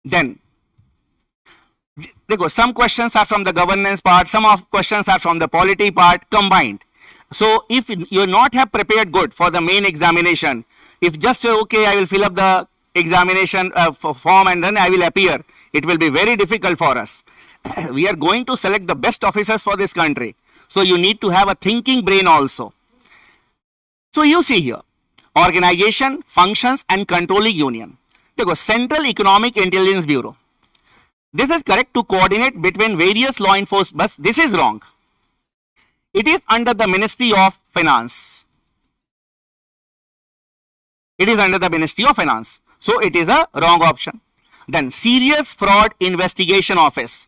Then, some questions are from the governance part, some of questions are from the polity part combined. So if you not have prepared good for the main examination, if just okay, I will fill up the examination form and then I will appear, it will be very difficult for us. We are going to select the best officers for this country. So you need to have a thinking brain also. So you see here, organization, functions and controlling union. Central Economic Intelligence Bureau. This is correct, to coordinate between various law enforcement, but this is wrong. It is under the Ministry of Finance. It is under the Ministry of Finance. So it is a wrong option. Then Serious Fraud Investigation Office,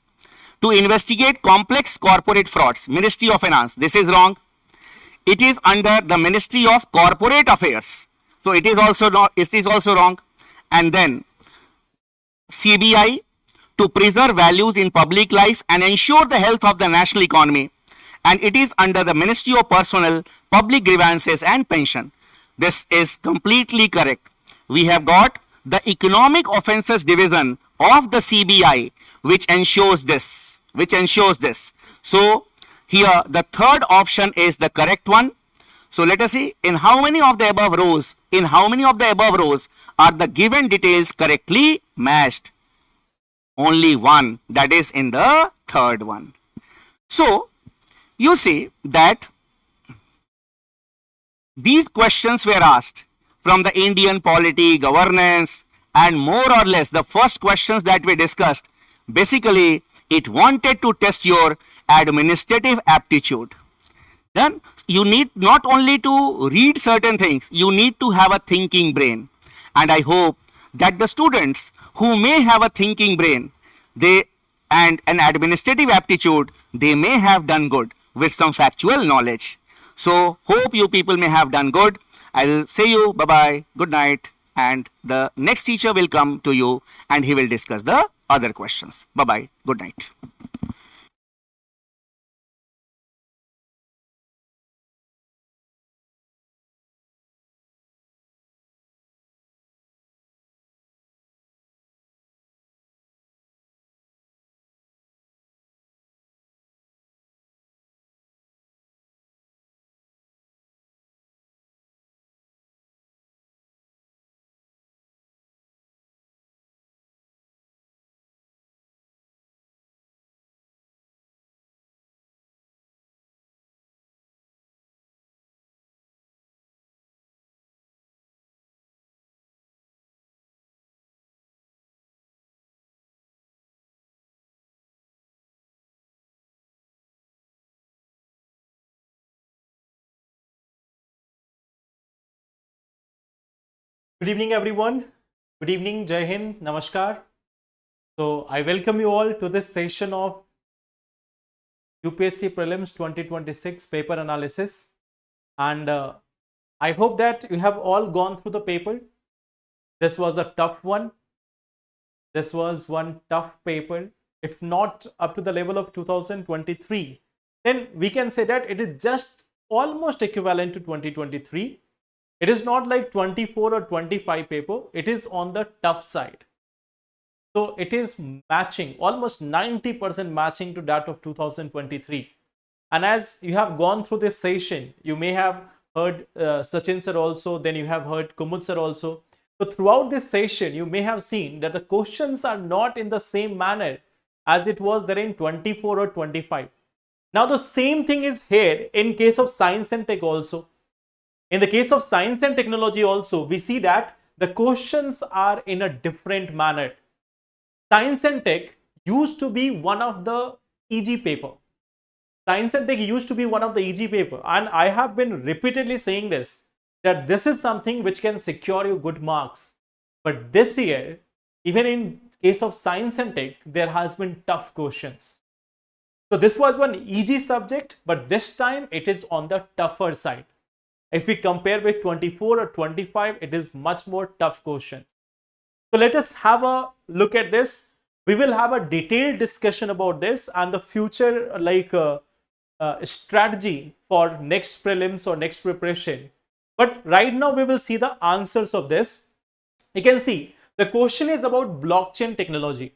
to investigate complex corporate frauds, Ministry of Finance. This is wrong. It is under the Ministry of Corporate Affairs. So it is also not, it is also wrong. And then CBI, to preserve values in public life and ensure the health of the national economy. And it is under the Ministry of Personnel, Public Grievances and Pension. This is completely correct. We have got the Economic Offences Division of the CBI, which ensures this. So here the third option is the correct one. So let us see in how many of the above rows, are the given details correctly matched. Only one, that is in the third one. So you see that these questions were asked from the Indian polity, governance, and more or less the first questions that we discussed, basically it wanted to test your administrative aptitude. Then you need not only to read certain things, you need to have a thinking brain. And I hope that the students who may have a thinking brain, and an administrative aptitude, they may have done good with some factual knowledge. So hope you people may have done good. I will say you bye-bye, good night, and the next teacher will come to you and he will discuss the other questions. Bye-bye, good night. Good evening, everyone. Good evening, Jai Hind, Namaskar. So I welcome you all to this session of UPSC Prelims 2026 paper analysis. And I hope that you have all gone through the paper. This was a tough one. This was one tough paper. If not up to the level of 2023, then we can say that it is just almost equivalent to 2023. It is not like 24 or 25 paper. It is on the tough side. So it is matching, almost 90% matching to that of 2023. And as you have gone through this session, you may have heard Sachin sir also, then you have heard Kumud sir also. So throughout this session, you may have seen that the questions are not in the same manner as it was there in 24 or 25. Now the same thing is here in case of science and tech also. In the case of science and technology also, we see that the questions are in a different manner. Science and tech used to be one of the easy paper. Science and tech used to be one of the easy paper. And I have been repeatedly saying this, that this is something which can secure you good marks. But this year, even in case of science and tech, there has been tough questions. So this was one easy subject, but this time it is on the tougher side. If we compare with 24 or 25, it is much more tough questions. So let us have a look at this. We will have a detailed discussion about this and the future strategy for next prelims or next preparation. But right now we will see the answers of this. You can see the question is about blockchain technology.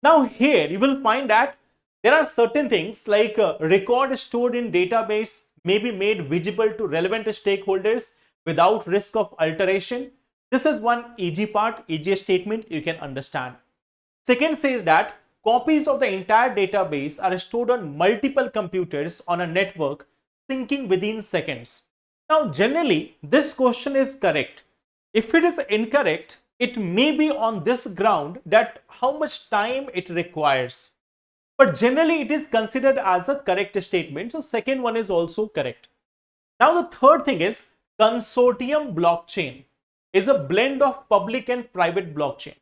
Now here you will find that there are certain things like record stored in database may be made visible to relevant stakeholders without risk of alteration. This is one easy part, easiest statement you can understand. Second says that copies of the entire database are stored on multiple computers on a network, syncing within seconds. Now generally this question is correct. If it is incorrect, it may be on this ground that how much time it requires. But generally it is considered as a correct statement. So second one is also correct. Now the third thing is consortium blockchain is a blend of public and private blockchain.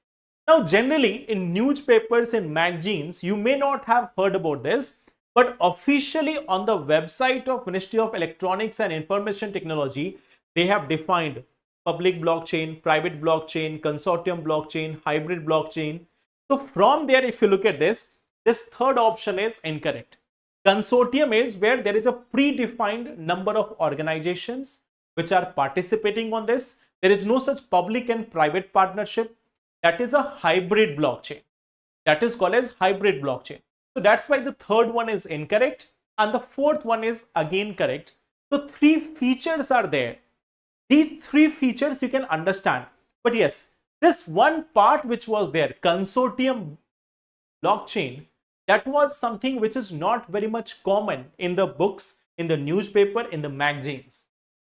Now generally in newspapers and magazines, you may not have heard about this, but officially on the website of Ministry of Electronics and Information Technology, they have defined public blockchain, private blockchain, consortium blockchain, hybrid blockchain. So from there, if you look at this third option is incorrect. Consortium is where there is a predefined number of organizations which are participating on this. There is no such public and private partnership. That is a hybrid blockchain. That is called as hybrid blockchain. So that's why the third one is incorrect and the fourth one is again correct. So three features are there. These three features you can understand. But yes, this one part which was there, consortium blockchain, that was something which is not very much common in the books, in the newspaper, in the magazines.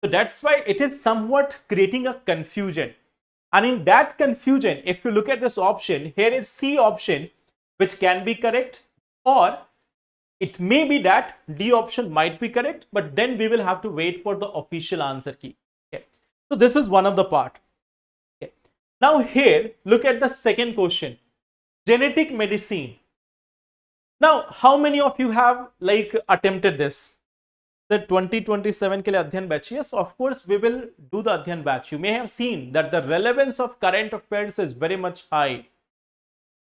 So that's why it is somewhat creating a confusion. And in that confusion, if you look at this option, here is C option, which can be correct, or it may be that D option might be correct, but then we will have to wait for the official answer key. Okay. So this is one of the part. Okay. Now here, look at the second question, genetic medicine. Now, how many of you have attempted this? The 2027 ke liye Adhyan batch. Yes, of course, we will do the Adhyan batch. You may have seen that the relevance of current affairs is very much high.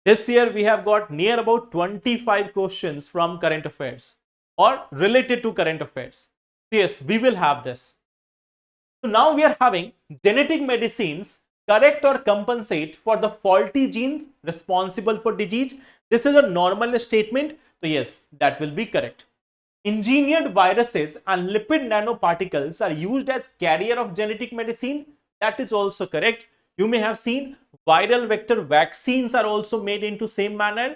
This year, we have got near about 25 questions from current affairs or related to current affairs. So yes, we will have this. So now we are having genetic medicines correct or compensate for the faulty genes responsible for disease. This is a normal statement. So yes, that will be correct. Engineered viruses and lipid nanoparticles are used as carrier of genetic medicine. That is also correct. You may have seen viral vector vaccines are also made into same manner.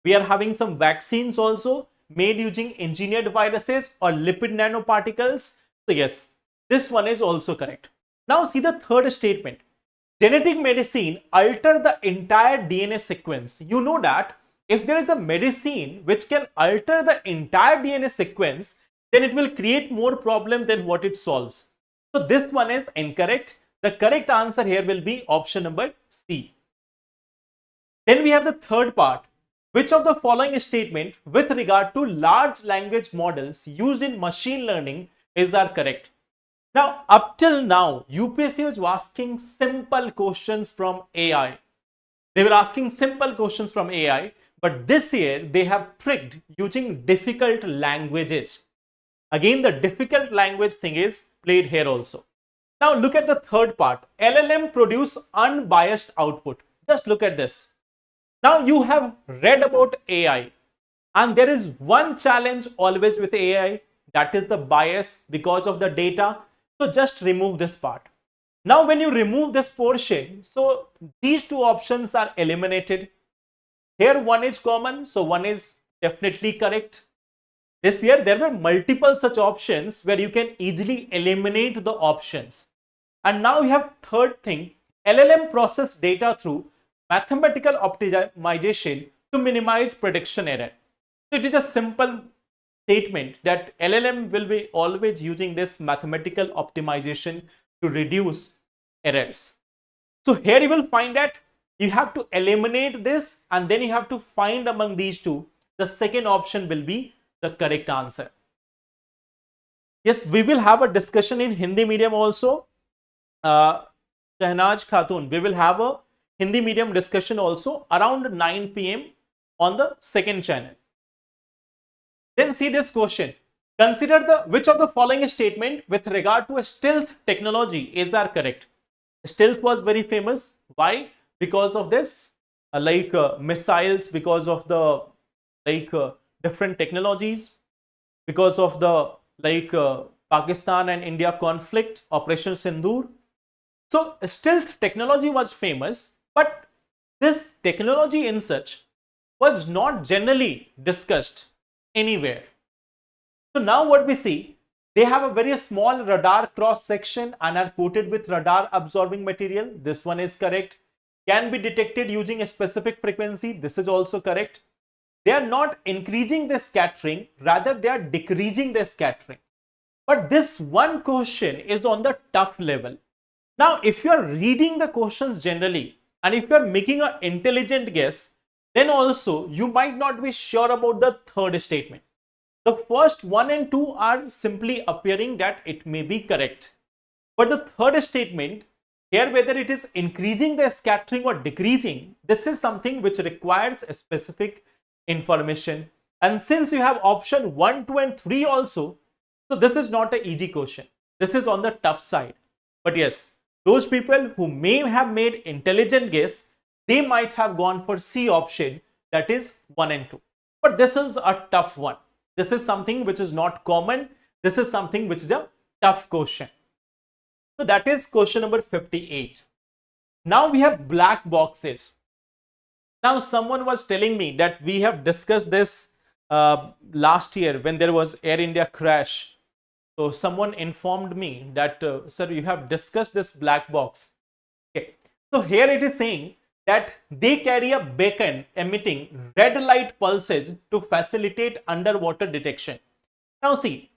We are having some vaccines also made using engineered viruses or lipid nanoparticles. So yes, this one is also correct. Now see the third statement. Genetic medicine alter the entire DNA sequence. You know that if there is a medicine which can alter the entire DNA sequence, then it will create more problem than what it solves. So this one is incorrect. The correct answer here will be option number C. Then we have the third part. Which of the following statement with regard to large language models used in machine learning are correct? Now, up till now, UPSC was asking simple questions from AI. They were asking simple questions from AI. but this year they have tricked using difficult languages. Again, the difficult language thing is played here also. Now look at the third part. LLM produce unbiased output. Just look at this. Now you have read about AI, and there is one challenge always with AI, that is the bias because of the data. So just remove this part. Now when you remove this portion, so these two options are eliminated. Here one is common, so one is definitely correct. This year there were multiple such options where you can easily eliminate the options. And now you have third thing, LLM process data through mathematical optimization to minimize prediction error. So it is a simple statement that LLM will be always using this mathematical optimization to reduce errors. So here you will find that you have to eliminate this, and then you have to find among these two, the second option will be the correct answer. Yes, we will have a discussion in Hindi medium also. Shahnaz Khatun, we will have a Hindi medium discussion also around 9 p.m. on the second channel. Then see this question. Consider which of the following statement with regard to a stealth technology is are correct. Stealth was very famous. Why? Because of this missiles, because of the different technologies, because of the Pakistan and India conflict, Operation Sindoor. So stealth technology was famous, but this technology in such was not generally discussed anywhere. So now what we see, they have a very small radar cross section and are coated with radar absorbing material. This one is correct. Can be detected using a specific frequency. This is also correct. They are not increasing their scattering, rather they are decreasing their scattering. But this one question is on the tough level. Now, if you are reading the questions generally, and if you are making an intelligent guess, then also you might not be sure about the third statement. The first 1 and 2 are simply appearing that it may be correct. But the third statement, here whether it is increasing the scattering or decreasing, this is something which requires a specific information. And since you have option 1, 2 and 3 also, so this is not an easy question. This is on the tough side. But yes, those people who may have made intelligent guess, they might have gone for C option, that is 1 and 2. But this is a tough one. This is something which is not common. This is something which is a tough question. So that is question number 58. Now we have black boxes. Now someone was telling me that we have discussed this last year when there was Air India crash. So someone informed me that, sir, you have discussed this black box. Okay. So here it is saying that they carry a beacon emitting red light pulses to facilitate underwater detection. Now see,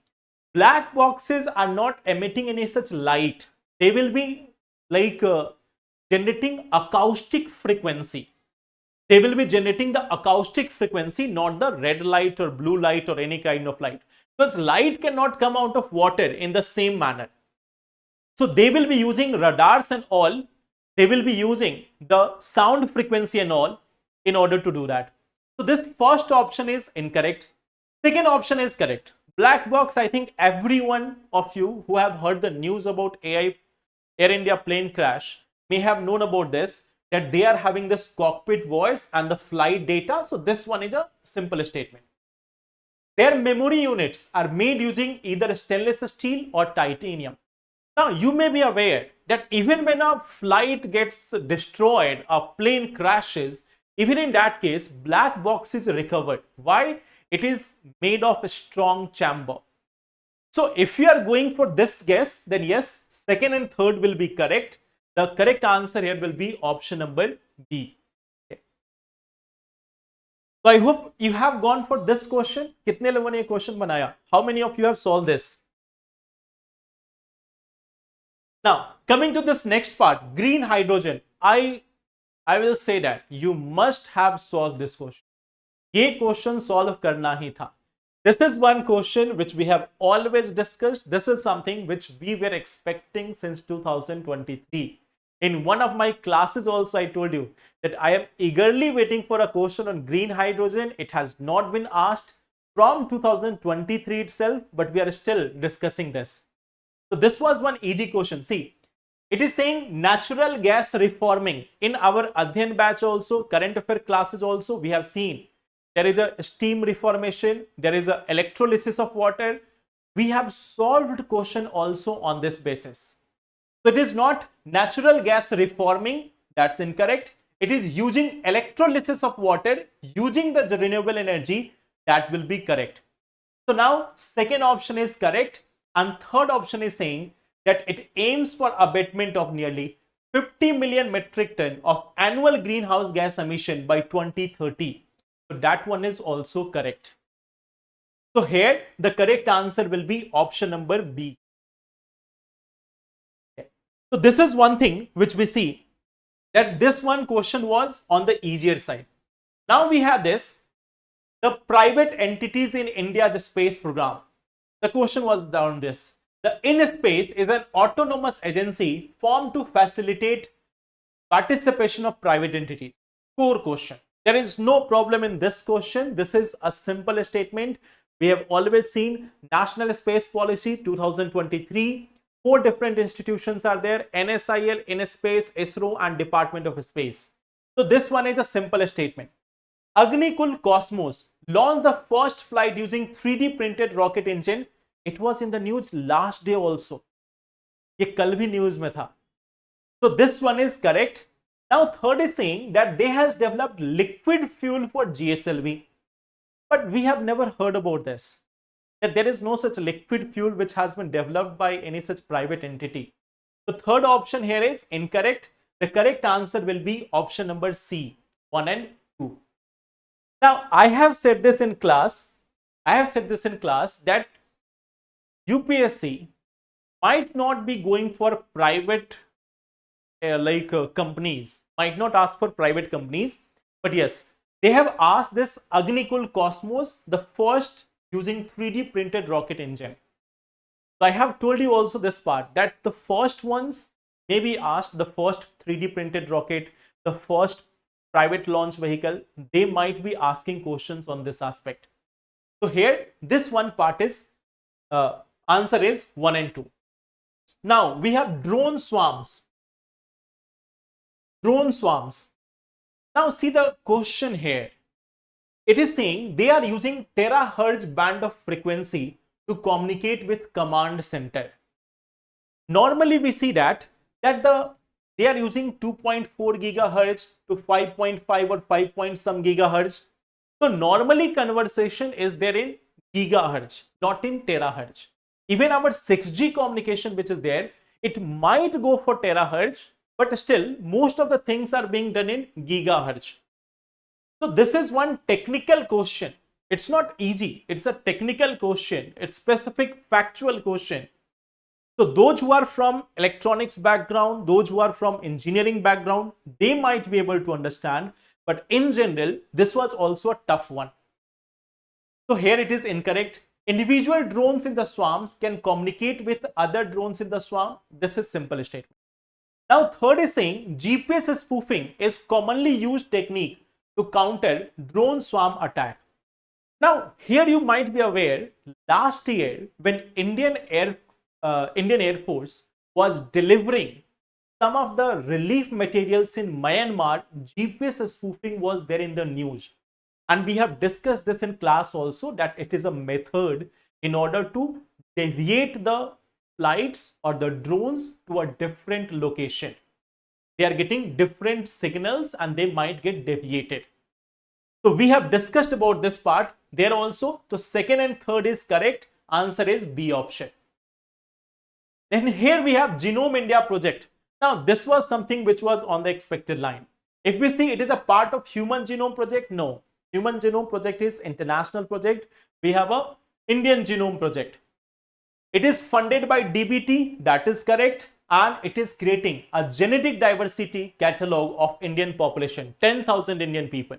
black boxes are not emitting any such light. They will be generating acoustic frequency. They will be generating the acoustic frequency, not the red light or blue light or any kind of light. Because light cannot come out of water in the same manner. So they will be using radars and all. They will be using the sound frequency and all in order to do that. So this first option is incorrect. Second option is correct. Black box, I think every one of you who have heard the news about Air India plane crash may have known about this, that they are having this cockpit voice and the flight data. So this one is a simple statement. Their memory units are made using either stainless steel or titanium. Now you may be aware that even when a flight gets destroyed, a plane crashes, even in that case, black box is recovered. Why? It is made of a strong chamber. So if you are going for this guess, then yes, second and third will be correct. The correct answer here will be option number B. Okay. So I hope you have gone for this question. कितने लोगों ने ये question बनाया? How many of you have solved this? Now, coming to this next part, green hydrogen. I will say that you must have solved this question. ये question solve करना ही था. This is one question which we have always discussed. This is something which we were expecting since 2023. In one of my classes also, I told you that I am eagerly waiting for a question on green hydrogen. It has not been asked from 2023 itself, but we are still discussing this. So this was one easy question. See, it is saying natural gas reforming. In our Adhyan batch also, current affair classes also, we have seen there is a steam reformation, there is a electrolysis of water. We have solved question also on this basis. So it is not natural gas reforming, that's incorrect. It is using electrolysis of water, using the renewable energy, that will be correct. So now second option is correct, and third option is saying that it aims for abatement of nearly 50 million metric ton of annual greenhouse gas emission by 2030. So that one is also correct. So here the correct answer will be option number B. So this is one thing which we see, that this one question was on the easier side. Now we have this, the private entities in India, the space program. The question was down this. The InSpace is an autonomous agency formed to facilitate participation of private entities. Core question. There is no problem in this question. This is a simple statement. We have always seen National Space Policy 2023. 4 different institutions are there: NSIL, InSpace, ISRO, and Department of Space. So this one is a simple statement. Agnikul Cosmos launched the first flight using 3D printed rocket engine. It was in the news last day also. ये कल भी news में था. So this one is correct. Now third is saying that they has developed liquid fuel for GSLV. But we have never heard about this. That there is no such liquid fuel which has been developed by any such private entity. The third option here is incorrect. The correct answer will be option number C, 1 and 2. Now I have said this in class. That UPSC might not be going for private companies, might not ask for private companies, but yes, they have asked this Agnikul Cosmos, the first using 3D printed rocket engine. So I have told you also this part, that the first ones may be asked, the first 3D printed rocket, the first private launch vehicle, they might be asking questions on this aspect. So here this one part is answer is 1 and 2. Now we have drone swarms. Now see the question here. It is saying they are using terahertz band of frequency to communicate with command center. Normally we see that they are using 2.4 gigahertz to 5.5 or 5 point some gigahertz. So normally conversation is there in gigahertz, not in terahertz. Even our 6G communication which is there, it might go for terahertz, but still most of the things are being done in gigahertz. So this is one technical question. It's not easy. It's a technical question. It's specific factual question. So those who are from electronics background, those who are from engineering background, they might be able to understand. But in general, this was also a tough one. So here it is incorrect. Individual drones in the swarms can communicate with other drones in the swarm. This is simple statement. Now third is saying GPS spoofing is commonly used technique to counter drone swarm attack. Now here you might be aware, last year when Indian Air Force was delivering some of the relief materials in Myanmar, GPS spoofing was there in the news. And we have discussed this in class also, that it is a method in order to deviate the flights or the drones to a different location. They are getting different signals and they might get deviated. So we have discussed about this part there also. So second and third is correct. Answer is B option. Then here we have Genome India project. Now this was something which was on the expected line. If we see it is a part of Human Genome Project, no. Human Genome Project is international project. We have a Indian Genome Project. It is funded by DBT, that is correct, and it is creating a genetic diversity catalog of Indian population, 10,000 Indian people.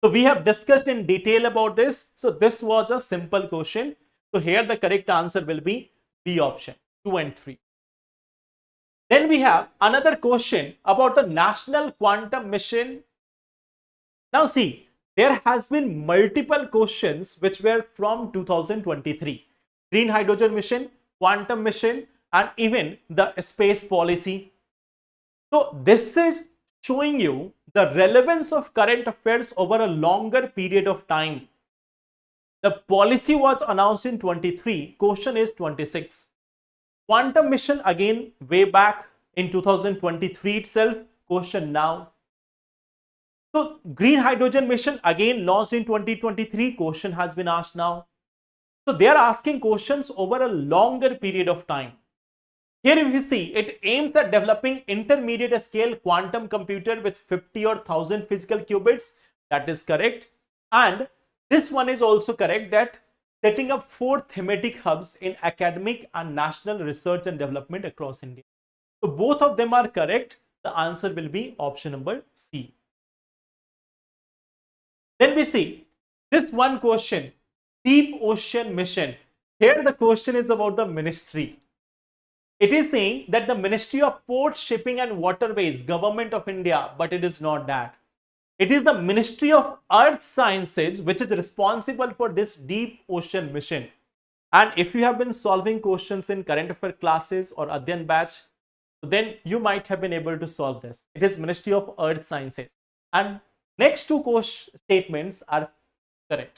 So we have discussed in detail about this. So this was a simple question. So here the correct answer will be B option, 2 and 3. Then we have another question about the National Quantum Mission. Now see, there has been multiple questions which were from 2023. Green Hydrogen Mission, Quantum Mission, and even the space policy. So this is showing you the relevance of current affairs over a longer period of time. The policy was announced in 23, question is 26. Quantum mission again way back in 2023 itself, question now. So green hydrogen mission again launched in 2023, question has been asked now. So they are asking questions over a longer period of time. Here if you see, it aims at developing intermediate scale quantum computer with 50 or 1000 physical qubits. That is correct. And this one is also correct, that setting up 4 thematic hubs in academic and national research and development across India. So both of them are correct. The answer will be option number C. Then we see this one question, deep ocean mission. Here the question is about the ministry. It is saying that the Ministry of Port, Shipping and Waterways, Government of India, but it is not that. It is the Ministry of Earth Sciences which is responsible for this deep ocean mission. And if you have been solving questions in current affair classes or Adyan batch, then you might have been able to solve this. It is Ministry of Earth Sciences. And next two statements are correct.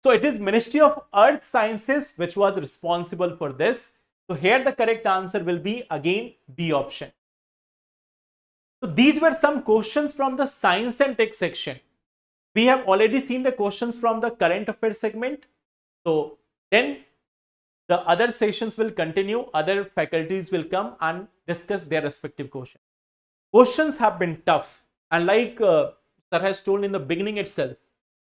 So it is Ministry of Earth Sciences which was responsible for this. So here the correct answer will be again B option. So these were some questions from the science and tech section. We have already seen the questions from the current affairs segment. So then the other sessions will continue, other faculties will come and discuss their respective questions. Questions have been tough, and like sir has told in the beginning itself,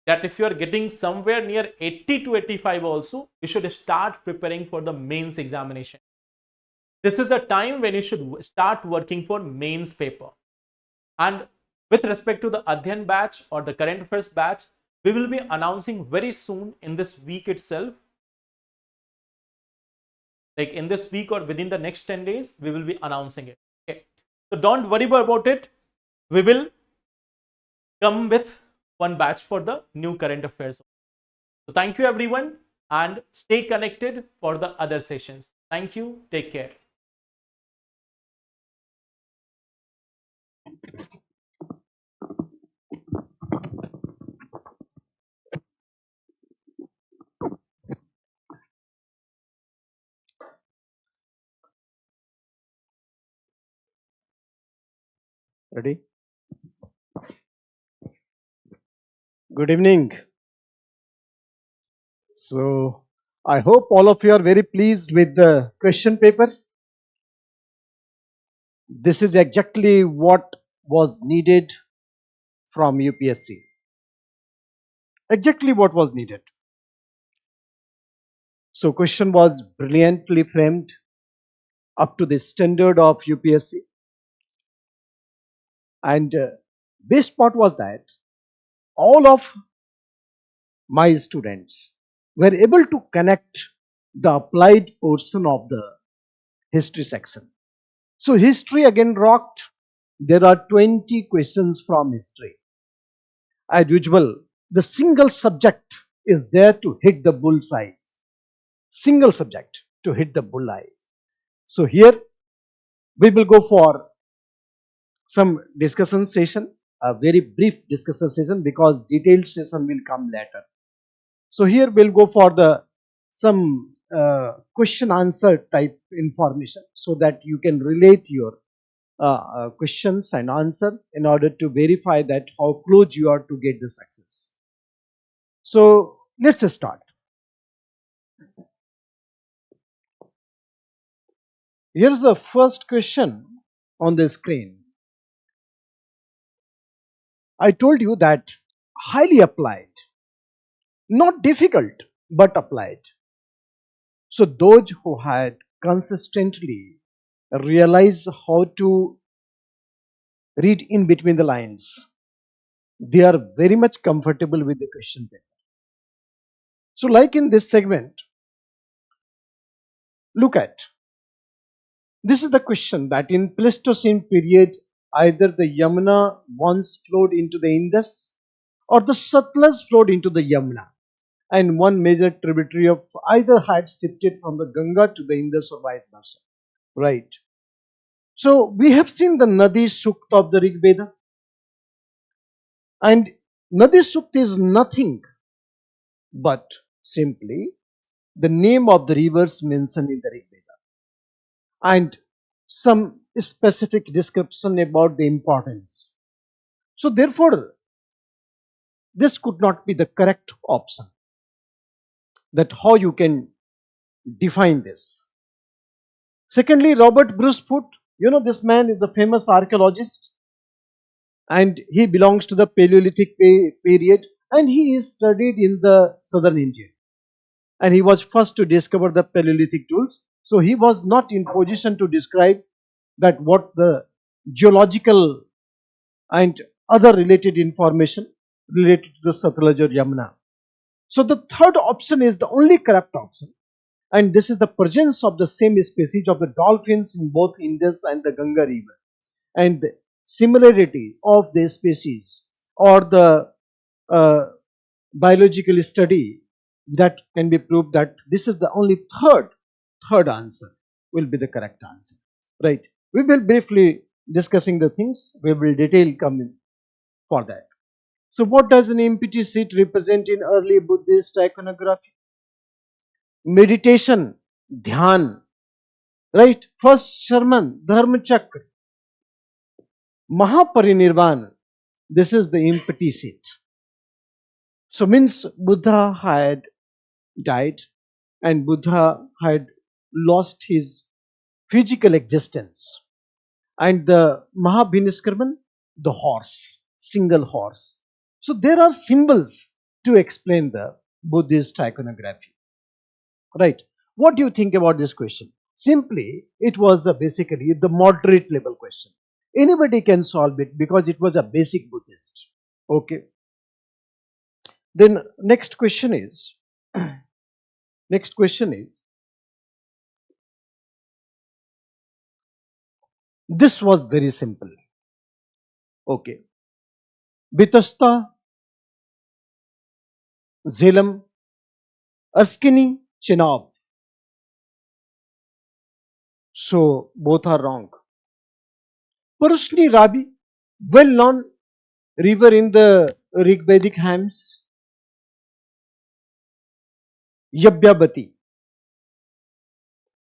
that if you are getting somewhere near 80 to 85 also, you should start preparing for the mains examination. This is the time when you should start working for mains paper. And with respect to the Adyan batch or the current affairs batch, we will be announcing very soon in this week itself. Like in this week or within the next 10 days, we will be announcing it. Okay. So don't worry about it. We will come with one batch for the new current affairs. So thank you everyone, and stay connected for the other sessions. Thank you. Take care. Ready? Good evening. So, I hope all of you are very pleased with the question paper. This is exactly what was needed from UPSC. Exactly what was needed. So, question was brilliantly framed up to the standard of UPSC. And best part was that all of my students were able to connect the applied portion of the history section. So history again rocked. There are 20 questions from history. As usual, the single subject is there to hit the bullseye. Single subject to hit the bullseye. So here we will go for some discussion session, a very brief discussion session, because detailed session will come later. So here we'll go for the some question answer type information, so that you can relate your questions and answer in order to verify that how close you are to get the success. So let's start. Here's the first question on the screen. I told you that highly applied, not difficult, but applied. So those who had consistently realized how to read in between the lines, they are very much comfortable with the question paper. So like in this segment, look at This is the question, that in Pleistocene period, either the Yamuna once flowed into the Indus or the Satluj flowed into the Yamuna, and one major tributary of either had shifted from the Ganga to the Indus or vice versa. Right. So we have seen the Nadi Sukta of the Rig Veda, and Nadi Sukta is nothing but simply the name of the rivers mentioned in the Rig Veda and some specific description about the importance. So therefore, this could not be the correct option. That how you can define this. Secondly, Robert Bruce Foote, this man is a famous archaeologist and he belongs to the Paleolithic period, and he is studied in the southern India, and he was first to discover the Paleolithic tools. So he was not in position to describe that what the geological and other related information related to the Satluj or Yamuna. So the third option is the only correct option, and this is the presence of the same species of the dolphins in both Indus and the Ganga river, and the similarity of the species or the biological study that can be proved that this is the only third answer will be the correct answer. Right. We will briefly discussing the things. We will detail come in for that. So what does an empty seat represent in early Buddhist iconography? Meditation, dhyan, right? First Sharman, Dharma Chakra, Mahaparinirvana, this is the empty seat. So means Buddha had died and Buddha had lost his physical existence. And the Mahabhiniskarman, the horse, single horse. So there are symbols to explain the Buddhist iconography. Right. What do you think about this question? Simply, it was basically the moderate level question. Anybody can solve it because it was a basic Buddhist. Okay. Then next question is, this was very simple. Okay. Bitasta, Zelam, Askini, Chenab. So both are wrong. Parushni Rabi, well known river in the Rig Vedic hymns. Yabhyabati.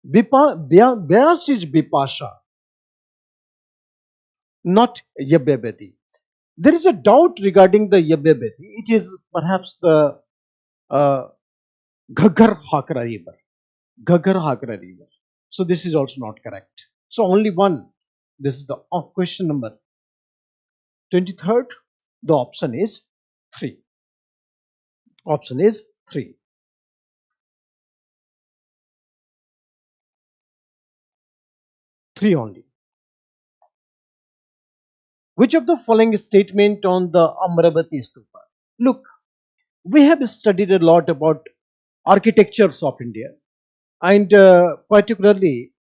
Vyas is Bipasha, not Yabhyabati. There is a doubt regarding the Yabhyabati. It is perhaps the Ghaggar Hakra river. Ghaggar Hakra river. So this is also not correct. So only one. This is the question number 23rd. The option is 3. Option is 3. Three only. Which of the following statement on the Amravati Stupa? Look, we have studied a lot about architectures of India, and particularly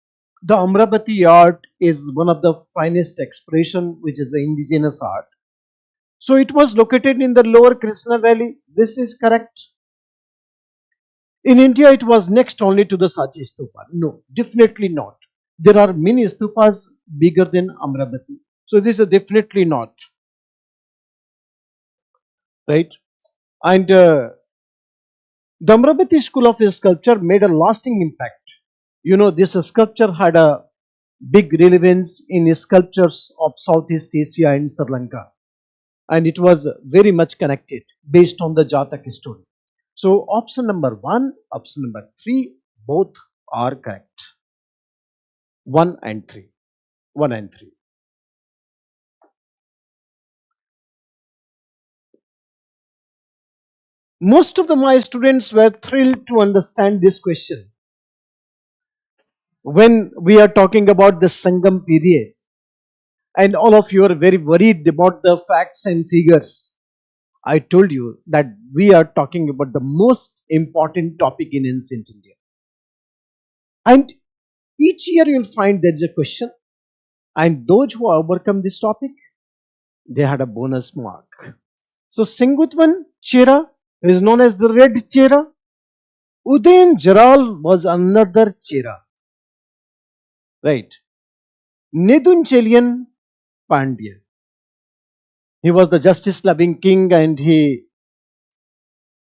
the Amravati art is one of the finest expression, which is the indigenous art. So it was located in the lower Krishna Valley. This is correct. In India, it was next only to the Sachi Stupa. No, definitely not. There are many stupas bigger than Amravati. So this is definitely not. Right? And the Amravati school of sculpture made a lasting impact. This sculpture had a big relevance in sculptures of Southeast Asia and Sri Lanka. And it was very much connected based on the Jatak story. So option number 1, option number 3, both are correct. 1 and 3. 1 and 3. Most of my students were thrilled to understand this question. When we are talking about the Sangam period, and all of you are very worried about the facts and figures, I told you that we are talking about the most important topic in ancient India. And each year you will find there is a question, and those who overcome this topic, they had a bonus mark. So Singutvan Chera is known as the red Chera. Udayan Jaral was another Chera. Right. Nedunchelian Pandya. He was the justice loving king and he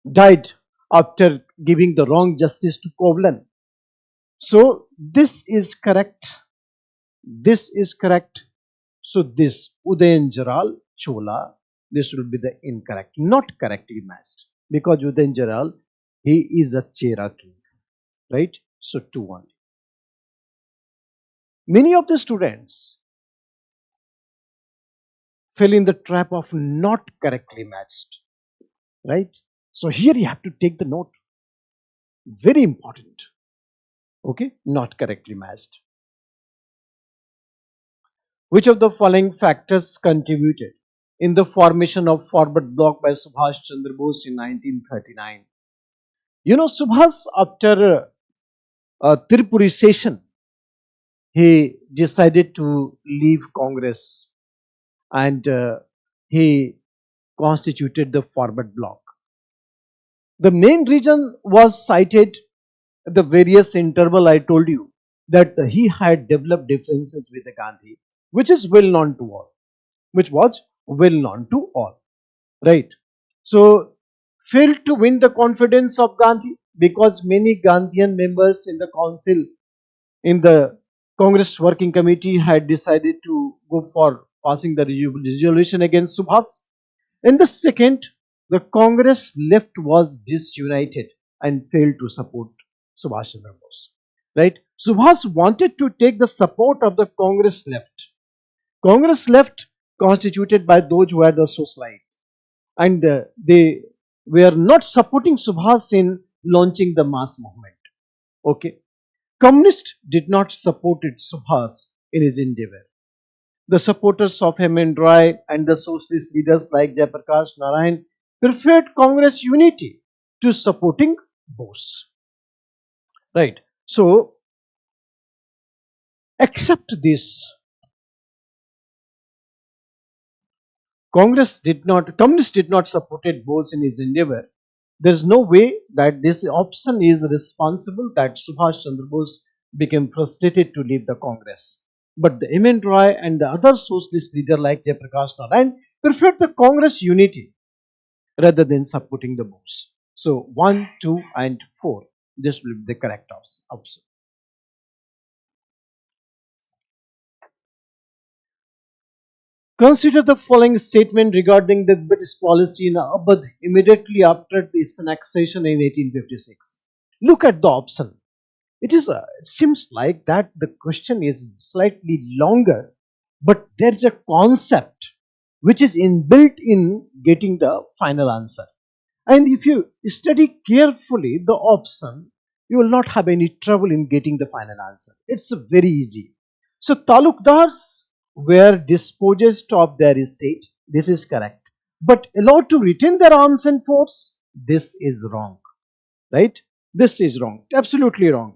died after giving the wrong justice to Kovlan. So this is correct. This is correct. So this Udayan Jaral Chola, this will be the incorrect, not correctly matched, because Udayan Jaral, he is a Chera king, right? So 2 only. Many of the students fell in the trap of not correctly matched, right? So here you have to take the note. Very important. Okay, not correctly matched. Which of the following factors contributed in the formation of forward bloc by Subhash Chandra Bose in 1939? You know, Subhash, after Tripuri session, he decided to leave Congress and he constituted the forward bloc. The main reason was cited at the various interval I told you, that he had developed differences with Gandhi, which is well known to all, which was well known to all, right? So, failed to win the confidence of Gandhi because many Gandhian members in the council, in the Congress Working Committee, had decided to go for passing the resolution against Subhas. And the second, the Congress left was disunited and failed to support Subhash Chandra Bose. Right? Subhas wanted to take the support of the Congress left. Congress left constituted by those who had the socialite, and they were not supporting Subhas in launching the mass movement. Okay. Communists did not support Subhas in his endeavor. The supporters of Hemant Roy and the socialist leaders like Jayaprakash Narayan preferred Congress unity to supporting Bose. Right. So, except this, communists did not support Bose in his endeavor. There is no way that this option is responsible that Subhash Chandra Bose became frustrated to leave the Congress. But the Hemant Roy and the other socialist leader like Jayaprakash Narayan preferred the Congress unity rather than supporting the Bose. So 1, 2 and 4. This will be the correct option. Consider the following statement regarding the British policy in Abad immediately after its annexation in 1856. Look at the option. It seems like that the question is slightly longer, but there is a concept which is inbuilt in getting the final answer. And if you study carefully the option, you will not have any trouble in getting the final answer. It's very easy. So talukdars were dispossessed of their estate. This is correct. But allowed to retain their arms and force. This is wrong. Right? This is wrong. Absolutely wrong.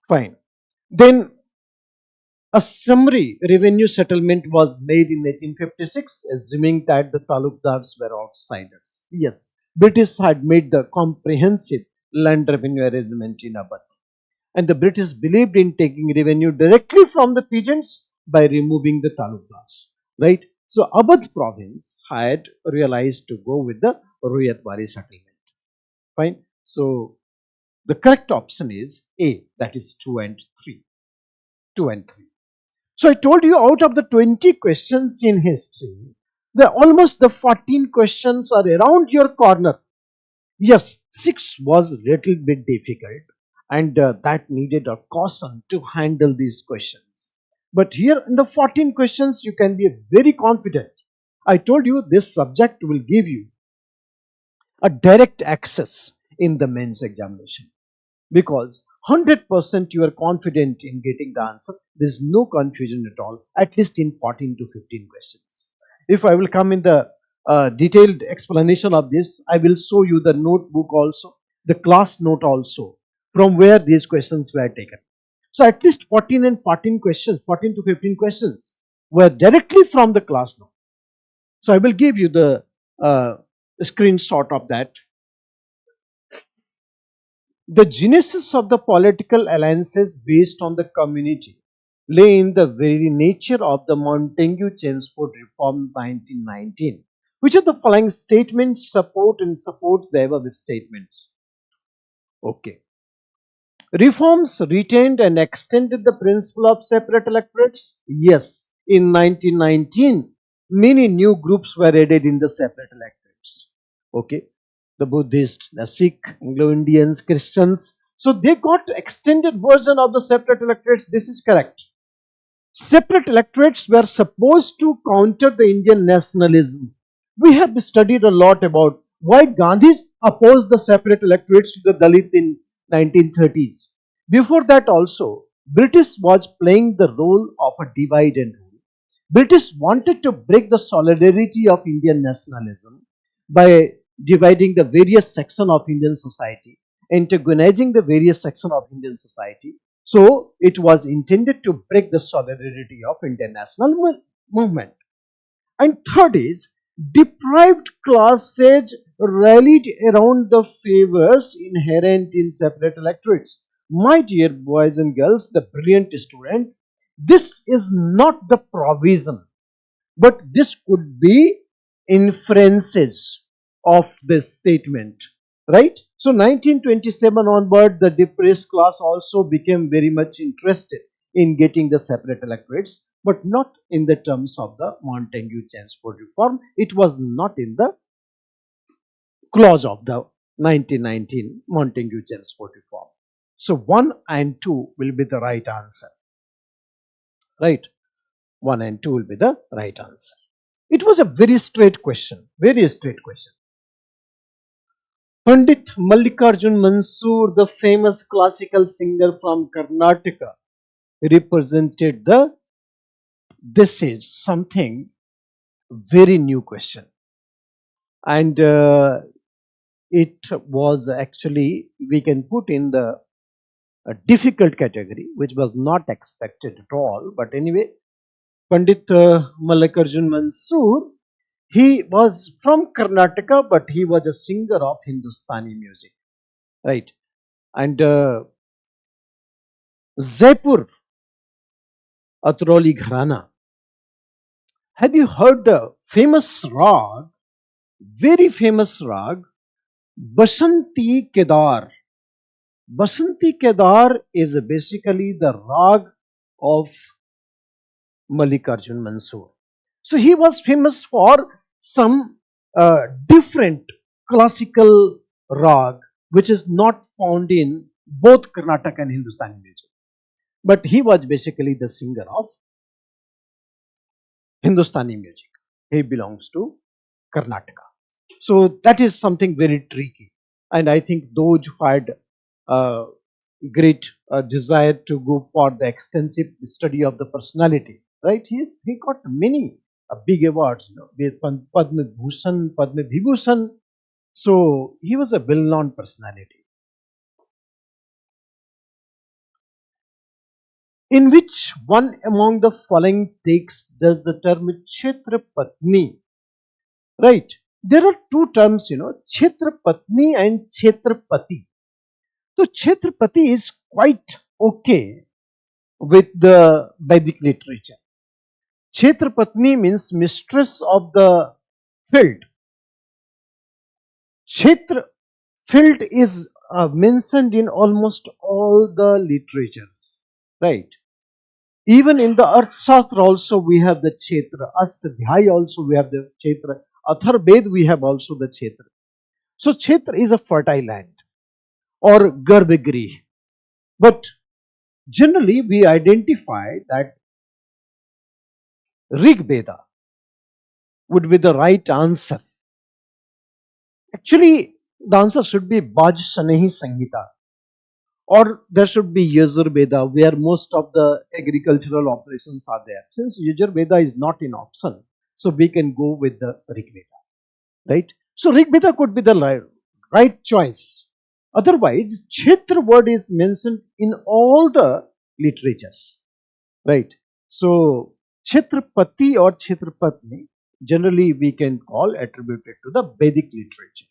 Fine. Then a summary revenue settlement was made in 1856, assuming that the talukdars were outsiders. Yes, British had made the comprehensive land revenue arrangement in Abad. And the British believed in taking revenue directly from the peasants by removing the talukdars. Right? So Abad province had realized to go with the Ruyatwari settlement. Fine. So the correct option is A, that is 2 and 3. 2 and 3. So I told you out of the 20 questions in history, almost the 14 questions are around your corner. Yes, 6 was a little bit difficult and that needed a caution to handle these questions. But here in the 14 questions, you can be very confident. I told you this subject will give you a direct access in the mains examination, because 100% you are confident in getting the answer. There is no confusion at all, at least in 14 to 15 questions. If I will come in the detailed explanation of this, I will show you the notebook also, the class note also, from where these questions were taken. So at least 14 and 14 questions, 14 to 15 questions were directly from the class note. So I will give you the screenshot of that. The genesis of the political alliances based on the community lay in the very nature of the Montagu Chelmsford Reform 1919. Which of the following statements support the above statements? Okay. Reforms retained and extended the principle of separate electorates? Yes. In 1919, many new groups were added in the separate electorates. Okay. The Buddhists, the Sikh, Anglo-Indians, Christians. So they got extended version of the separate electorates. This is correct. Separate electorates were supposed to counter the Indian nationalism. We have studied a lot about why Gandhi opposed the separate electorates to the Dalit in 1930s. Before that also, British was playing the role of a divide and rule. British wanted to break the solidarity of Indian nationalism by dividing the various sections of Indian society, antagonizing the various sections of Indian society. So it was intended to break the solidarity of Indian national movement. And third is, deprived classes rallied around the favors inherent in separate electorates. My dear boys and girls, the brilliant student, this is not the provision, but this could be inferences of this statement, right? So 1927 onward, the depressed class also became very much interested in getting the separate electorates, but not in the terms of the Montagu Chelmsford Reform. It was not in the clause of the 1919 Montagu Chelmsford Reform. So 1 and 2 will be the right answer, right? 1 and 2 will be the right answer. It was a very straight question, very straight question. Pandit Mallikarjun Mansoor, the famous classical singer from Karnataka, represented the, this is something very new question. And it was actually, we can put in the difficult category, which was not expected at all. But anyway, Pandit Mallikarjun Mansoor, he was from Karnataka, but he was a singer of Hindustani music, right? And Jaipur Atroli Gharana. Have you heard the famous rag, very famous rag, Basanti Kedar? Basanti Kedar is basically the rag of Mallikarjun Mansoor. So he was famous for some different classical rag which is not found in both Karnataka and Hindustani music. But he was basically the singer of Hindustani music. He belongs to Karnataka. So that is something very tricky. And I think those who had great desire to go for the extensive study of the personality, right? He got many big awards, with Padma Bhushan, Padma Vibhushan. So he was a well-known personality. In which one among the following texts does the term Kshetrapatni, right? There are two terms, Kshetrapatni and Kshetrapati. So Kshetrapati is quite okay with the Vedic literature. Kshetrapatni means mistress of the field. Kshetra, field is mentioned in almost all the literatures, right? Even in the Earth Shastra also we have the Kshetra. Astadhyaya also we have the Kshetra. Atharved we have also the Kshetra. So Kshetra is a fertile land or Garbhagriha. But generally we identify that Rig Veda would be the right answer. Actually, the answer should be Baj Sanehi Sangita, or there should be Yajur Veda, where most of the agricultural operations are there. Since Yajur Veda is not in option, so we can go with the Rig Veda, right? So Rig Veda could be the right choice. Otherwise, Kshetra word is mentioned in all the literatures, right? So, Kshetrapati or Kshetrapatni generally we can call attributed to the Vedic literature,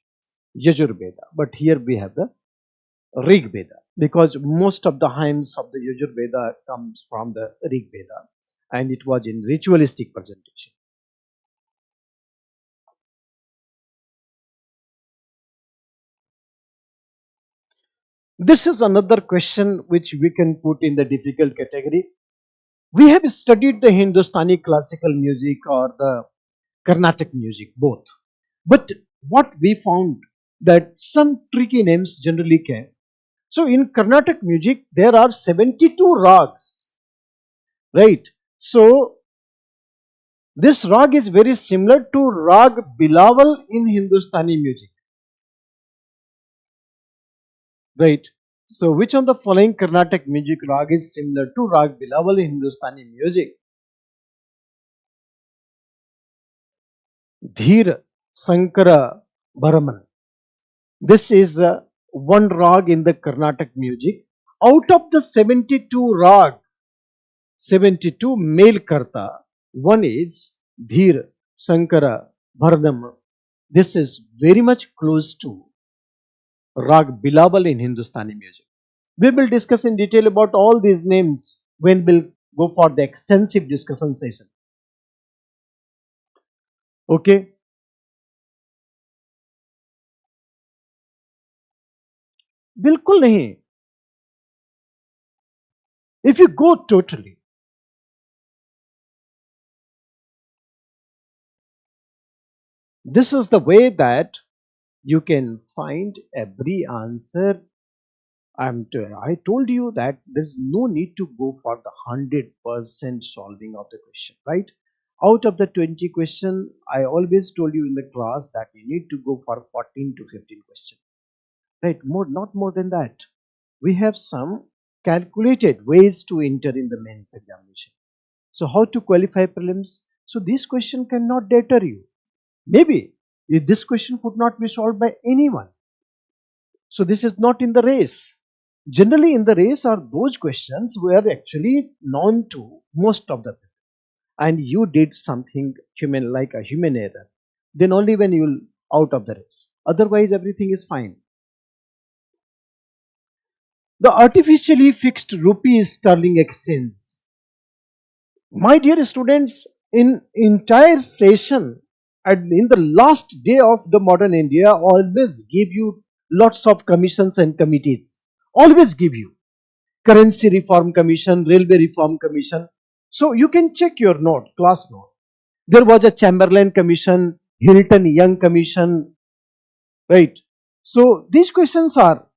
Yajurveda. But here we have the Rig Veda, because most of the hymns of the Yajurveda comes from the Rig Veda, and it was in ritualistic presentation. This is another question which we can put in the difficult category. We have studied the Hindustani classical music or the Carnatic music, both. But what we found that some tricky names generally came. So in Carnatic music, there are 72 rags, right? So this rag is very similar to rag Bilawal in Hindustani music, right? So which of the following Carnatic music rag is similar to rag Bilawal in Hindustani music? Dheer, Sankara, Bharaman. This is one rag in the Carnatic music. Out of the 72 rag, 72 male karta, one is Dheer, Sankara, Bharanam. This is very much close to rag Bilawal in Hindustani music. We will discuss in detail about all these names when we'll go for the extensive discussion session. Okay. बिल्कुल नहीं. If you go totally, this is the way that you can find every answer. I told you that there's no need to go for the 100% solving of the question, right? Out of the 20 question, I always told you in the class that you need to go for 14 to 15 questions, right? Not more than that. We have some calculated ways to enter in the mains examination. So how to qualify prelims? So this question cannot deter you. Maybe if this question could not be solved by anyone. So this is not in the race. Generally in the race are those questions were actually known to most of the people. And you did something human like a human error. Then only when you will out of the race. Otherwise everything is fine. The artificially fixed rupee sterling exchange. My dear students, in entire session and in the last day of the modern India always give you lots of commissions and committees. Always give you currency reform commission, railway reform commission. So you can check your note, class note. There was a Chamberlain commission, Hilton Young commission, right? So these questions are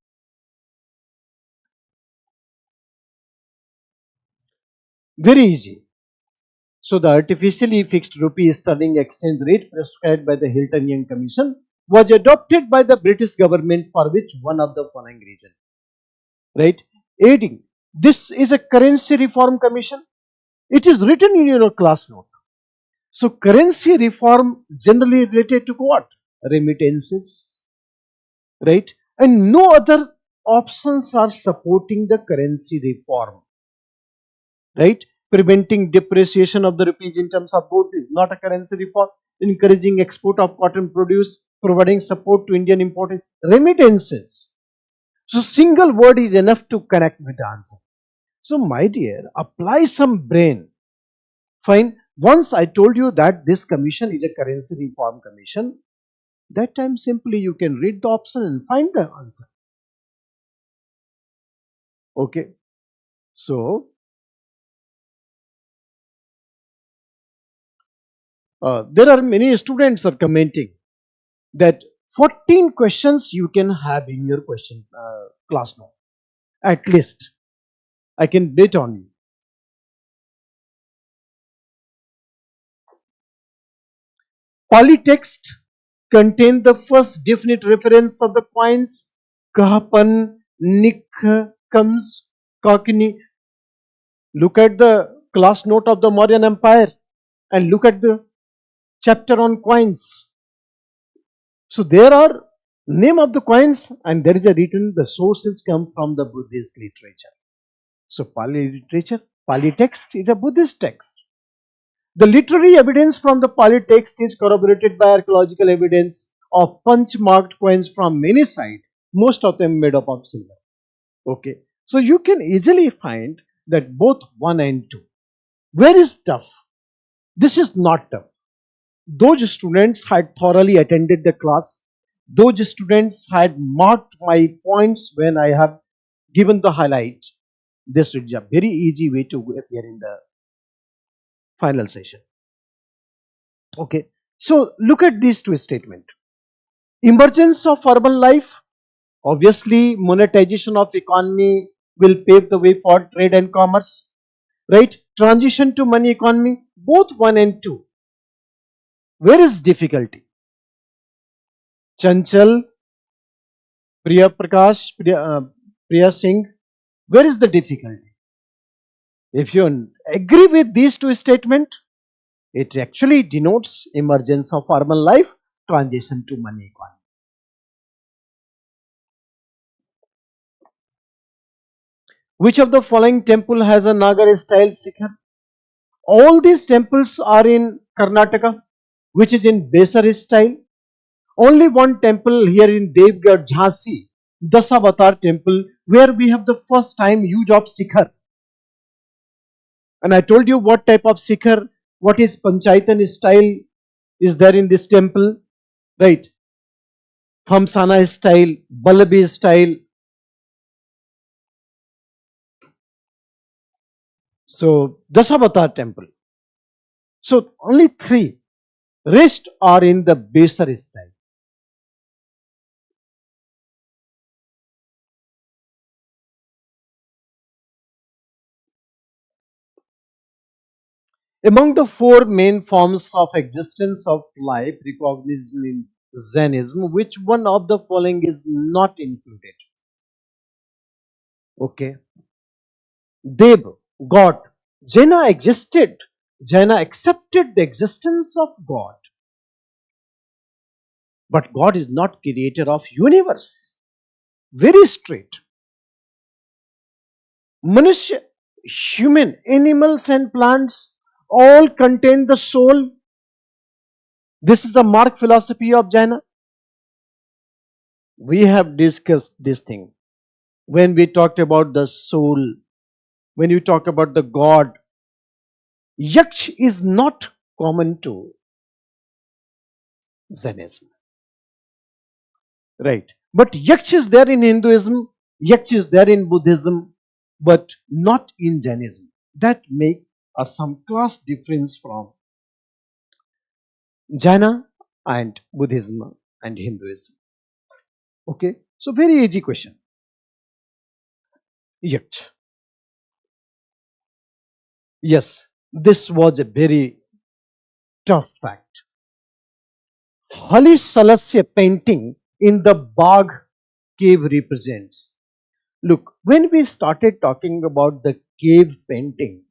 very easy. So the artificially fixed rupee sterling exchange rate prescribed by the Hilton Young Commission was adopted by the British government for which one of the following reason, right? Aiding. This is a currency reform commission. It is written in your class note. So currency reform generally related to what? Remittances, right? And no other options are supporting the currency reform, right? Preventing depreciation of the rupees in terms of both is not a currency reform. Encouraging export of cotton produce, providing support to Indian imported remittances. So single word is enough to connect with the answer. So my dear, apply some brain. Fine. Once I told you that this commission is a currency reform commission, that time simply you can read the option and find the answer. Okay. So there are many students are commenting that 14 questions you can have in your question class note. At least I can bet on you. Polytext contain the first definite reference of the coins Kahapan, Nik, Comes, Kakini. Look at the class note of the Mauryan Empire and look at the chapter on coins. So there are name of the coins, and there is a written the sources come from the Buddhist literature. So Pali literature, Pali text is a Buddhist text. The literary evidence from the Pali text is corroborated by archaeological evidence of punch marked coins from many sites, most of them made up of silver. Okay, so you can easily find that both 1 and 2. Where is tough? This is not tough. Those students had thoroughly attended the class. Those students had marked my points when I have given the highlight. This is a very easy way to appear in the final session. Okay, so look at these two statements. Emergence of urban life. Obviously, monetization of economy will pave the way for trade and commerce. Right? Transition to money economy, both 1 and 2. Where is difficulty? Chanchal, Priya Prakash, Priya Singh, where is the difficulty? If you agree with these two statements, it actually denotes emergence of urban life, transition to money economy. Which of the following temple has a Nagar style Sikhar? All these temples are in Karnataka, which is in Besar style. Only one temple here in Devgarh, Jhansi, Dasavatar temple, where we have the first time use of Sikhar. And I told you what type of Sikhar, what is Panchaitan style is there in this temple, right? Hamsana style, Balabi style. So, Dasavatar temple. So, only 3. Rest are in the Besar style. Among the 4 main forms of existence of life recognized in Jainism, which one of the following is not included? Okay. Dev, God. Jaina existed. Jaina accepted the existence of God. But God is not creator of universe. Very straight. Manushya, human, animals and plants all contain the soul. This is a mark philosophy of Jaina. We have discussed this thing when we talked about the soul, when you talk about the God. Yaksh is not common to Jainism. Right. But Yaksh is there in Hinduism, Yaksh is there in Buddhism, but not in Jainism. That make some class difference from Jaina and Buddhism and Hinduism. Okay. So very easy question. Yaksh. Yes, this was a very tough fact. Hali Salasya painting in the Bagh cave represents. Look, when we started talking about the cave painting,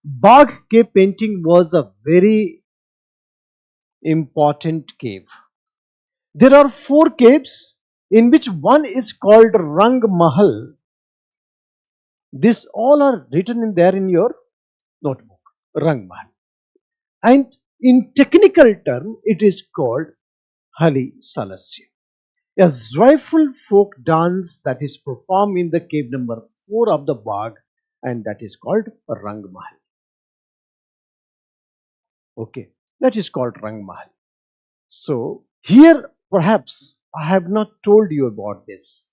Bagh cave painting was a very important cave. There are 4 caves in which one is called Rang Mahal. These all are written in there in your notebook, Rang Mahal. And in technical term, it is called Hali Salasya, a joyful folk dance that is performed in the cave number 4 of the Bagh, and that is called Rang Mahal. Okay, that is called Rang Mahal. So, here perhaps I have not told you about this.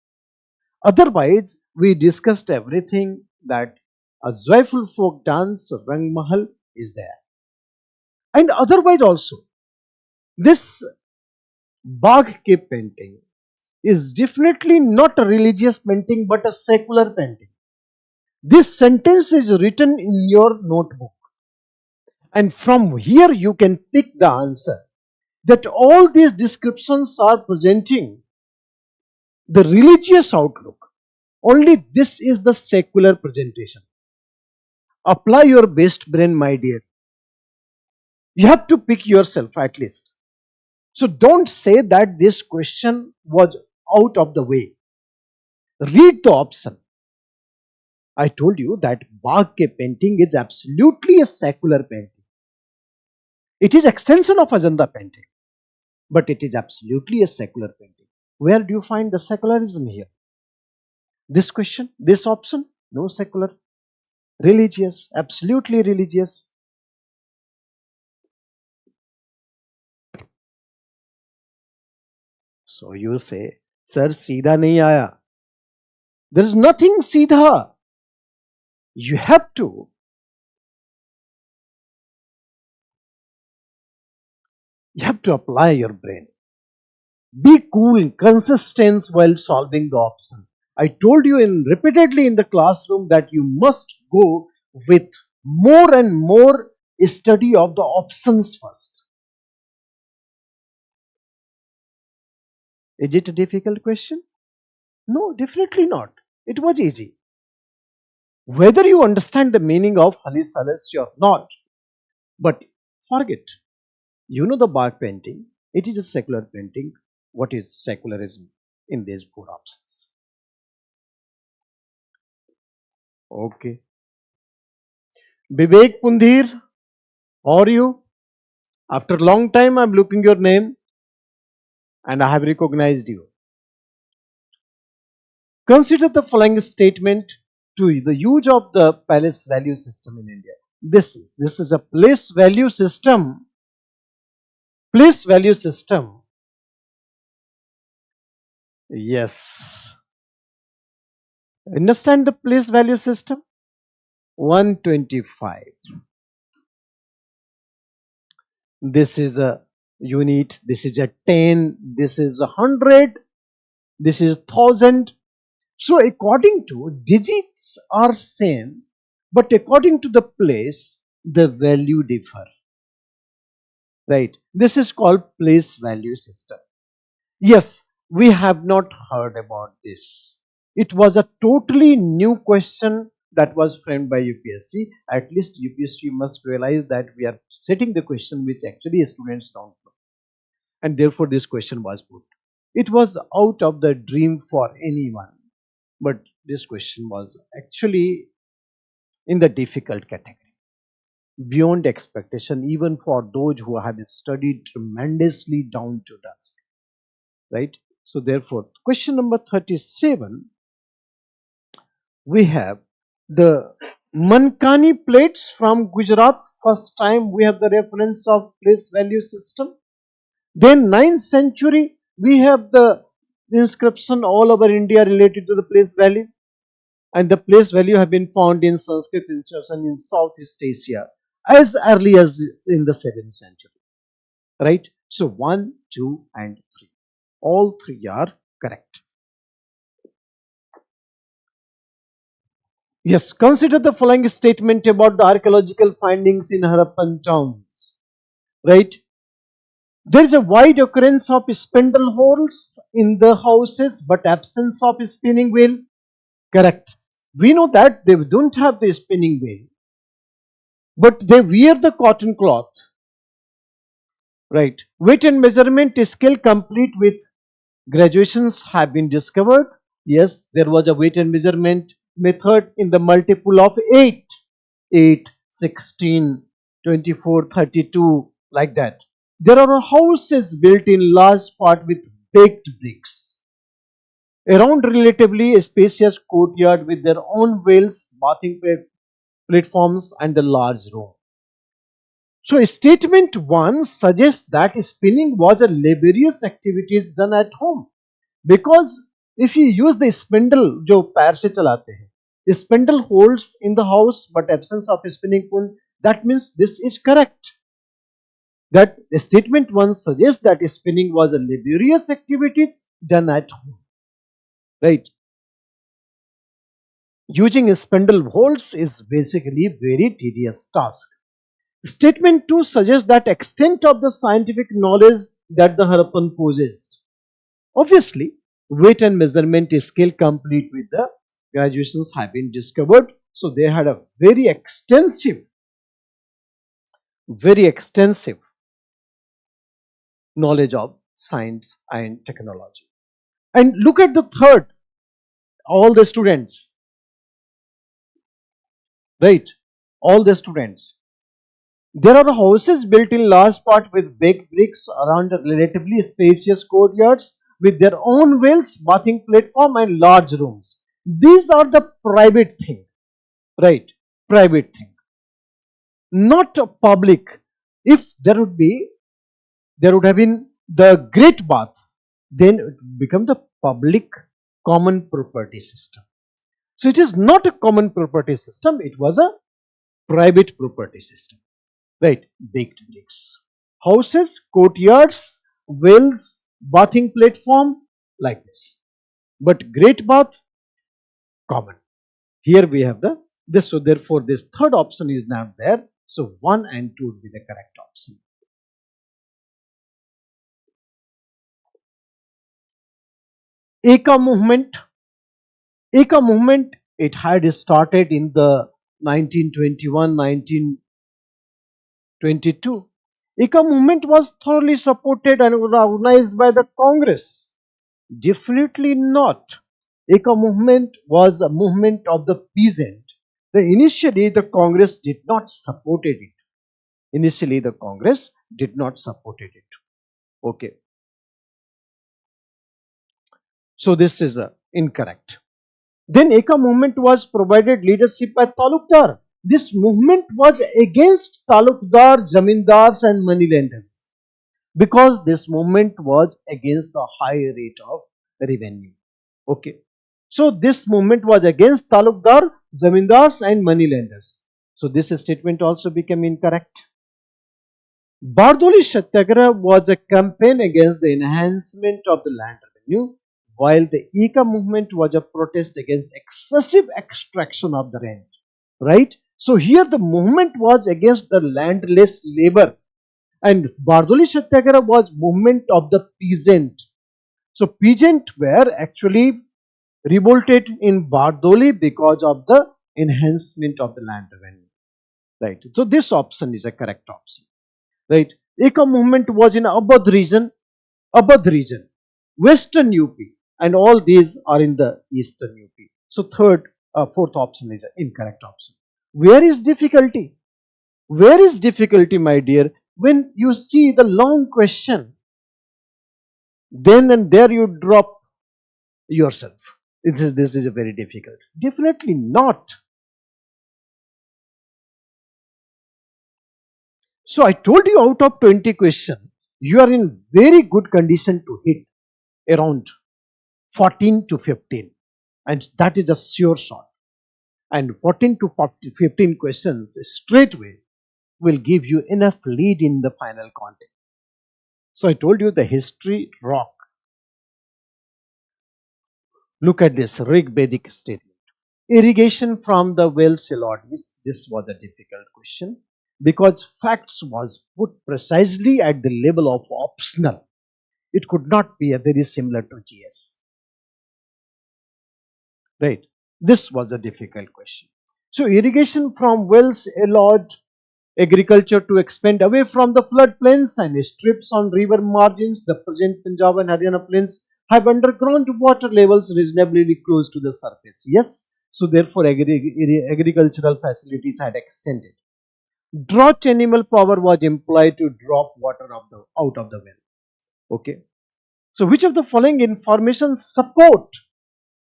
Otherwise, we discussed everything that a joyful folk dance, Rang Mahal, is there. And otherwise also, this Bagh cave painting is definitely not a religious painting but a secular painting. This sentence is written in your notebook, and from here you can pick the answer that all these descriptions are presenting the religious outlook. Only this is the secular presentation. Apply your best brain, my dear. You have to pick yourself at least. So don't say that this question was out of the way. Read the option. I told you that Bach ke painting is absolutely a secular painting. It is extension of Ajanta painting, but it is absolutely a secular painting. Where do you find the secularism here? This question, this option, no secular. Religious, absolutely religious. So you say, sir, सीधा नहीं आया. There is nothing सीधा. You have to apply your brain. Be cool, consistent while solving the option. I told you repeatedly in the classroom that you must go with more and more study of the options first. Is it a difficult question? No, definitely not. It was easy. Whether you understand the meaning of Honey Celeste or not, but forget. You know the Bach painting, it is a secular painting. What is secularism in these four options? Okay. Vivek Pundhir, how are you? After a long time, I'm looking your name and I have recognized you. Consider the following statement to the use of the place value system in India. This is a place value system. Place value system. Yes. Understand the place value system? 125. This is a unit, this is a 10, this is 100, this is 1000. So according to digits are same, but according to the place, the value differ. Right? This is called place value system. Yes, we have not heard about this. It was a totally new question that was framed by UPSC. At least UPSC must realize that we are setting the question which actually students don't know. And therefore this question was put. It was out of the dream for anyone. But this question was actually in the difficult category. Beyond expectation, even for those who have studied tremendously down to dusk. Right? So therefore, question number 37, we have the Mankani plates from Gujarat. First time we have the reference of place value system. Then 9th century, we have the inscription all over India related to the place value. And the place value have been found in Sanskrit inscription in Southeast Asia as early as in the 7th century. Right? So 1, 2 and 3. All three are correct. Yes, consider the following statement about the archaeological findings in Harappan towns. Right? There is a wide occurrence of spindle holes in the houses, but absence of spinning wheel. Correct. We know that they don't have the spinning wheel, but they wear the cotton cloth. Right. Weight and measurement scale complete with graduations have been discovered. Yes, there was a weight and measurement method in the multiple of 8, 16, 24, 32, like that. There are houses built in large part with baked bricks. Around relatively spacious courtyard with their own wells, bathing platforms and the large room. So statement 1 suggests that spinning was a laborious activities done at home. Because if you use the spindle, जो पैर से चलाते हैं, the spindle holds in the house but absence of a spinning wheel, that means this is correct. That statement 1 suggests that spinning was a laborious activities done at home. Right? Using spindle holes is basically a very tedious task. Statement 2 suggests that extent of the scientific knowledge that the Harappan possessed. Obviously, weight and measurement scale complete with the graduations have been discovered. So they had a very extensive knowledge of science and technology. And look at the third, all the students, right? All the students. There are houses built in large part with big bricks around relatively spacious courtyards with their own wells, bathing platform and large rooms. These are the private thing, right? Private thing, not public. If there would have been the great bath, then it would become the public common property system. So it is not a common property system, it was a private property system, right? Baked bricks, houses, courtyards, wells, bathing platform, like this. But great bath, common. Here we have this, so therefore this third option is not there. So 1 and 2 would be the correct option. Eka movement. Eka movement, it had started in the 1921, 1922. Eka movement was thoroughly supported and organized by the Congress. Definitely not. Eka movement was a movement of the peasant. Initially, the Congress did not support it. Initially, the Congress did not support it. Okay. So this is incorrect. Then Eka movement was provided leadership by Talukdar. This movement was against Talukdar, Zamindars and moneylenders, because this movement was against the high rate of revenue. Okay. So this movement was against Talukdar, Zamindars and moneylenders. So this statement also became incorrect. Bardoli Satyagraha was a campaign against the enhancement of the land revenue, while the Eka movement was a protest against excessive extraction of the rent. Right? So here the movement was against the landless labor, and Bardoli Satyagraha was movement of the peasant. So peasant were actually revolted in Bardoli because of the enhancement of the land revenue. Right? So this option is a correct option. Right? Eka movement was in Abad region, Western UP, and all these are in the Eastern UP. So fourth option is an incorrect option. Where is difficulty? Where is difficulty, my dear? When you see the long question, then and there you drop yourself. This is a very difficult. Definitely not. So I told you, out of 20 questions, you are in very good condition to hit around 14 to 15, and that is a sure shot. And 14 to 15 questions straightway will give you enough lead in the final content. So I told you the history rock. Look at this Rig Vedic statement. Irrigation from the wells allowed. This was a difficult question because facts was put precisely at the level of optional. It could not be a very similar to GS. Right? This was a difficult question. So irrigation from wells allowed agriculture to expand away from the floodplains and strips on river margins. The present Punjab and Haryana plains have underground water levels reasonably close to the surface. Yes, so therefore agricultural facilities had extended. Drought animal power was employed to drop water out of the well. Okay. So which of the following information support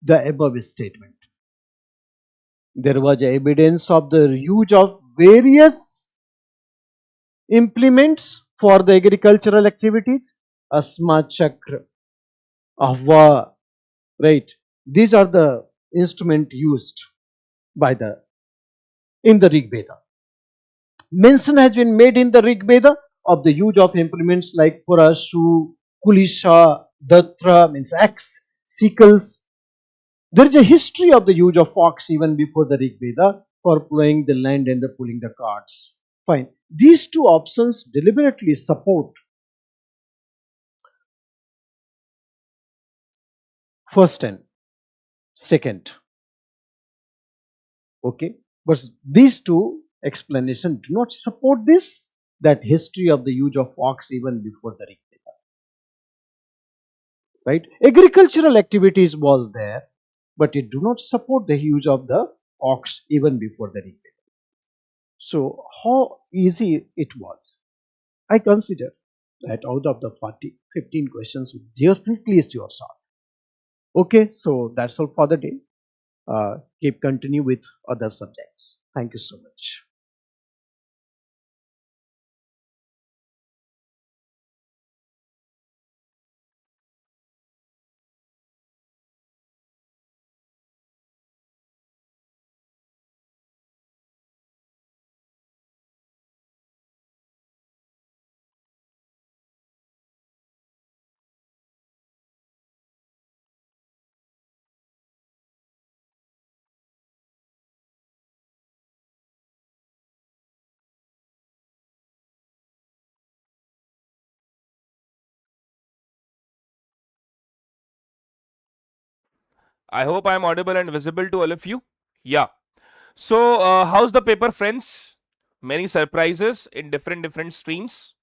the above statement? There was evidence of the use of various implements for the agricultural activities. Asma Chakra, Ahva, right? These are the instruments used by in the Rig Veda. Mention has been made in the Rig Veda of the use of implements like Purashu, Kulisha, Datra, means axe, sickles. There is a history of the use of ox even before the Rig Veda for plowing the land and pulling the carts. Fine. These two options deliberately support first and second. Okay. But these two explanations do not support this, that history of the use of ox even before the Rig Veda. right? Agricultural activities was there, but it do not support the use of the ox even before the rebellion. So how easy it was? I consider that out of the 40, 15 questions, definitely is your solve. Okay, so that's all for the day. Keep continue with other subjects. Thank you so much. I hope I'm audible and visible to all of you. Yeah. So, how's the paper, friends? Many surprises in different streams.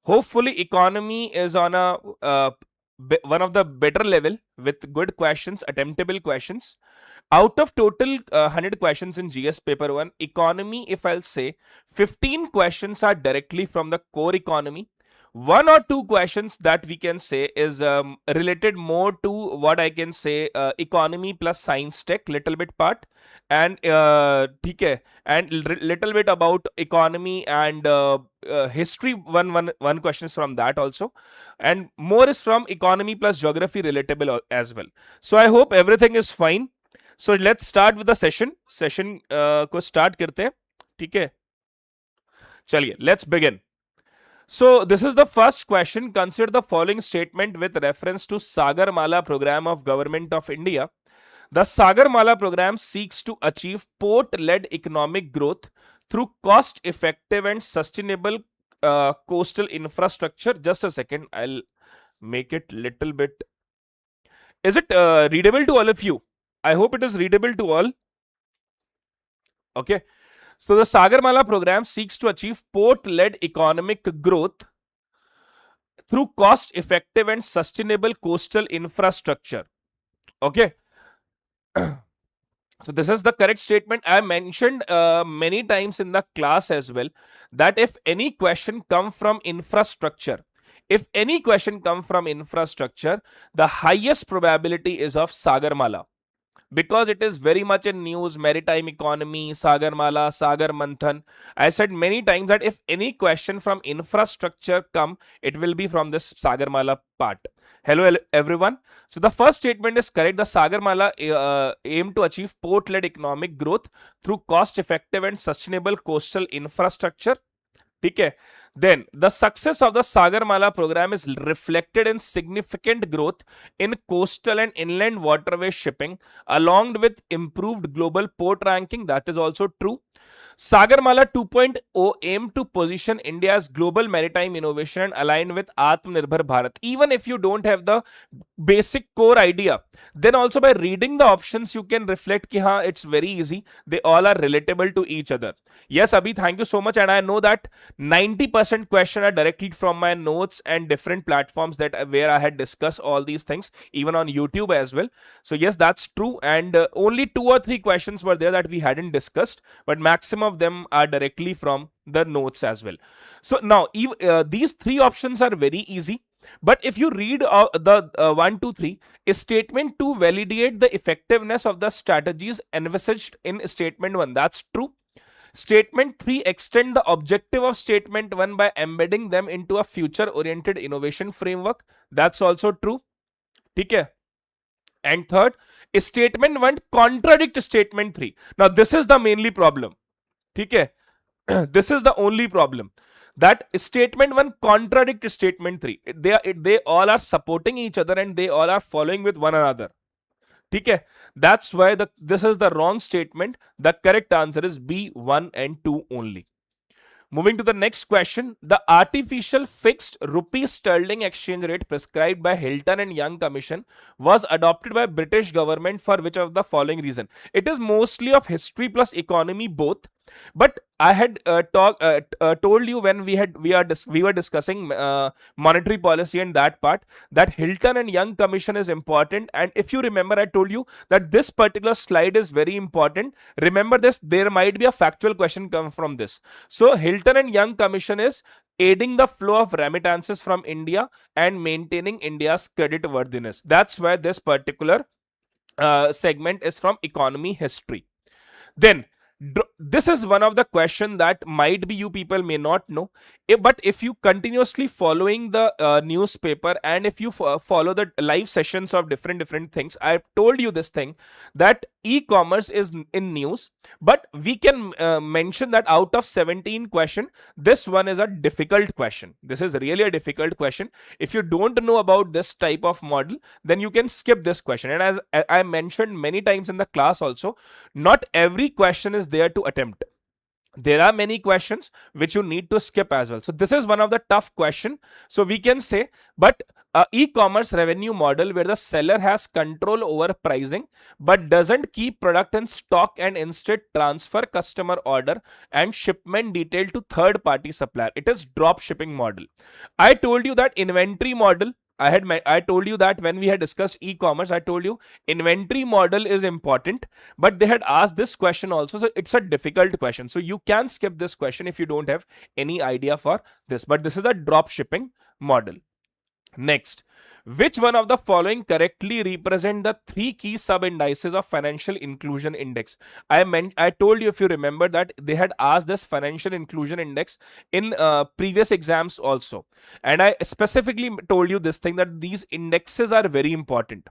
Hopefully, economy is on a one of the better level with good questions, attemptable questions. Out of total 100 questions in GS paper 1, economy, if I'll say, 15 questions are directly from the core economy. One or two questions that we can say is related more to what I can say economy plus science tech little bit part, and ठीक है, and little bit about economy and history. One question is from that also, and more is from economy plus geography relatable as well. So I hope everything is fine. So let's start with the session को start करते हैं, ठीक है? चलिए, let's begin. So this is the first question. Consider the following statement with reference to Sagarmala program of Government of India. The Sagarmala program seeks to achieve port-led economic growth through cost-effective and sustainable coastal infrastructure. Just a second, I'll make it little bit. Is it readable to all of you? I hope it is readable to all. Okay. So the Sagarmala program seeks to achieve port-led economic growth through cost-effective and sustainable coastal infrastructure. Okay. So this is the correct statement. I mentioned many times in the class as well that if any question come from infrastructure, the highest probability is of Sagarmala, because it is very much in news, maritime economy, Sagarmala, Sagar Manthan. I said many times that if any question from infrastructure come, it will be from this Sagarmala part. Hello everyone. So the first statement is correct. The Sagarmala aim to achieve port-led economic growth through cost-effective and sustainable coastal infrastructure. Okay. Then the success of the Sagarmala program is reflected in significant growth in coastal and inland waterway shipping, along with improved global port ranking. That is also true. Sagarmala 2.0 aim to position India as global maritime innovation and align with Atmanirbhar Bharat. Even if you don't have the basic core idea, then also by reading the options you can reflect ki haan, it's very easy. They all are relatable to each other. Yes, Abhi, thank you so much. And I know that 90% question are directly from my notes and different platforms that where I had discussed all these things, even on YouTube as well. So yes, that's true. And only 2 or 3 questions were there that we hadn't discussed, but maximum of them are directly from the notes as well. So now these 3 options are very easy. But if you read the 1, 2, 3, is statement 2 validate the effectiveness of the strategies envisaged in statement 1. That's true. Statement 3 extend the objective of statement 1 by embedding them into a future oriented innovation framework. That's also true. Okay. And third, statement 1 contradict statement 3. Now this is the mainly problem. Okay. This is the only problem, that statement 1 contradict statement 3. They all are supporting each other and they all are following with one another. Okay. That's why this is the wrong statement. The correct answer is B, 1 and 2 only. Moving to the next question. The artificial fixed rupee sterling exchange rate prescribed by Hilton and Young Commission was adopted by British government for which of the following reason? It is mostly of history plus economy both. But I had told you when we were discussing monetary policy and that part, that Hilton and Young Commission is important. And if you remember, I told you that this particular slide is very important. Remember this, there might be a factual question come from this. So Hilton and Young Commission is aiding the flow of remittances from India and maintaining India's credit worthiness. That's why this particular segment is from economy history. Then this is one of the question that might be you people may not know. But if you continuously following the newspaper, and if you follow the live sessions of different things, I've told you this thing, that e-commerce is in news, but we can mention that out of 17 question, this one is a difficult question. This is really a difficult question. If you don't know about this type of model, then you can skip this question. And as I mentioned many times in the class also, not every question is there to attempt. There are many questions which you need to skip as well. So this is one of the tough question. So we can say, but e-commerce revenue model where the seller has control over pricing but doesn't keep product in stock and instead transfer customer order and shipment detail to third party supplier. It is drop shipping model. I told you that inventory model, I told you that when we had discussed e-commerce, I told you inventory model is important, but they had asked this question also. So it's a difficult question. So you can skip this question if you don't have any idea for this, but this is a drop shipping model. Next, which one of the following correctly represent the three key sub-indices of financial inclusion index? I told you, if you remember, that they had asked this financial inclusion index in previous exams also. And I specifically told you this thing, that these indexes are very important.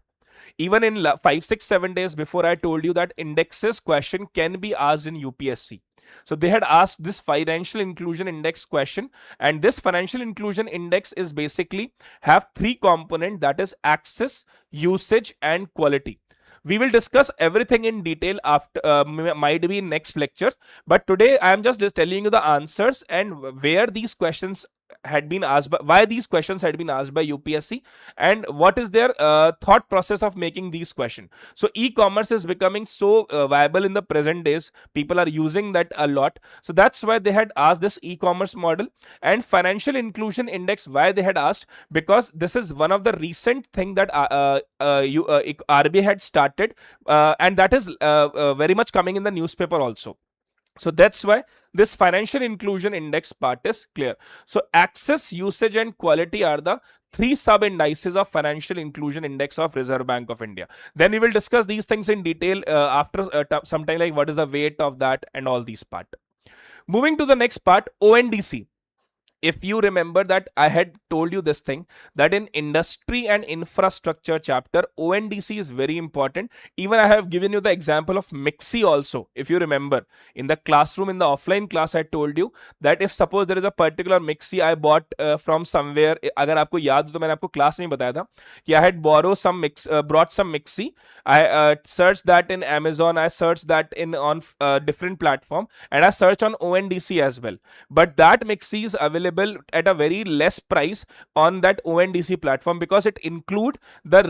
Even in 5, 6, 7 days before, I told you that indexes question can be asked in UPSC. So they had asked this financial inclusion index question, and this financial inclusion index is basically have three components, that is access, usage and quality. We will discuss everything in detail after might be in next lecture, but today I am just telling you the answers and where these questions had been asked by, why these questions had been asked by UPSC, and what is their thought process of making these questions. So e-commerce is becoming so viable in the present days. People are using that a lot. So that's why they had asked this e-commerce model. And financial inclusion index, why they had asked, because this is one of the recent thing that RBI had started, and that is very much coming in the newspaper also. So that's why this financial inclusion index part is clear. So access, usage and quality are the three sub indices of financial inclusion index of Reserve Bank of India. Then we will discuss these things in detail after some time, like what is the weight of that and all these part. Moving to the next part, ONDC. If you remember that I had told you this thing, that in industry and infrastructure chapter, ONDC is very important. Even I have given you the example of MIXI also. If you remember, in the classroom, in the offline class, I told you that if suppose there is a particular MIXI I bought from somewhere, अगर आपको याद हो तो मैंने आपको class में बताया था कि I had brought some MIXI. I searched that in Amazon, I searched that on different platform, and I searched on ONDC as well. But that MIXI is available at a very less price on that ONDC platform because it include the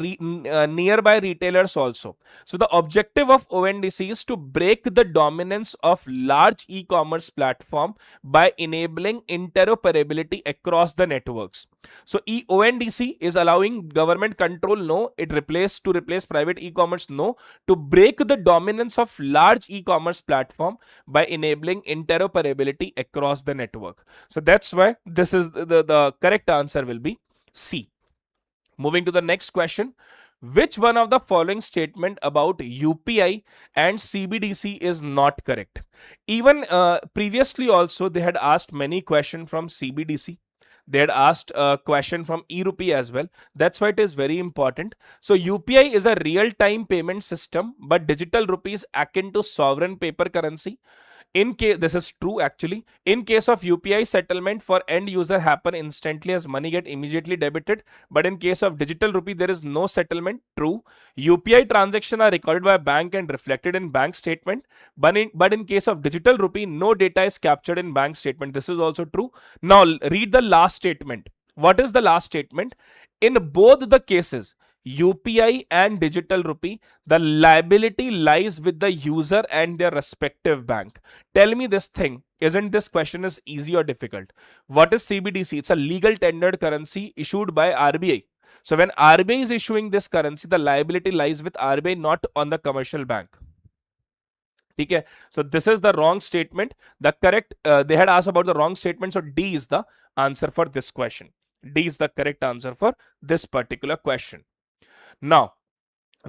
nearby retailers also. So the objective of ONDC is to break the dominance of large e-commerce platform by enabling interoperability across the networks. So ONDC is allowing government control, no. To replace private e-commerce, no. To break the dominance of large e-commerce platform by enabling interoperability across the network. So that's why this is the correct answer will be C. Moving to the next question. Which one of the following statement about UPI and CBDC is not correct? Even previously also they had asked many questions from CBDC. They had asked a question from e-rupee as well. That's why it is very important. So UPI is a real-time payment system, but digital rupee is akin to sovereign paper currency. In case this is true actually, in case of UPI settlement for end user happen instantly as money get immediately debited, but in case of digital rupee there is no settlement. True. UPI transaction are recorded by bank and reflected in bank statement, but in case of digital rupee no data is captured in bank statement. This is also true. Now read the last statement. What is the last statement? In both the cases, UPI and digital rupee, the liability lies with the user and their respective bank. Tell me this thing, isn't this question is easy or difficult? What is CBDC? It's a legal tendered currency issued by RBI. So when RBI is issuing this currency, the liability lies with RBI, not on the commercial bank. Okay, so this is the wrong statement. The correct, they had asked about the wrong statement, so D is the answer for this question. D is the correct answer for this particular question. Now,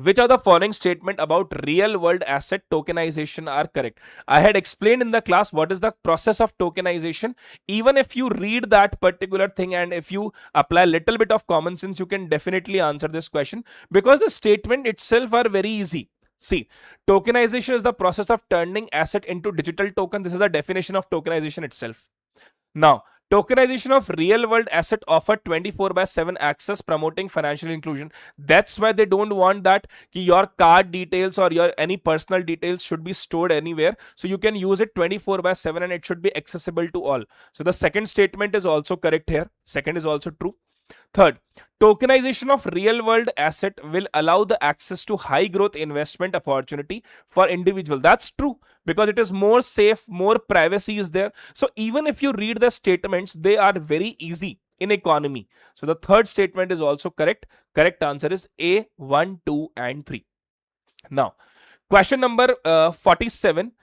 which of the following statement about real world asset tokenization are correct? I had explained in the class what is the process of tokenization. Even if you read that particular thing and if you apply a little bit of common sense, you can definitely answer this question, because the statement itself are very easy. See, tokenization is the process of turning asset into digital token. This is the definition of tokenization itself. Now, tokenization of real world asset offer 24/7 access, promoting financial inclusion. That's why they don't want that your card details or your any personal details should be stored anywhere. So you can use it 24/7 and it should be accessible to all. So the second statement is also correct here. Second is also true. Third, tokenization of real world asset will allow the access to high growth investment opportunity for individual. That's true, because it is more safe, more privacy is there. So even if you read the statements, they are very easy in economy. So the third statement is also correct. Correct answer is A, 1, 2 and 3. Now, question number 47.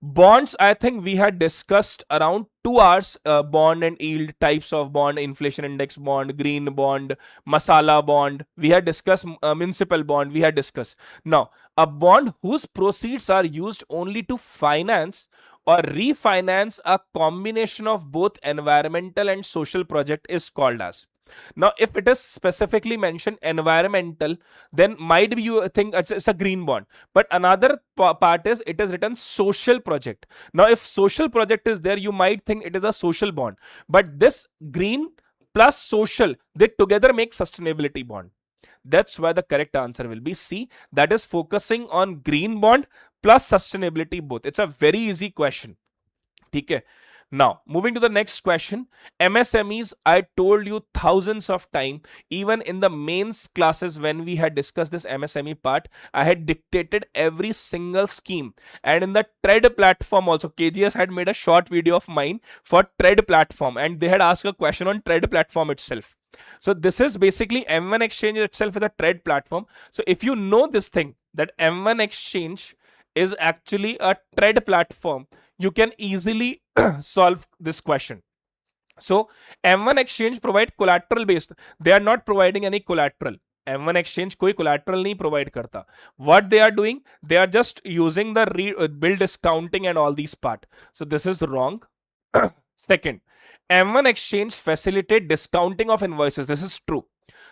Bonds, I think we had discussed around 2 hours, bond and yield, types of bond, inflation index bond, green bond, masala bond. We had discussed municipal bond, we had discussed. Now, a bond whose proceeds are used only to finance or refinance a combination of both environmental and social project is called as. Now, if it is specifically mentioned environmental, then might be you think it's a green bond. But another part is it is written social project. Now, if social project is there, you might think it is a social bond. But this green plus social, they together make sustainability bond. That's why the correct answer will be C. That is focusing on green bond plus sustainability both. It's a very easy question. Okay. Now, moving to the next question. MSMEs, I told you thousands of times, even in the mains classes when we had discussed this MSME part, I had dictated every single scheme. And in the TRED platform also, KGS had made a short video of mine for TRED platform, and they had asked a question on TRED platform itself. So this is basically M1 Exchange itself is a TRED platform. So if you know this thing, that M1 Exchange is actually a TRED platform, you can easily solve this question. So M1 Exchange provide collateral based. They are not providing any collateral. M1 Exchange कोई collateral नहीं provide करता. What they are doing, they are just using the bill discounting and all these part. So this is wrong. Second, M1 Exchange facilitate discounting of invoices. This is true.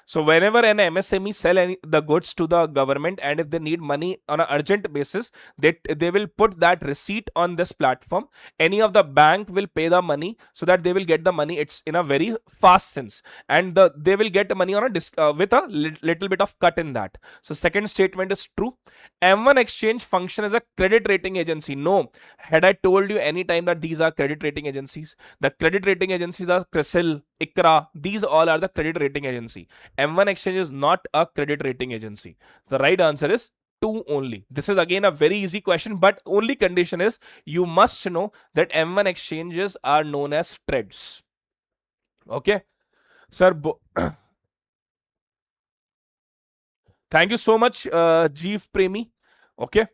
So whenever an MSME sell the goods to the government, and if they need money on an urgent basis, they will put that receipt on this platform. Any of the bank will pay the money so that they will get the money. It's in a very fast sense, and they will get money on a with a little bit of cut in that. So second statement is true. M1 Exchange function as a credit rating agency. No, had I told you any time that these are credit rating agencies, the credit rating agencies are CRISIL, ICRA. These all are the credit rating agency. M1 Exchange is not a credit rating agency. The right answer is 2 only. This is again a very easy question, but only condition is you must know that M1 exchanges are known as TREDs. Okay, sir. Thank you so much, Jeev Premi. Okay.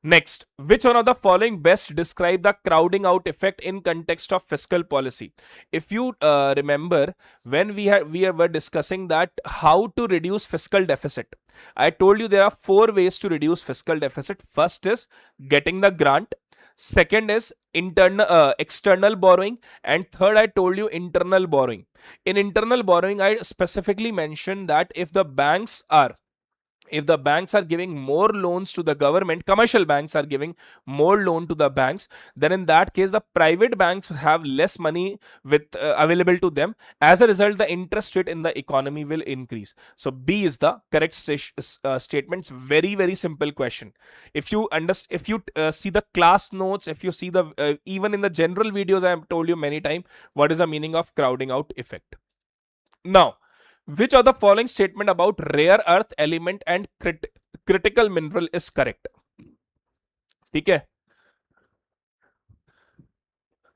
Next, which one of the following best describe the crowding out effect in context of fiscal policy? If you remember, when we were discussing that how to reduce fiscal deficit, I told you there are 4 ways to reduce fiscal deficit. First is getting the grant. Second is external borrowing, and third I told you internal borrowing. In internal borrowing, I specifically mentioned that if the banks are giving more loans to the government, commercial banks are giving more loan to the banks, then in that case the private banks have less money with available to them. As a result, the interest rate in the economy will increase. So B is the correct statement. Very, very simple question. If you see the class notes, if you see the even in the general videos, I have told you many times what is the meaning of crowding out effect. Now, Which of the following statement about rare earth element and critical mineral is correct? ठीक है.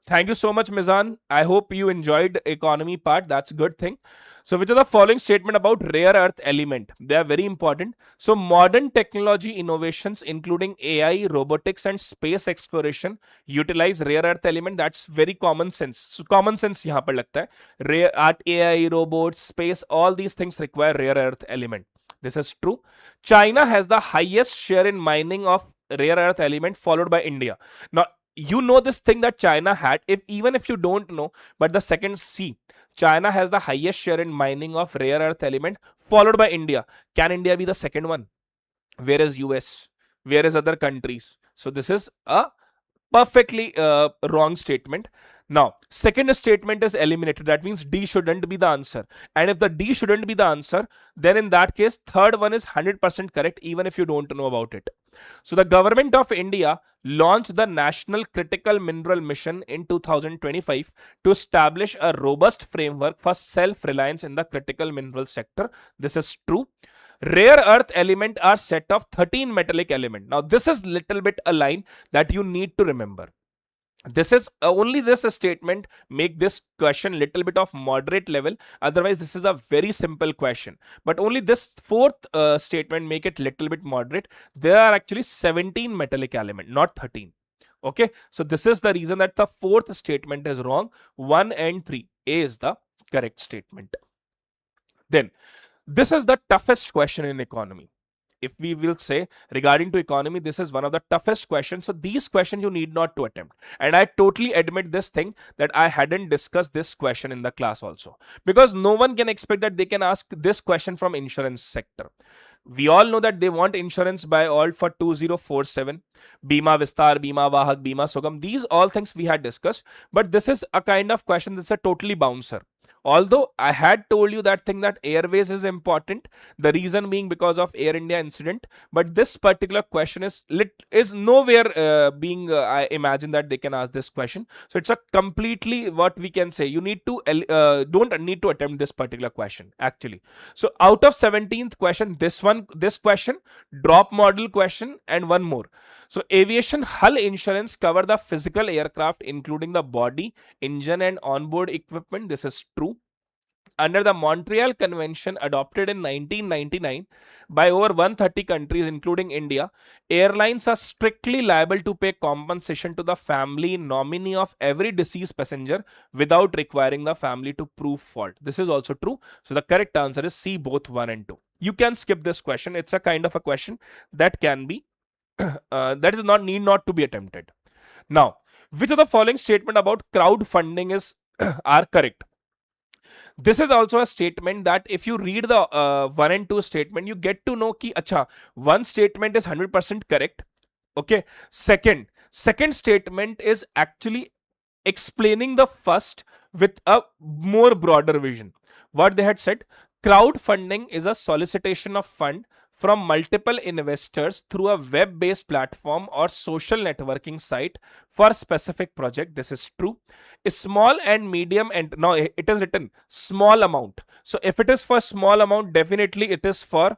Thank you so much, Mizan. I hope you enjoyed economy part. That's a good thing. So, which are the following statement about rare earth element? They are very important. So, modern technology innovations, including AI, robotics, and space exploration, utilize rare earth element. That's very common sense. So, common sense यहाँ पर लगता है. Rare art, AI, robots, space, all these things require rare earth element. This is true. China has the highest share in mining of rare earth element, followed by India. Now, you know this thing that China had, even if you don't know, but the second C, China has the highest share in mining of rare earth element, followed by India. Can India be the second one? Where is US? Where is other countries? So this is a perfectly wrong statement. Now, second statement is eliminated. That means D shouldn't be the answer. And if the D shouldn't be the answer, then in that case, third one is 100% correct, even if you don't know about it. So the government of India launched the National Critical Mineral Mission in 2025 to establish a robust framework for self-reliance in the critical mineral sector. This is true. Rare earth element are set of 13 metallic element. Now this is little bit a line that you need to remember. This is only this statement make this question little bit of moderate level. Otherwise this is a very simple question, but only this fourth statement make it little bit moderate. There are actually 17 metallic element, not 13. Okay, so this is the reason that the fourth statement is wrong. 1 and 3, A is the correct statement. Then this is the toughest question in economy. If we will say regarding to economy, this is one of the toughest questions. So these questions you need not to attempt. And I totally admit this thing that I hadn't discussed this question in the class also, because no one can expect that they can ask this question from insurance sector. We all know that they want insurance by all for 2047, Bima Vistar, Bima Vahak, Bima Sugam. These all things we had discussed, but this is a kind of question that's a totally bouncer. Although I had told you that thing that airways is important, the reason being because of Air India incident, but this particular question is nowhere being I imagine that they can ask this question. So it's a completely, what we can say, you need to don't need to attempt this particular question actually. So out of 17th question, this question, drop model question, and one more. So aviation hull insurance cover the physical aircraft including the body, engine, and onboard equipment. This is true. Under the Montreal Convention adopted in 1999 by over 130 countries including India, airlines are strictly liable to pay compensation to the family nominee of every deceased passenger without requiring the family to prove fault. This is also true. So the correct answer is C, both 1 and 2. You can skip this question. It's a kind of a question that can be that is not need not to be attempted. Now, which of the following statement about crowdfunding is are correct? This is also a statement that if you read the 1 and 2 statement, you get to know ki acha, one statement is 100% correct. Okay. Second statement is actually explaining the first with a more broader vision. What they had said, crowdfunding is a solicitation of fund from multiple investors through a web-based platform or social networking site for a specific project. This is true. A small and medium, and now it is written small amount. So if it is for small amount, definitely it is for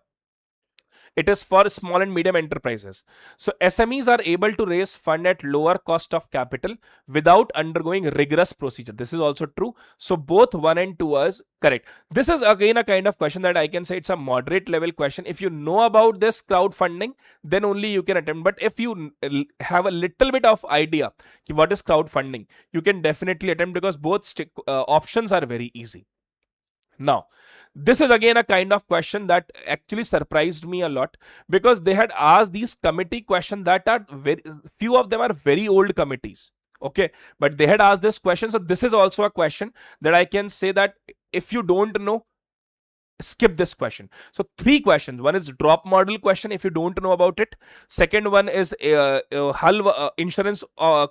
small and medium enterprises. So SMEs are able to raise fund at lower cost of capital without undergoing rigorous procedure. This is also true. So both 1 and 2 is correct. This is again a kind of question that I can say it's a moderate level question. If you know about this crowdfunding, then only you can attempt. But if you have a little bit of idea what is crowdfunding, you can definitely attempt, because both options are very easy. Now, this is again a kind of question that actually surprised me a lot, because they had asked these committee questions that are very few of them are very old committees. Okay, but they had asked this question. So this is also a question that I can say that if you don't know, skip this question. So 3 questions. One is drop model question if you don't know about it. Second one is hull insurance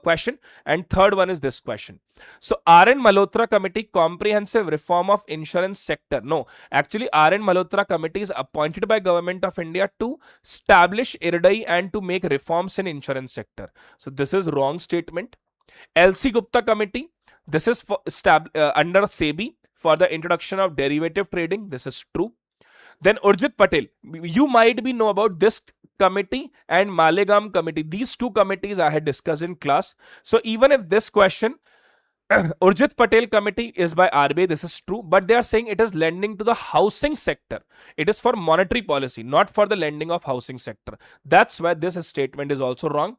question, and third one is this question. So R.N. Malhotra Committee, comprehensive reform of insurance sector. No, actually R.N. Malhotra Committee is appointed by Government of India to establish IRDAI and to make reforms in insurance sector. So this is wrong statement. L.C. Gupta Committee, this is for under SEBI, for the introduction of derivative trading. This is true. Then Urjit Patel, you might be know about this committee and Malegaon committee. These two committees I had discussed in class. So even if this question Urjit Patel committee is by RBI, this is true, but they are saying it is lending to the housing sector. It is for monetary policy, not for the lending of housing sector. That's why this statement is also wrong.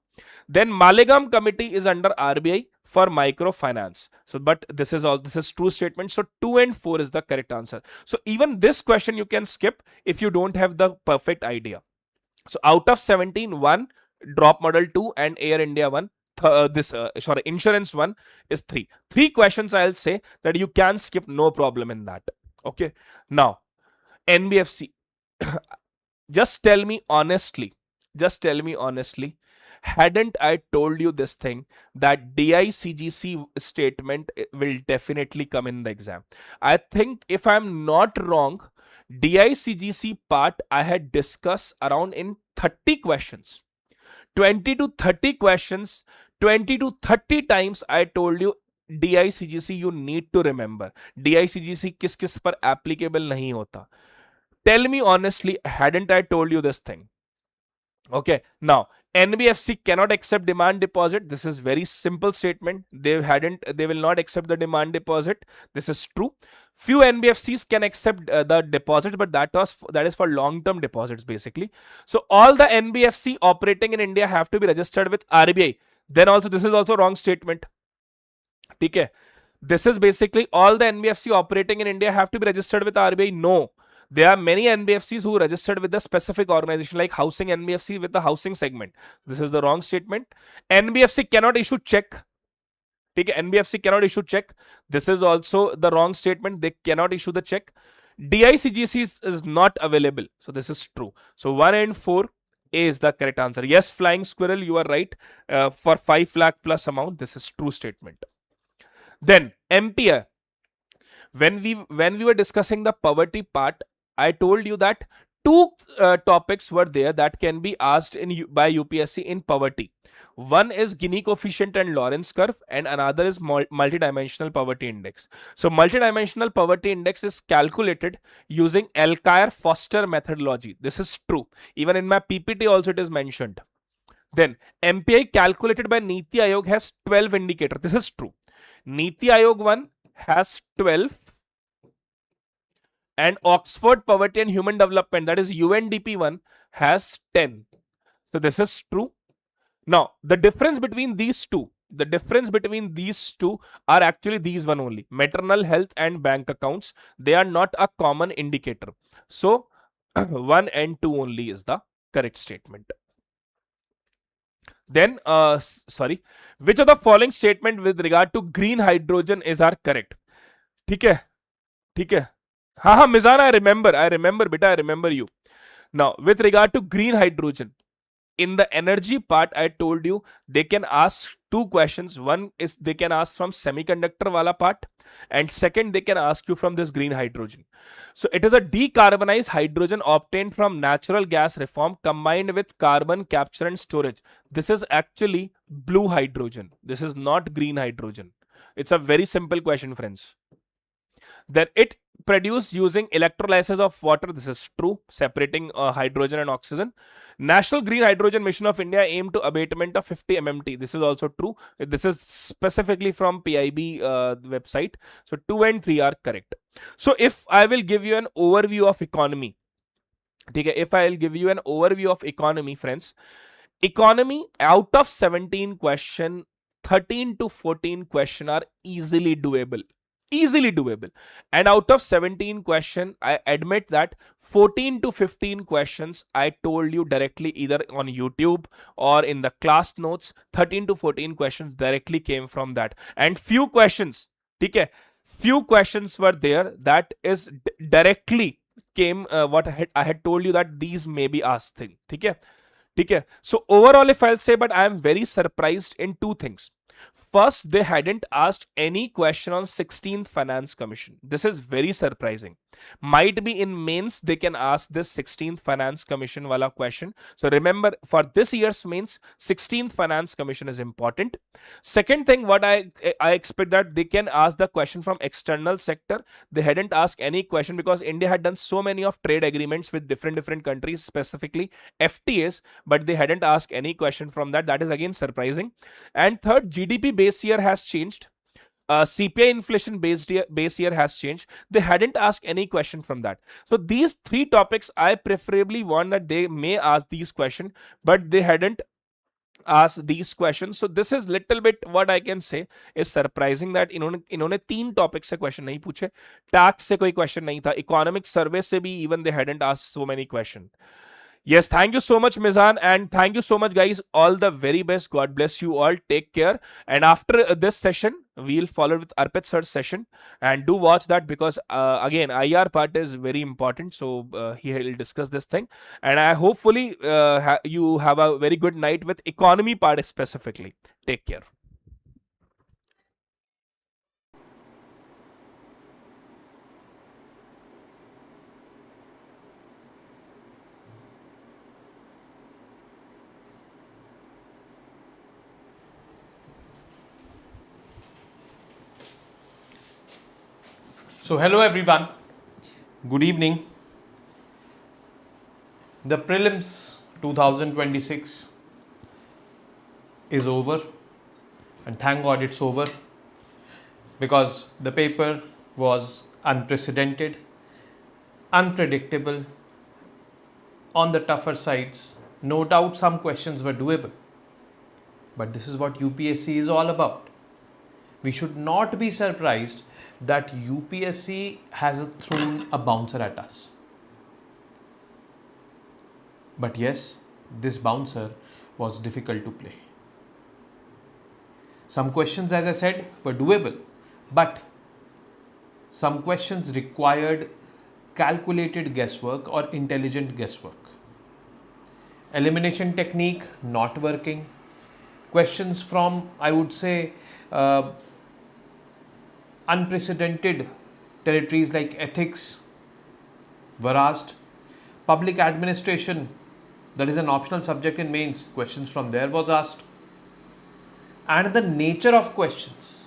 Then Malegaon committee is under RBI for microfinance. So, but this is true statement. So 2 and 4 is the correct answer. So even this question you can skip if you don't have the perfect idea. So out of 17, 1, drop model 2 and Air India 1. Insurance 1 is 3. 3 questions I'll say that you can skip, no problem in that. Okay. Now, NBFC. Just tell me honestly, hadn't I told you this thing that DICGC statement will definitely come in the exam? I think if I'm not wrong, DICGC part I had discussed around in 30 questions. 20 to 30 questions, 20 to 30 times I told you DICGC you need to remember. DICGC किस पर applicable नहीं होता. Tell me honestly, hadn't I told you this thing? Okay, now NBFC cannot accept demand deposit. This is very simple statement. They will not accept the demand deposit. This is true. Few NBFCs can accept the deposit, but that is for long-term deposits basically. So all the NBFC operating in India have to be registered with RBI. Then also this is also wrong statement. Okay, this is basically all the NBFC operating in India have to be registered with RBI. No. There are many NBFCs who registered with the specific organization like housing NBFC with the housing segment. This is the wrong statement. NBFC cannot issue check. Okay, NBFC cannot issue check. This is also the wrong statement. They cannot issue the check. DICGC is not available. So this is true. So 1 and 4 is the correct answer. Yes, flying squirrel, you are right. For 5 lakh plus amount, this is true statement. Then MPI. When we were discussing the poverty part, I told you that 2 topics were there that can be asked by UPSC in poverty. One is Gini coefficient and Lorentz curve, and another is multidimensional poverty index. So multidimensional poverty index is calculated using Alkire-Foster methodology. This is true. Even in my PPT also it is mentioned. Then MPI calculated by Niti Aayog has 12 indicators. This is true. Niti Aayog 1 has 12. And Oxford Poverty and Human Development, that is UNDP 1, has 10. So this is true. Now, the difference between these two are actually these one only. Maternal health and bank accounts. They are not a common indicator. So 1 and 2 only is the correct statement. Then, which of the following statement with regard to green hydrogen is are correct? ठीक है. हाँ, Mizana, I remember, beta, I remember you. Now, with regard to green hydrogen, in the energy part, I told you they can ask 2 questions. One is they can ask from semiconductor wala part, and second they can ask you from this green hydrogen. So it is a decarbonized hydrogen obtained from natural gas reform combined with carbon capture and storage. This is actually blue hydrogen. This is not green hydrogen. It's a very simple question, friends. Then it produced using electrolysis of water. This is true, separating hydrogen and oxygen. National Green Hydrogen Mission of India aimed to abatement of 50 MMT. This is also true. This is specifically from PIB website. So 2 and 3 are correct. So if I will give you an overview of economy, friends, economy, out of 17 question, 13 to 14 question are easily doable. And out of 17 question, I admit that 14 to 15 questions I told you directly either on YouTube or in the class notes. 13 to 14 questions directly came from that, and few questions were there that is directly came what I had told you that these may be asked thing. So overall, if I'll say, but I am very surprised in 2 things. First, they hadn't asked any question on 16th Finance Commission. This is very surprising. Might be in mains they can ask this 16th Finance Commission wala question. So remember, for this year's mains, 16th Finance Commission is important. Second thing, what I expect that they can ask the question from external sector. They hadn't asked any question because India had done so many of trade agreements with different countries, specifically FTAs, but they hadn't asked any question from that. That is again surprising. And third, GDP base year has changed. CPI inflation base year has changed. They hadn't asked any question from that. So these three topics, I preferably want that they may ask these questions, but they hadn't asked these questions. So this is little bit what I can say is surprising that इन्होंने तीन topic से question नहीं पूछे, tax से कोई question नहीं था, economic survey से भी even they hadn't asked so many questions. Yes, thank you so much, Mizan, and thank you so much, guys. All the very best. God bless you all. Take care. And after this session, we'll follow with Arpit sir's session, and do watch that because again, IR part is very important. So he'll discuss this thing, and I hopefully you have a very good night with economy part specifically. Take care. So hello everyone, good evening. The prelims 2026 is over, and thank God it's over, because the paper was unprecedented, unpredictable, on the tougher sides. No doubt some questions were doable, but this is what UPSC is all about. We should not be surprised that UPSC has thrown a bouncer at us. But yes, this bouncer was difficult to play. Some questions, as I said, were doable, but some questions required calculated guesswork or intelligent guesswork. Elimination technique not working. Questions from, I would say, unprecedented territories like ethics were asked. Public administration, that is an optional subject in mains, questions from there was asked. And the nature of questions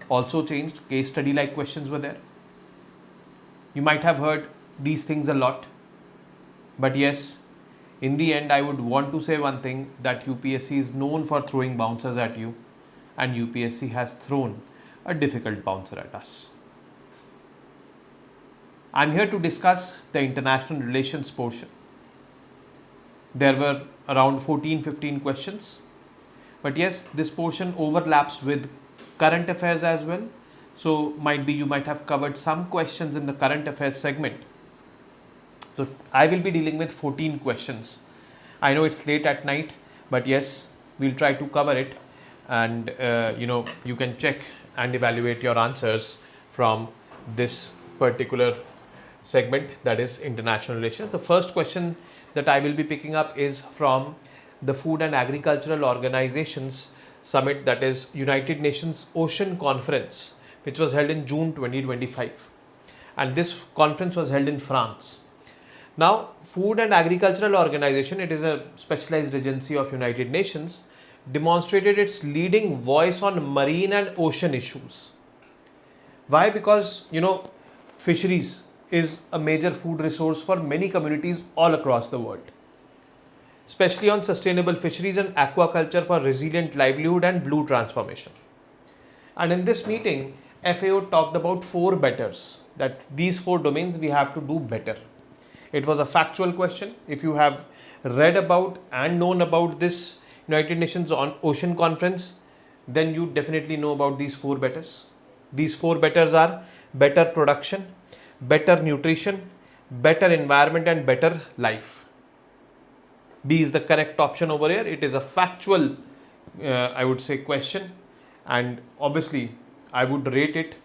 also changed. Case study like questions were there. You might have heard these things a lot, but yes, in the end I would want to say one thing, that UPSC is known for throwing bouncers at you, and UPSC has thrown a difficult bouncer at us. I'm here to discuss the international relations portion. There were around 14-15 questions, but yes, this portion overlaps with current affairs as well. So you might have covered some questions in the current affairs segment. So I will be dealing with 14 questions. I know it's late at night, but yes, we'll try to cover it, and you can check and evaluate your answers from this particular segment, that is international relations. The first question that I will be picking up is from the Food and Agricultural Organizations Summit, that is United Nations Ocean Conference, which was held in June 2025, and this conference was held in France. Now, Food and Agricultural Organization, it is a specialized agency of United Nations, demonstrated its leading voice on marine and ocean issues. Why? Because fisheries is a major food resource for many communities all across the world, especially on sustainable fisheries and aquaculture for resilient livelihood and blue transformation. And in this meeting, FAO talked about 4 betters, that these 4 domains we have to do better. It was a factual question. If you have read about and known about this United Nations Ocean Conference, then you definitely know about these 4 betters. These 4 betters are better production, better nutrition, better environment, and better life. B is the correct option over here. It is a factual, I would say, question, and obviously I would rate it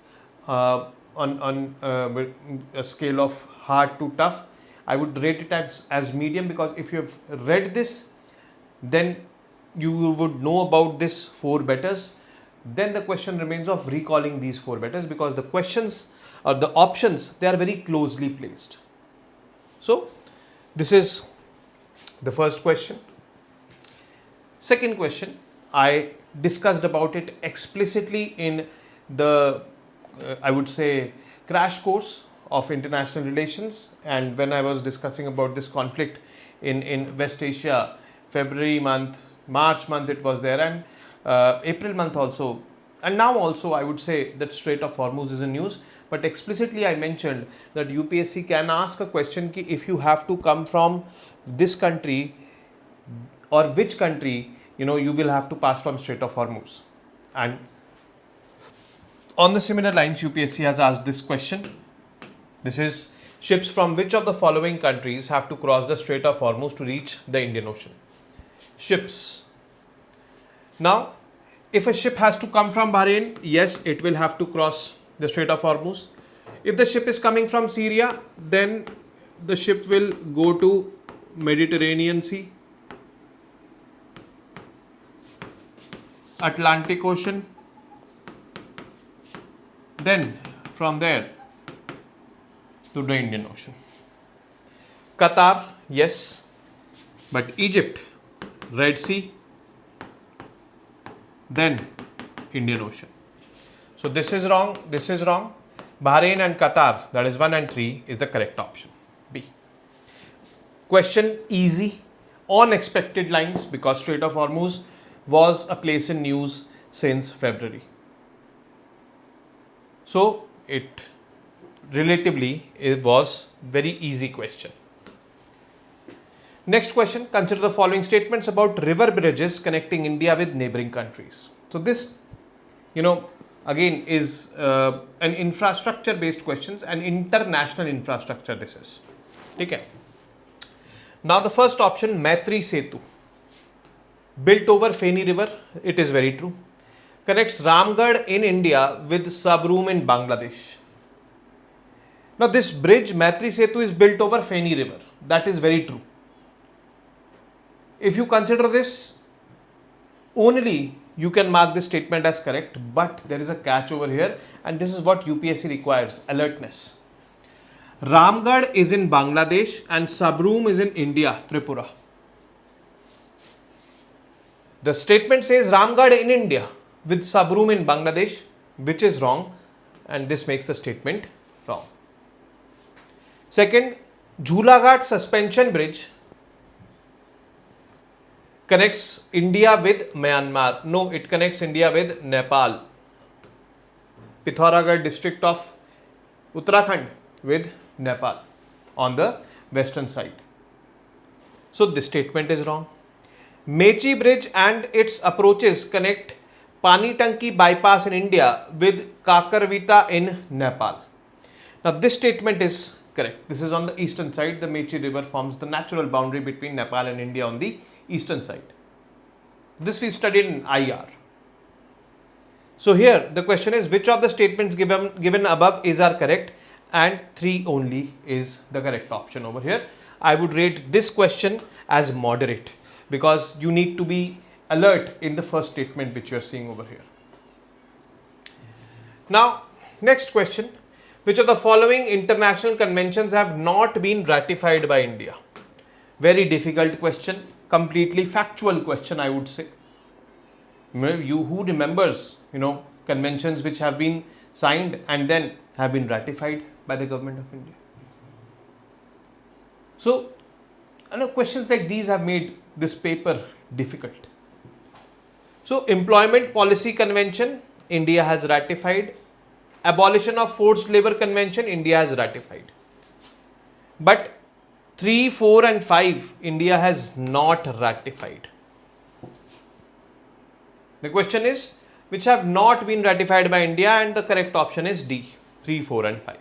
on a scale of hard to tough. I would rate it as medium, because if you have read this, then you would know about this 4 betters. Then the question remains of recalling these 4 betters, because the questions or the options, they are very closely placed. So this is the first question. Second question, I discussed about it explicitly in the I would say crash course of international relations, and when I was discussing about this conflict in West Asia, February month, March month it was there, and April month also, and now also I would say that Strait of Hormuz is in news. But explicitly I mentioned that UPSC can ask a question ki if you have to come from this country or which country, you will have to pass from Strait of Hormuz. And on the similar lines, UPSC has asked this question. This is, ships from which of the following countries have to cross the Strait of Hormuz to reach the Indian Ocean? Ships. Now, if a ship has to come from Bahrain, yes, it will have to cross the Strait of Hormuz. If the ship is coming from Syria, then the ship will go to Mediterranean Sea, Atlantic Ocean, then from there to the Indian Ocean. Qatar, yes, but Egypt, Red Sea, then Indian Ocean. So this is wrong, this is wrong. Bahrain and Qatar, that is 1 and 3, is the correct option, B. Question easy, on expected lines, because Strait of Hormuz was a place in news since February. So it was very easy question. Next question, consider the following statements about river bridges connecting India with neighboring countries. So this, again is an infrastructure based questions, and international infrastructure this is. Okay. Now the first option, Maitri Setu, built over Feni river, it is very true. Connects Ramgarh in India with Sabroom in Bangladesh. Now this bridge, Maitri Setu, is built over Feni river, that is very true. If you consider this, only you can mark this statement as correct, but there is a catch over here, and this is what UPSC requires, alertness. Ramgarh is in Bangladesh and Sabroom is in India, Tripura. The statement says Ramgarh in India with Sabroom in Bangladesh, which is wrong, and this makes the statement wrong. Second, Jhulaghat suspension bridge connects India with Myanmar. No, it connects India with Nepal. Pithoragarh district of Uttarakhand with Nepal on the western side. So this statement is wrong. Mechi bridge and its approaches connect Panitanki bypass in India with Kakarvita in Nepal. Now this statement is correct. This is on the eastern side. The Mechi river forms the natural boundary between Nepal and India on the eastern side. This we studied in IR. So here the question is, which of the statements given above is are correct, and 3 only is the correct option over here. I would rate this question as moderate, because you need to be alert in the first statement which you are seeing over here. Now next question, which of the following international conventions have not been ratified by India? Very difficult question, completely factual question, I would say. You who remembers, conventions which have been signed and then have been ratified by the government of India. So, questions like these have made this paper difficult. So, Employment Policy Convention, India has ratified. Abolition of Forced Labour Convention, India has ratified. But 3, 4 and 5, India has not ratified. The question is, which have not been ratified by India, and the correct option is D, 3, 4 and 5.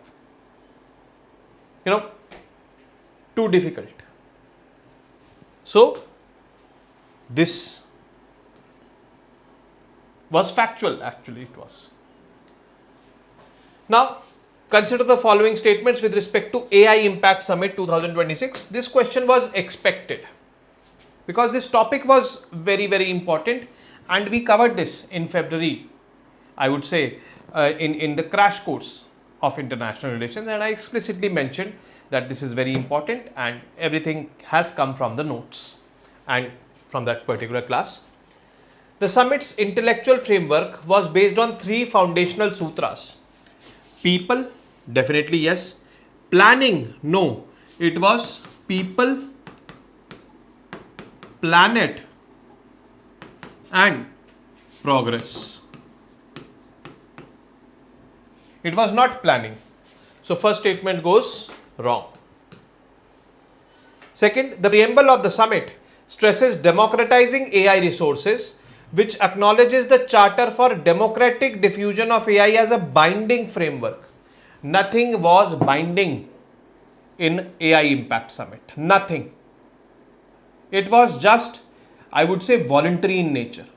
Too difficult. So, this was factual, actually it was. Now, consider the following statements with respect to AI Impact Summit 2026. This question was expected because this topic was very, very important, and we covered this in February, I would say, in the crash course of international relations, and I explicitly mentioned that this is very important and everything has come from the notes and from that particular class. The summit's intellectual framework was based on 3 foundational sutras. People, definitely yes. Planning, no. It was people, planet and progress. It was not planning. So first statement goes wrong. Second, the preamble of the summit stresses democratizing AI resources, which acknowledges the Charter for Democratic Diffusion of AI as a binding framework. Nothing was binding in AI Impact Summit. Nothing. It was just, I would say, voluntary in nature.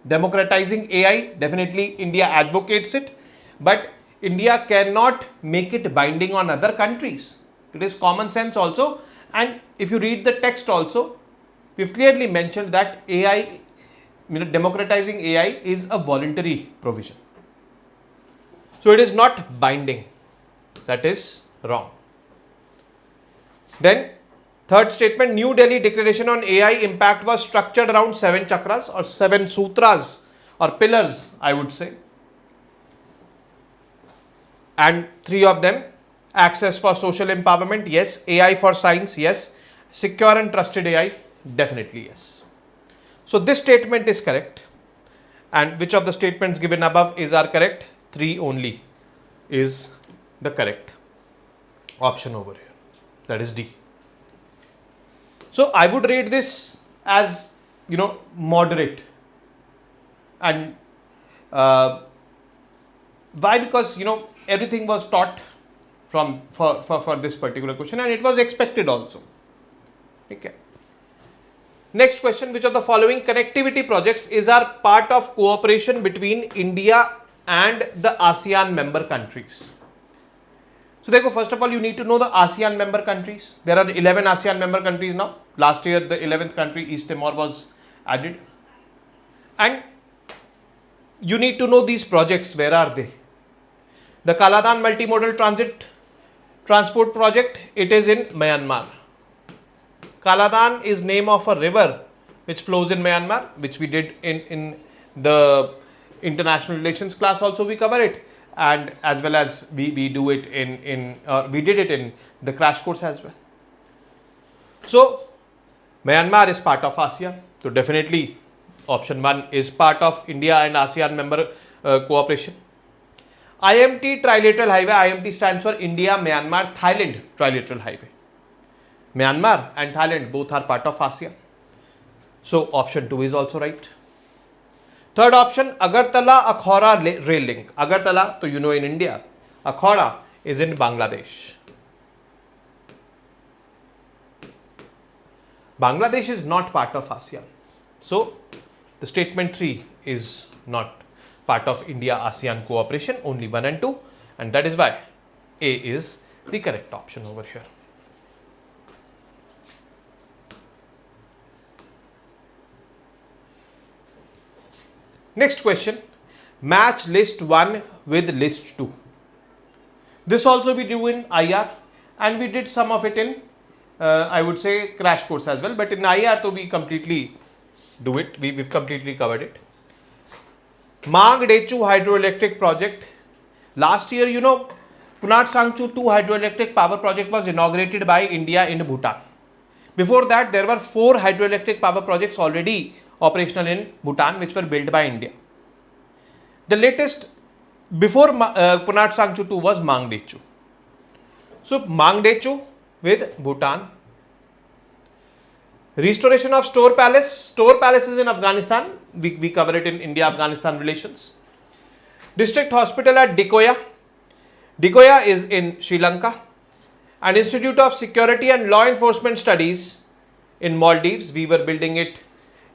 Democratizing AI, definitely India advocates it, but India cannot make it binding on other countries. It is common sense also, and if you read the text also, we've clearly mentioned that AI, democratizing AI is a voluntary provision. So it is not binding. That is wrong. Then third statement, New Delhi Declaration on AI Impact was structured around 7 chakras or 7 sutras or pillars, I would say. And 3 of them, access for social empowerment, yes. AI for science, yes. Secure and trusted AI, definitely yes. So this statement is correct. And which of the statements given above are correct? 3 only is the correct option over here. That is D. So I would rate this as, moderate. And why? Because, everything was taught for this particular question, and it was expected also. Okay. Next question, which of the following connectivity projects are part of cooperation between India and the ASEAN member countries? So, first of all, you need to know the ASEAN member countries. There are 11 ASEAN member countries now. Last year, the 11th country, East Timor, was added. And you need to know these projects. Where are they? The Kaladan Multimodal Transport Project, it is in Myanmar. Kaladan is name of a river which flows in Myanmar, which we did in the international relations class also we cover it, and as well as we do it we did it in the crash course as well. So Myanmar is part of ASEAN, so definitely option 1 is part of India and ASEAN member cooperation. IMT Trilateral Highway, IMT stands for India, Myanmar, Thailand Trilateral Highway. Myanmar and Thailand both are part of ASEAN. So option 2 is also right. Third option, Agartala Akhora rail link. Agartala, so in India. Akhora is in Bangladesh. Bangladesh is not part of ASEAN. So the statement 3 is not part of India-ASEAN cooperation, only 1 and 2, and that is why A is the correct option over here. Next question, match list 1 with list 2. This also we do in IR, and we did some of it in I would say crash course as well, but in IR so we completely do it, we've completely covered it. Mang-Dechu hydroelectric project. Last year, Punat Sangchu 2 hydroelectric power project was inaugurated by India in Bhutan. Before that, there were 4 hydroelectric power projects already operational in Bhutan, which were built by India. The latest before Punat Sangchu 2 was Mang-Dechu. So Mang-Dechu with Bhutan. Restoration of Store Palace. Store Palace is in Afghanistan. We cover it in India-Afghanistan relations. District Hospital at Dikoya. Dikoya is in Sri Lanka. And Institute of Security and Law Enforcement Studies in Maldives. We were building it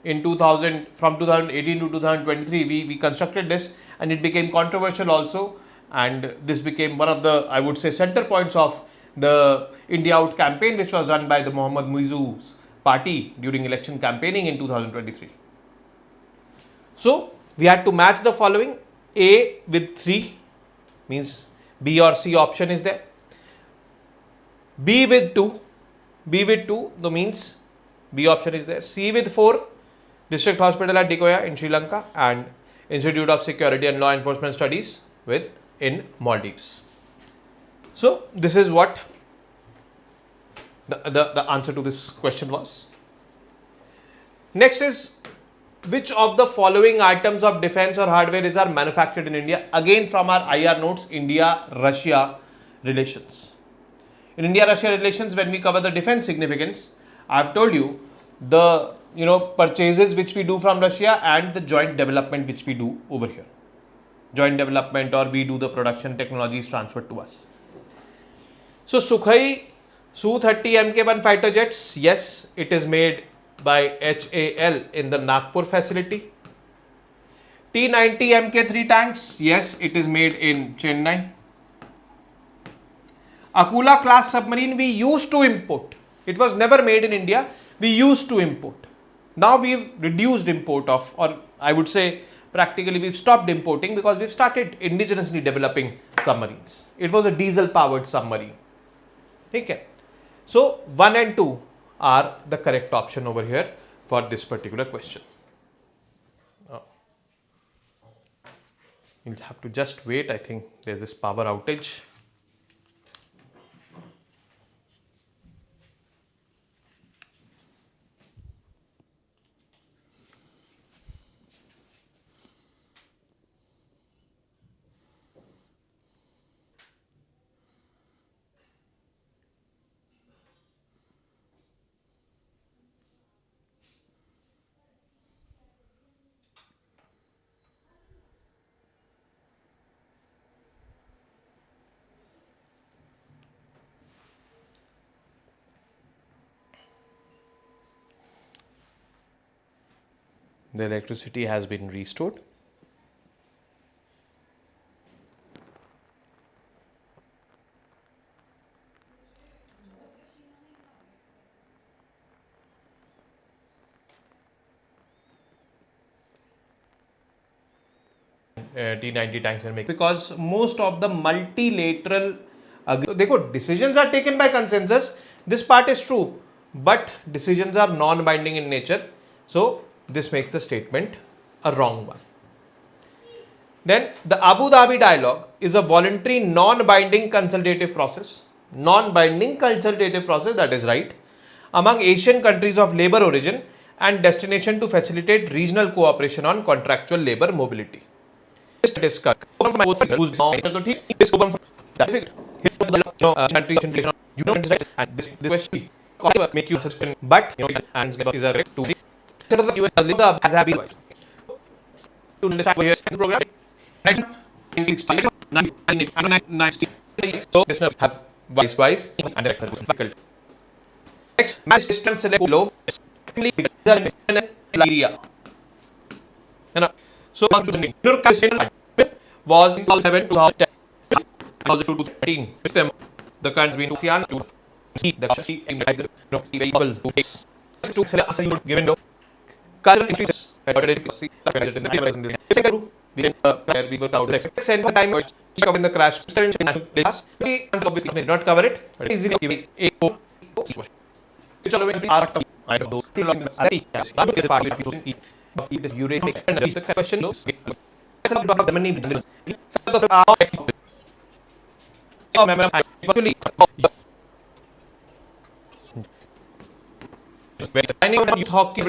in 2000, from 2018 to 2023. We constructed this, and it became controversial also. And this became one of the, I would say, center points of the India Out campaign, which was run by the Mohammad Muizu's party during election campaigning in 2023. So we had to match the following: A with 3 means B or C option is there. B with 2. B with 2, the means B option is there. C with 4, District Hospital at Dikoya in Sri Lanka and Institute of Security and Law Enforcement Studies in Maldives. So this is what the answer to this question was. Next is, which of the following items of defense or hardware are manufactured in India? Again from our IR notes, India-Russia relations. In India-Russia relations, when we cover the defense significance, I have told you the purchases which we do from Russia and the joint development which we do over here. Joint development, or we do the production, technology is transferred to us. So Sukhoi Su-30 Mk1 fighter jets, yes, it is made by HAL in the Nagpur facility. T-90 Mk3 tanks, yes, it is made in Chennai. Akula class submarine we used to import. It was never made in India. We used to import. Now we've reduced import of, or I would say practically we've stopped importing because we've started indigenously developing submarines. It was a diesel powered submarine. Okay. So 1 and 2 are the correct option over here for this particular question. You'll have to just wait. I think there's this power outage. The electricity has been restored. T-90 tanks are making, because most of the multilateral decisions are taken by consensus. This part is true, but decisions are non-binding in nature. So this makes the statement a wrong one. Then the Abu Dhabi dialogue is a voluntary non-binding consultative process. Non-binding consultative process, that is right, among Asian countries of labor origin and destination to facilitate regional cooperation on contractual labor mobility. This correct. Make you but is a correct to has have been to understand program. So this have wise and difficult. Next, match distance select below area. So was in 2007 2010 2013. With them, the country been ocean to see the vehicle to select you given the current increases we worked out send for time in the crash we obviously did not cover it, but easily giving a which are I those the question looks about the money anyone you hockey